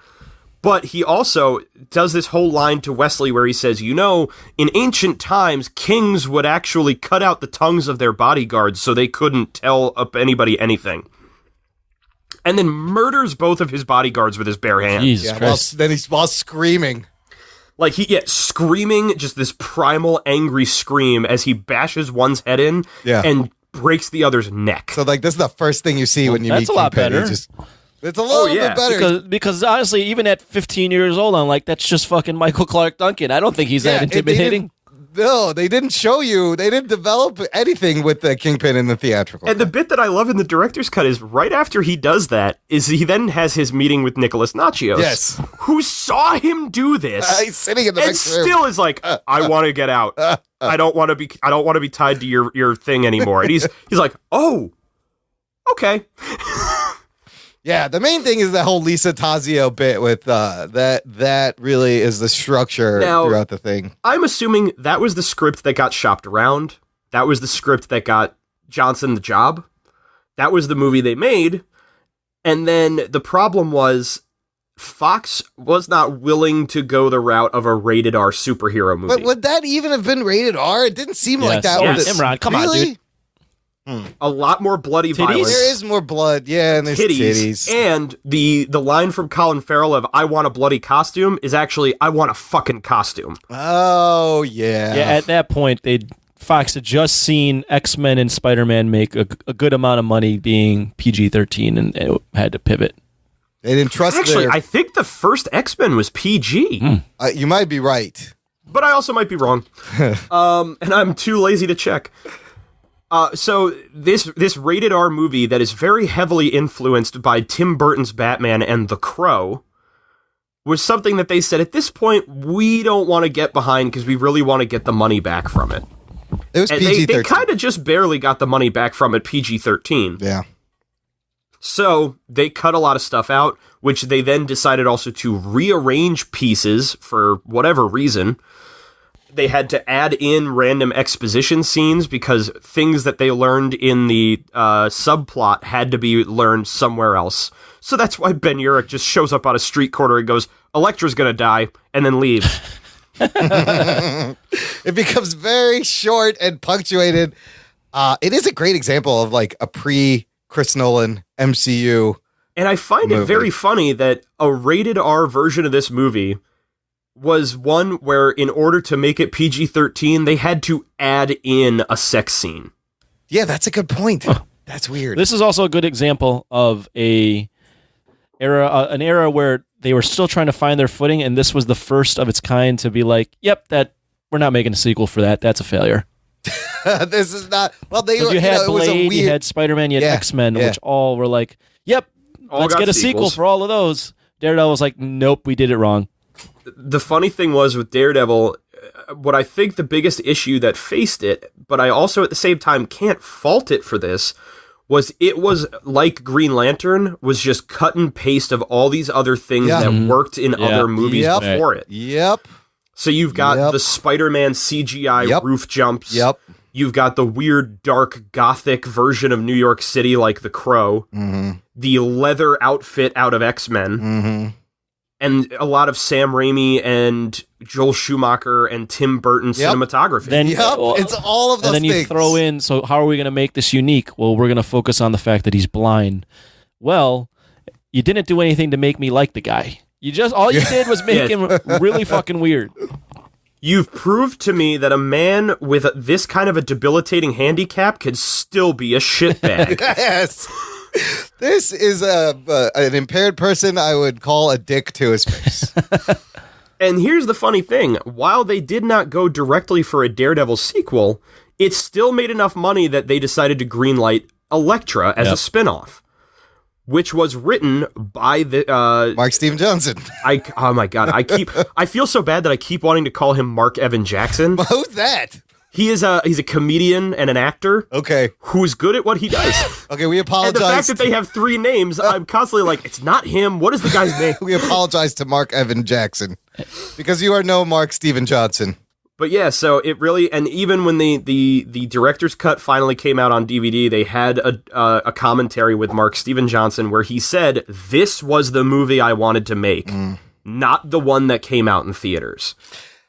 But he also does this whole line to Wesley where he says, in ancient times, kings would actually cut out the tongues of their bodyguards so they couldn't tell anybody anything. And then murders both of his bodyguards with his bare hands. Jesus Christ. Then he's screaming. Like, screaming, just this primal, angry scream as he bashes one's head in and breaks the other's neck. So, this is the first thing you see when you meet That's a lot Kingpin. better. It's a little bit better. Because honestly, even at 15 years old, I'm like, that's just fucking Michael Clarke Duncan. I don't think he's that intimidating. No, they didn't show you. They didn't develop anything with the Kingpin in the theatrical. And the bit that I love in the director's cut is right after he does that, is he then has his meeting with Nicholas Nachios. Yes. Who saw him do this. He's sitting in the and next room. still is like, I want to get out. I don't want to be tied to your thing anymore. And he's like, oh, okay. Yeah, the main thing is the whole Lisa Tazio bit with that really is the structure throughout the thing. I'm assuming that was the script that got shopped around. That was the script that got Johnson the job. That was the movie they made. And then the problem was Fox was not willing to go the route of a rated R superhero movie. But would that even have been rated R? It didn't seem like that. Yes. Imran, come on, dude. A lot more bloody violence. There is more blood, and there's titties. And the line from Colin Farrell of "I want a bloody costume" is actually "I want a fucking costume." Oh yeah. Yeah, at that point, Fox had just seen X-Men and Spider-Man make a good amount of money being PG-13, and it had to pivot. They didn't trust. Actually, I think the first X-Men was PG. You might be right, but I also might be wrong. And I'm too lazy to check. So this rated R movie that is very heavily influenced by Tim Burton's Batman and The Crow was something that they said, at this point, we don't want to get behind because we really want to get the money back from it. It was PG-13. They kind of just barely got the money back from it, PG-13. Yeah. So they cut a lot of stuff out, which they then decided also to rearrange pieces for whatever reason. they had to add in random exposition scenes because things that they learned in the subplot had to be learned somewhere else. So that's why Ben Urich just shows up on a street corner and goes, Elektra's gonna die, and then leaves. It becomes very short and punctuated. It is a great example of like a pre-Chris Nolan MCU. And I find it very funny that a rated R version of this movie was one where in order to make it PG-13, they had to add in a sex scene. Yeah, that's a good point. That's weird. This is also a good example of an era where they were still trying to find their footing, and this was the first of its kind to be like, yep, we're not making a sequel for that. That's a failure. This is not... Well, you had Blade, you had Spider-Man, you had X-Men, which all were like, yep, let's get a sequel for all of those. Daredevil was like, nope, we did it wrong. The funny thing was with Daredevil, what I think the biggest issue that faced it, but I also at the same time can't fault it for this, was it was like Green Lantern was just cut and paste of all these other things that worked in other movies before it. Yep. So you've got the Spider-Man CGI roof jumps. Yep. You've got the weird, dark, gothic version of New York City like The Crow. Mm-hmm. The leather outfit out of X-Men. Mm-hmm. And a lot of Sam Raimi and Joel Schumacher and Tim Burton cinematography. Then, it's all of those things. And then you throw in, so how are we going to make this unique? Well, we're going to focus on the fact that he's blind. Well, you didn't do anything to make me like the guy. All you did was make him really fucking weird. You've proved to me that a man with this kind of a debilitating handicap could still be a shitbag. Yes. This is an impaired person I would call a dick to his face. And here's the funny thing. While they did not go directly for a Daredevil sequel, it still made enough money that they decided to greenlight Elektra as a spinoff, which was written by the Mark Steven Johnson. Oh my God. I feel so bad that I keep wanting to call him Mark Evan Jackson. Who's that? He's a comedian and an actor. Okay. Who's good at what he does. Okay, we apologize. And the fact that they have 3 names, I'm constantly like, it's not him. What is the guy's name? We apologize to Mark Evan Jackson because you are no Mark Steven Johnson. But yeah, so it really, and even when the director's cut finally came out on DVD, they had a commentary with Mark Steven Johnson where he said, this was the movie I wanted to make, not the one that came out in theaters.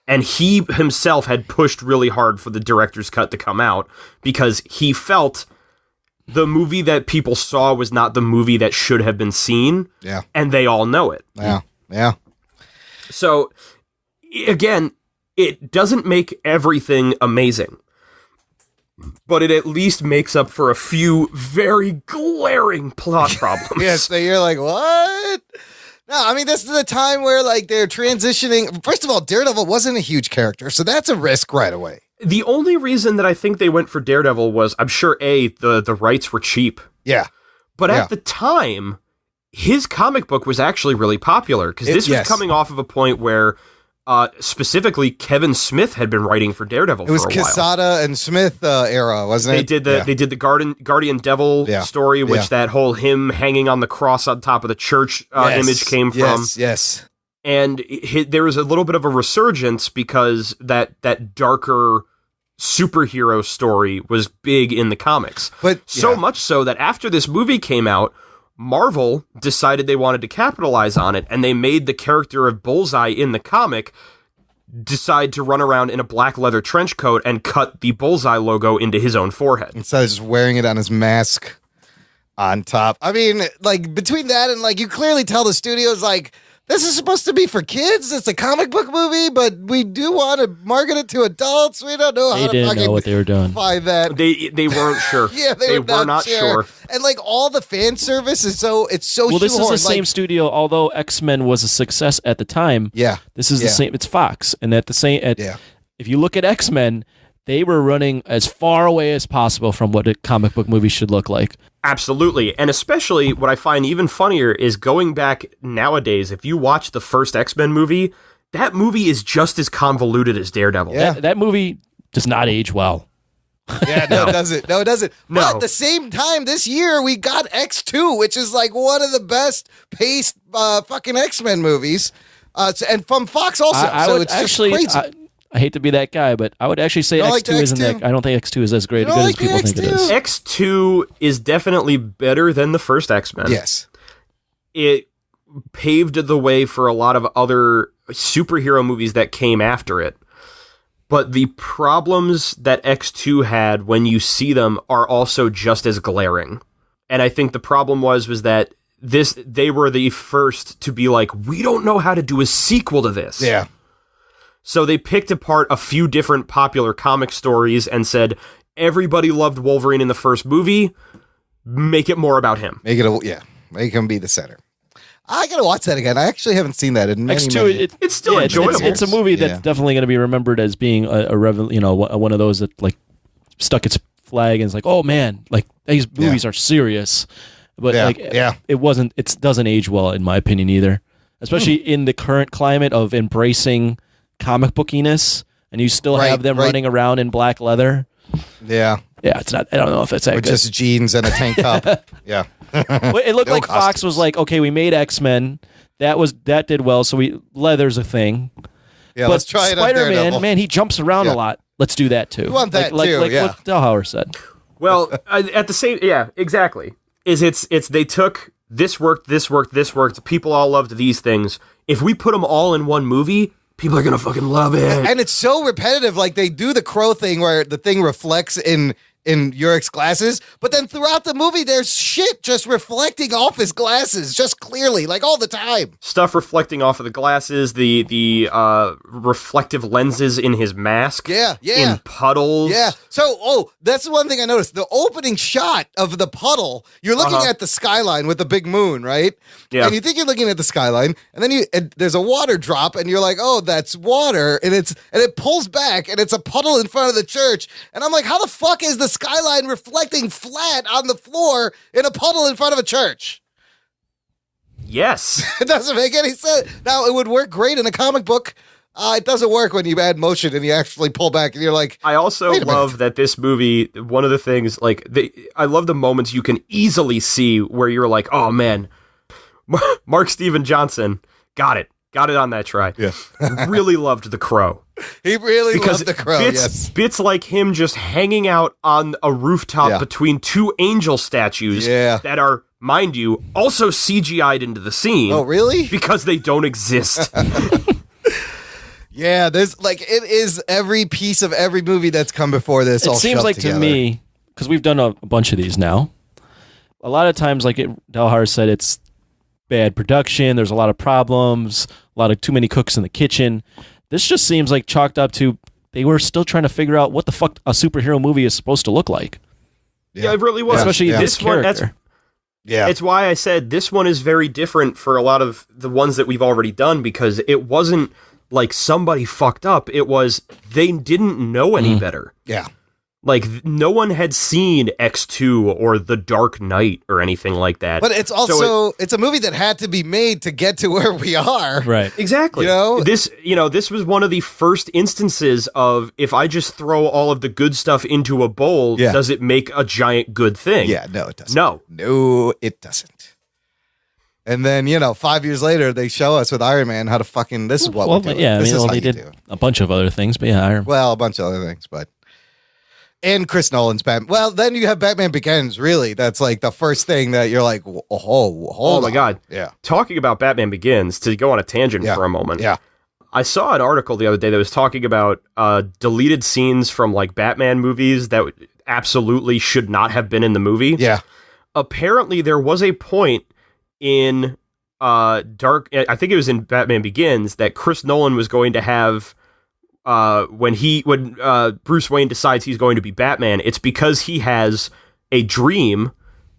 And he himself had pushed really hard for the director's cut to come out because he felt the movie that people saw was not the movie that should have been seen. Yeah. And they all know it. Yeah. Yeah. So, again, it doesn't make everything amazing, but it at least makes up for a few very glaring plot problems. Yes, so you're like, what? No, I mean, this is the time where, like, they're transitioning. First of all, Daredevil wasn't a huge character, so that's a risk right away. The only reason that I think they went for Daredevil was, I'm sure, the rights were cheap. Yeah. But at the time, his comic book was actually really popular, because this was coming off of a point where, specifically, Kevin Smith had been writing for Daredevil for a while. It was Quesada and Smith era, wasn't it? They did the Guardian Devil story, which that whole him hanging on the cross on top of the church image came from. Yes. And there was a little bit of a resurgence because that darker superhero story was big in the comics. But so much so that after this movie came out, Marvel decided they wanted to capitalize on it, and they made the character of Bullseye in the comic decide to run around in a black leather trench coat and cut the Bullseye logo into his own forehead. Instead of just wearing it on his mask on top. I mean, like, between that and, like, you clearly tell the studio's like, this is supposed to be for kids. It's a comic book movie, but we do want to market it to adults. We don't know how to didn't know what they were doing. Find that. They weren't sure. Yeah, they were not sure. And like all the fan service is so well. This is the same studio. Although X-Men was a success at the time. Yeah, this is the same. It's Fox, and at the same. If you look at X-Men, they were running as far away as possible from what a comic book movie should look like. Absolutely. And especially what I find even funnier is going back nowadays, if you watch the first X-Men movie, that movie is just as convoluted as Daredevil. Yeah. That movie does not age well. Yeah, no, it doesn't. No, it doesn't. No. But at the same time, this year, we got X2, which is like one of the best paced fucking X-Men movies. And from Fox also. I so would it's actually, just crazy. I hate to be that guy, but I would actually say X2 isn't that. I don't think X2 is as great as people think it is. X2 is definitely better than the first X-Men. Yes. It paved the way for a lot of other superhero movies that came after it. But the problems that X2 had when you see them are also just as glaring. And I think the problem was that they were the first to be like, we don't know how to do a sequel to this. Yeah. So they picked apart a few different popular comic stories and said, everybody loved Wolverine in the first movie, make it more about him. Make him be the center. I gotta watch that again. I actually haven't seen that in many, X2. It's still enjoyable. It's a movie that's definitely going to be remembered as being one of those that like stuck its flag and is like, oh man, like these movies are serious. But it wasn't. It doesn't age well in my opinion either, especially in the current climate of embracing comic bookiness, and you still have them running around in black leather. Yeah, it's not. I don't know if it's that good. Just jeans and a tank top. Yeah, well, it looked like costumes. Fox was like, okay, we made X-Men. That did well, so leather's a thing. Yeah, but let's try it. Spider-Man, man, he jumps around a lot. Let's do that too. We want that like too. Like what Delhauer said. Well, at the same, exactly. It's they took this worked. People all loved these things. If we put them all in one movie, people are gonna fucking love it. And it's so repetitive. Like they do the crow thing where the thing reflects in Urich's glasses, but then throughout the movie, there's shit just reflecting off his glasses, just clearly, like all the time. Stuff reflecting off of the glasses, the reflective lenses in his mask. Yeah. In puddles. Yeah. So, that's the one thing I noticed. The opening shot of the puddle, you're looking at the skyline with the big moon, right? Yeah. And you think you're looking at the skyline, and then there's a water drop, and you're like, oh, that's water, and it pulls back, and it's a puddle in front of the church, and I'm like, how the fuck is the skyline reflecting flat on the floor in a puddle in front of a church? Yes. It doesn't make any sense. Now, it would work great in a comic book. It doesn't work when you add motion and you actually pull back and you're like, I also love that this movie, one of the things, like, I love the moments you can easily see where you're like, oh man, Mark Steven Johnson got it on that try. Yeah. Really loved The Crow. He really loved The Crow, bits like him just hanging out on a rooftop between two angel statues that are, mind you, also CGI'd into the scene. Oh, really? Because they don't exist. Yeah, there's it is every piece of every movie that's come before this. It seems like together. To me, because we've done a bunch of these now, a lot of times, like Delhauer said, it's bad production. There's a lot of problems, a lot of too many cooks in the kitchen. This just seems like chalked up to they were still trying to figure out what the fuck a superhero movie is supposed to look like. Yeah, it really was. Especially this character. It's why I said this one is very different for a lot of the ones that we've already done, because it wasn't like somebody fucked up. It was they didn't know any better. Yeah. Like, no one had seen X2 or The Dark Knight or anything like that. But it's also, it's a movie that had to be made to get to where we are. Right. Exactly. This was one of the first instances of, if I just throw all of the good stuff into a bowl, does it make a giant good thing? Yeah, no, it doesn't. No, it doesn't. And then, 5 years later, they show us with Iron Man how to fucking, this is what we do. Yeah, they did a bunch of other things, but Iron Man. Well, a bunch of other things, but. And Chris Nolan's Batman. Well, then you have Batman Begins, really. That's like the first thing that you're like, oh my God. Yeah. Talking about Batman Begins, to go on a tangent for a moment. Yeah. I saw an article the other day that was talking about deleted scenes from like Batman movies that absolutely should not have been in the movie. Yeah. Apparently there was a point in I think it was in Batman Begins, that Chris Nolan was going to have when Bruce Wayne decides he's going to be Batman, it's because he has a dream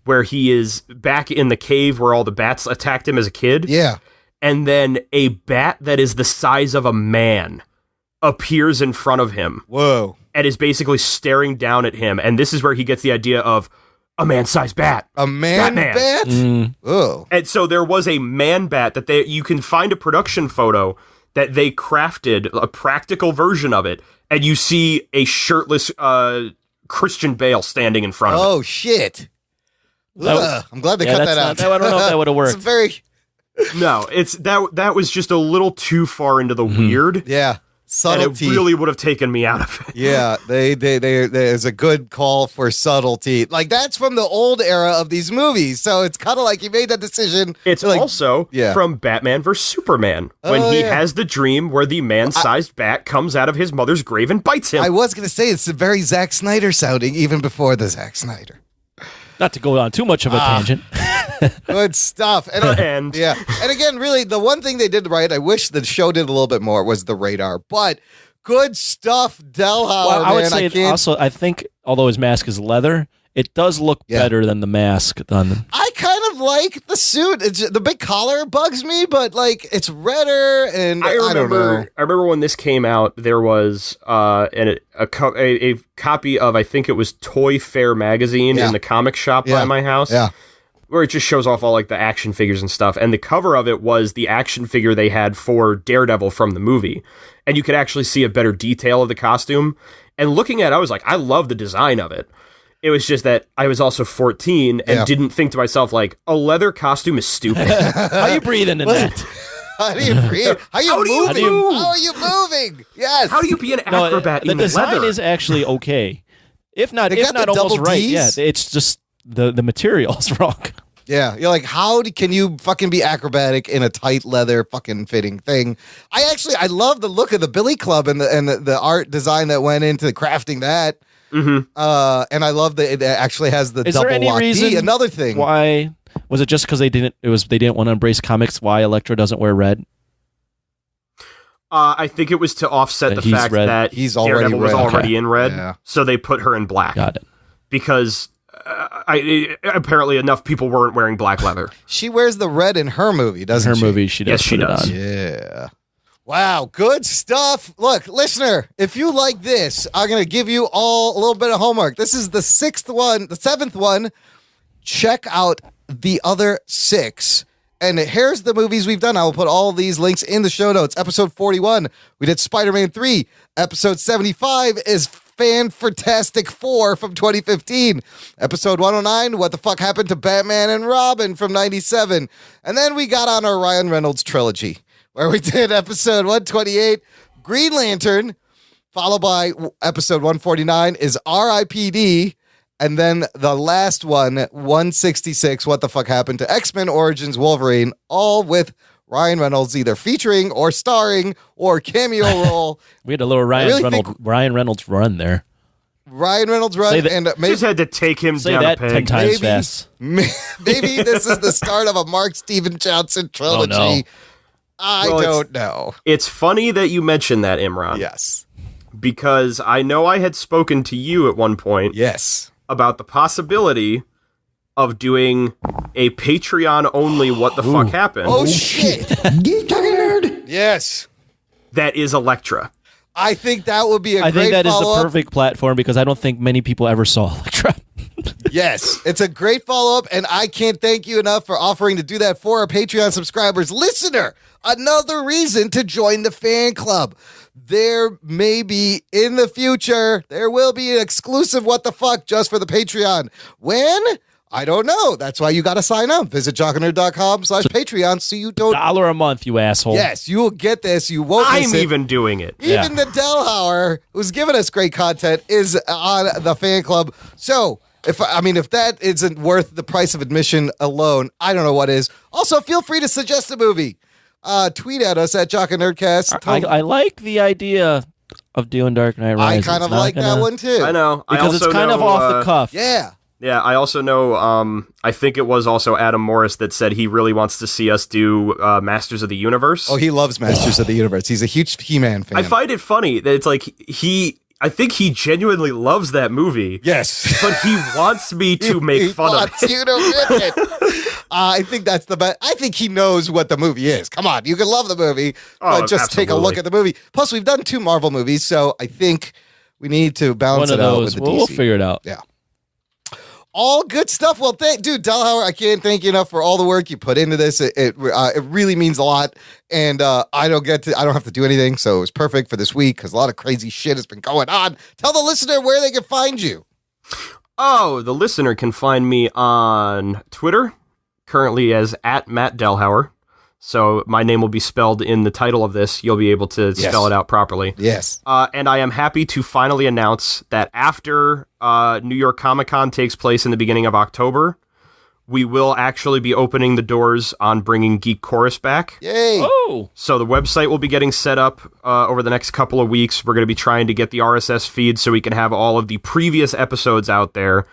where he is back in the cave where all the bats attacked him as a kid. Yeah. And then a bat that is the size of a man appears in front of him. Whoa. And is basically staring down at him. And this is where he gets the idea of a man-sized bat. A bat? Oh. And so there was a man bat that you can find a production photo that they crafted, a practical version of it, and you see a shirtless Christian Bale standing in front of it. Oh, shit. I'm glad they cut that out. I don't know if that would have worked. It's very... No, that was just a little too far into the weird. Yeah. Subtlety. And it really would have taken me out of it. Yeah, there's a good call for subtlety. Like, that's from the old era of these movies. So it's kind of like he made that decision. It's like, also from Batman vs. Superman, when he has the dream where the man-sized bat comes out of his mother's grave and bites him. I was going to say, it's very Zack Snyder sounding, even before the Zack Snyder. Not to go on too much of a tangent. Good stuff. And again, really, the one thing they did right, I wish the show did a little bit more, was the radar. But good stuff, Delhauer. Well, I would say also, I think, although his mask is leather, it does look better than the mask. I kind of like the suit. The big collar bugs me, but like it's redder, and I don't know. I remember when this came out, there was a copy of, I think it was Toy Fair magazine in the comic shop by my house. Yeah. Where it just shows off all like the action figures and stuff. And the cover of it was the action figure they had for Daredevil from the movie. And you could actually see a better detail of the costume. And looking at it, I was like, I love the design of it. It was just that I was also 14 and didn't think to myself, like, a leather costume is stupid. How are you breathing in that? How do you breathe? How are you moving? How are you moving? Yes. How do you be an acrobat in leather? The design is actually okay. If not almost right. Yeah, it's just the material's wrong. Yeah, you're like, can you fucking be acrobatic in a tight leather fucking fitting thing? I love the look of the Billy Club and the art design that went into crafting that. Mm-hmm. And I love that it actually has the Is double there any lock reason D. Another thing, why was it? Just because they didn't want to embrace comics? Why Elektra doesn't wear red? I think it was to offset the fact that Daredevil was already in red, so they put her in black. Got it. Because apparently enough people weren't wearing black leather. She wears the red in her movie, doesn't she? In her movie, she does. Yes, she does. Yeah. Wow, good stuff. Look, listener, if you like this, I'm going to give you all a little bit of homework. This is the seventh one. Check out the other 6. And here's the movies we've done. I will put all these links in the show notes. Episode 41, we did Spider-Man 3. Episode 75 is Fan-Fantastic 4 from 2015. Episode 109, What the Fuck Happened to Batman and Robin from 97. And then we got on our Ryan Reynolds trilogy, where we did episode 128, Green Lantern, followed by episode 149 is R.I.P.D., and then the last one, 166, What the Fuck Happened to X-Men Origins Wolverine, all with Ryan Reynolds either featuring or starring or cameo role. We had a little Ryan Reynolds run there. Ryan Reynolds run, and maybe just had to take him say down that a peg. 10 times fast. Maybe this is the start of a Mark Steven Johnson trilogy. Oh, no. I don't know. It's funny that you mentioned that, Imran. Yes. Because I know I had spoken to you at one point. Yes. About the possibility of doing a Patreon-only What the Fuck Happened. Oh, shit. Geek Nerd. Yes. That is Elektra. I think that would be a great follow-up. I think that is the perfect platform because I don't think many people ever saw Elektra. Yes, it's a great follow-up, and I can't thank you enough for offering to do that for our Patreon subscribers. Listener, another reason to join the fan club. There may be, in the future, there will be an exclusive What the Fuck just for the Patreon. When? I don't know. That's why you got to sign up. Visit jockandnerd.com/Patreon so you don't... $1 a month, you asshole. Yes, you will get this. You won't miss it. I'm even doing it. Even the Delhauer, who's giving us great content, is on the fan club. So... If that isn't worth the price of admission alone, I don't know what is. Also, feel free to suggest a movie. Tweet at us at Jock and Nerdcast. I like the idea of doing Dark Knight Rises. I kind of like that one too. I know. Because it's kind of off the cuff. Yeah. Yeah, I also know, I think it was also Adam Morris that said he really wants to see us do Masters of the Universe. Oh, he loves Masters of the Universe. He's a huge He-Man fan. I find it funny that it's like I think he genuinely loves that movie. Yes. But he wants me to make fun of it. He wants you to rip it. I think that's the best. I think he knows what the movie is. Come on, you can love the movie, but just take a look at the movie. Plus, we've done 2 Marvel movies, so I think we need to balance it out with the DC. We'll figure it out. Yeah. All good stuff. Well, dude, Delhauer, I can't thank you enough for all the work you put into this. It really means a lot, and I don't have to do anything, so it was perfect for this week because a lot of crazy shit has been going on. Tell the listener where they can find you. Oh, the listener can find me on Twitter, currently as @Matt Delhauer. So my name will be spelled in the title of this. You'll be able to spell it out properly. Yes. And I am happy to finally announce that after New York Comic Con takes place in the beginning of October, we will actually be opening the doors on bringing Geek Chorus back. Yay! Oh! So the website will be getting set up over the next couple of weeks. We're going to be trying to get the RSS feed so we can have all of the previous episodes out there.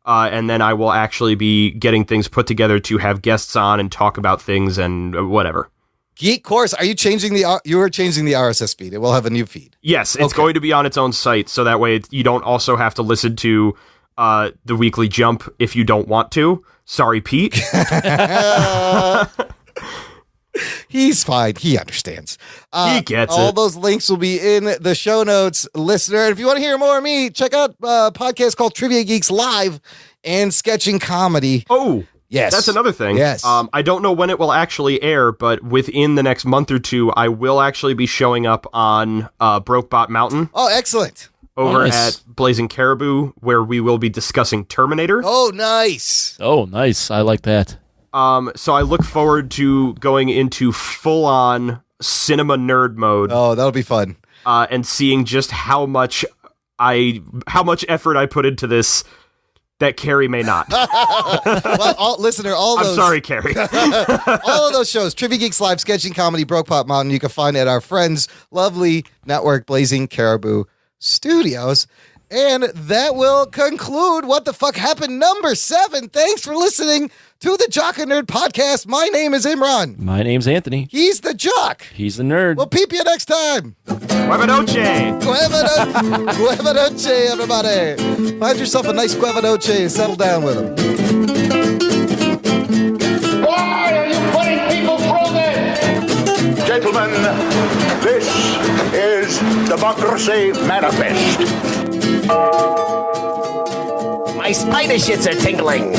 And then I will actually be getting things put together to have guests on and talk about things and whatever. Geek Chorus, are you changing you are changing the RSS feed? It will have a new feed. Yes, it's going to be on its own site, so that way you don't also have to listen to the Weekly Jump if you don't want to. Sorry, Pete. He's fine. He understands. He gets all it. Those links will be in the show notes, listener. And if you want to hear more of me, check out a podcast called Trivia Geeks Live and Sketching Comedy. Oh, yes. That's another thing. Yes. I don't know when it will actually air, but within the next month or two, I will actually be showing up on Brokebot Mountain. Oh, excellent. Over nice. at Blazing Caribou, where we will be discussing Terminator. Oh, nice. Oh, nice. I like that. So I look forward to going into full-on cinema nerd mode. Oh, that'll be fun. And seeing just how much effort I put into this that Carrie may not. Well, listener, I'm sorry, Carrie. all of those shows, Trivia Geeks Live, Sketching Comedy, Brokepop Mountain, you can find at our friends' lovely network, Blazing Caribou Studios. And that will conclude What the Fuck Happened number 7. Thanks for listening to the Jock and Nerd podcast. My name is Imran. My name's Anthony. He's the Jock. He's the nerd. We'll peep you next time. Cueva noche. Cueva noche, everybody. Find yourself a nice Cueva noche and settle down with them. Why are you putting people through this? Gentlemen, this is Democracy Manifest. My spider shits are tingling.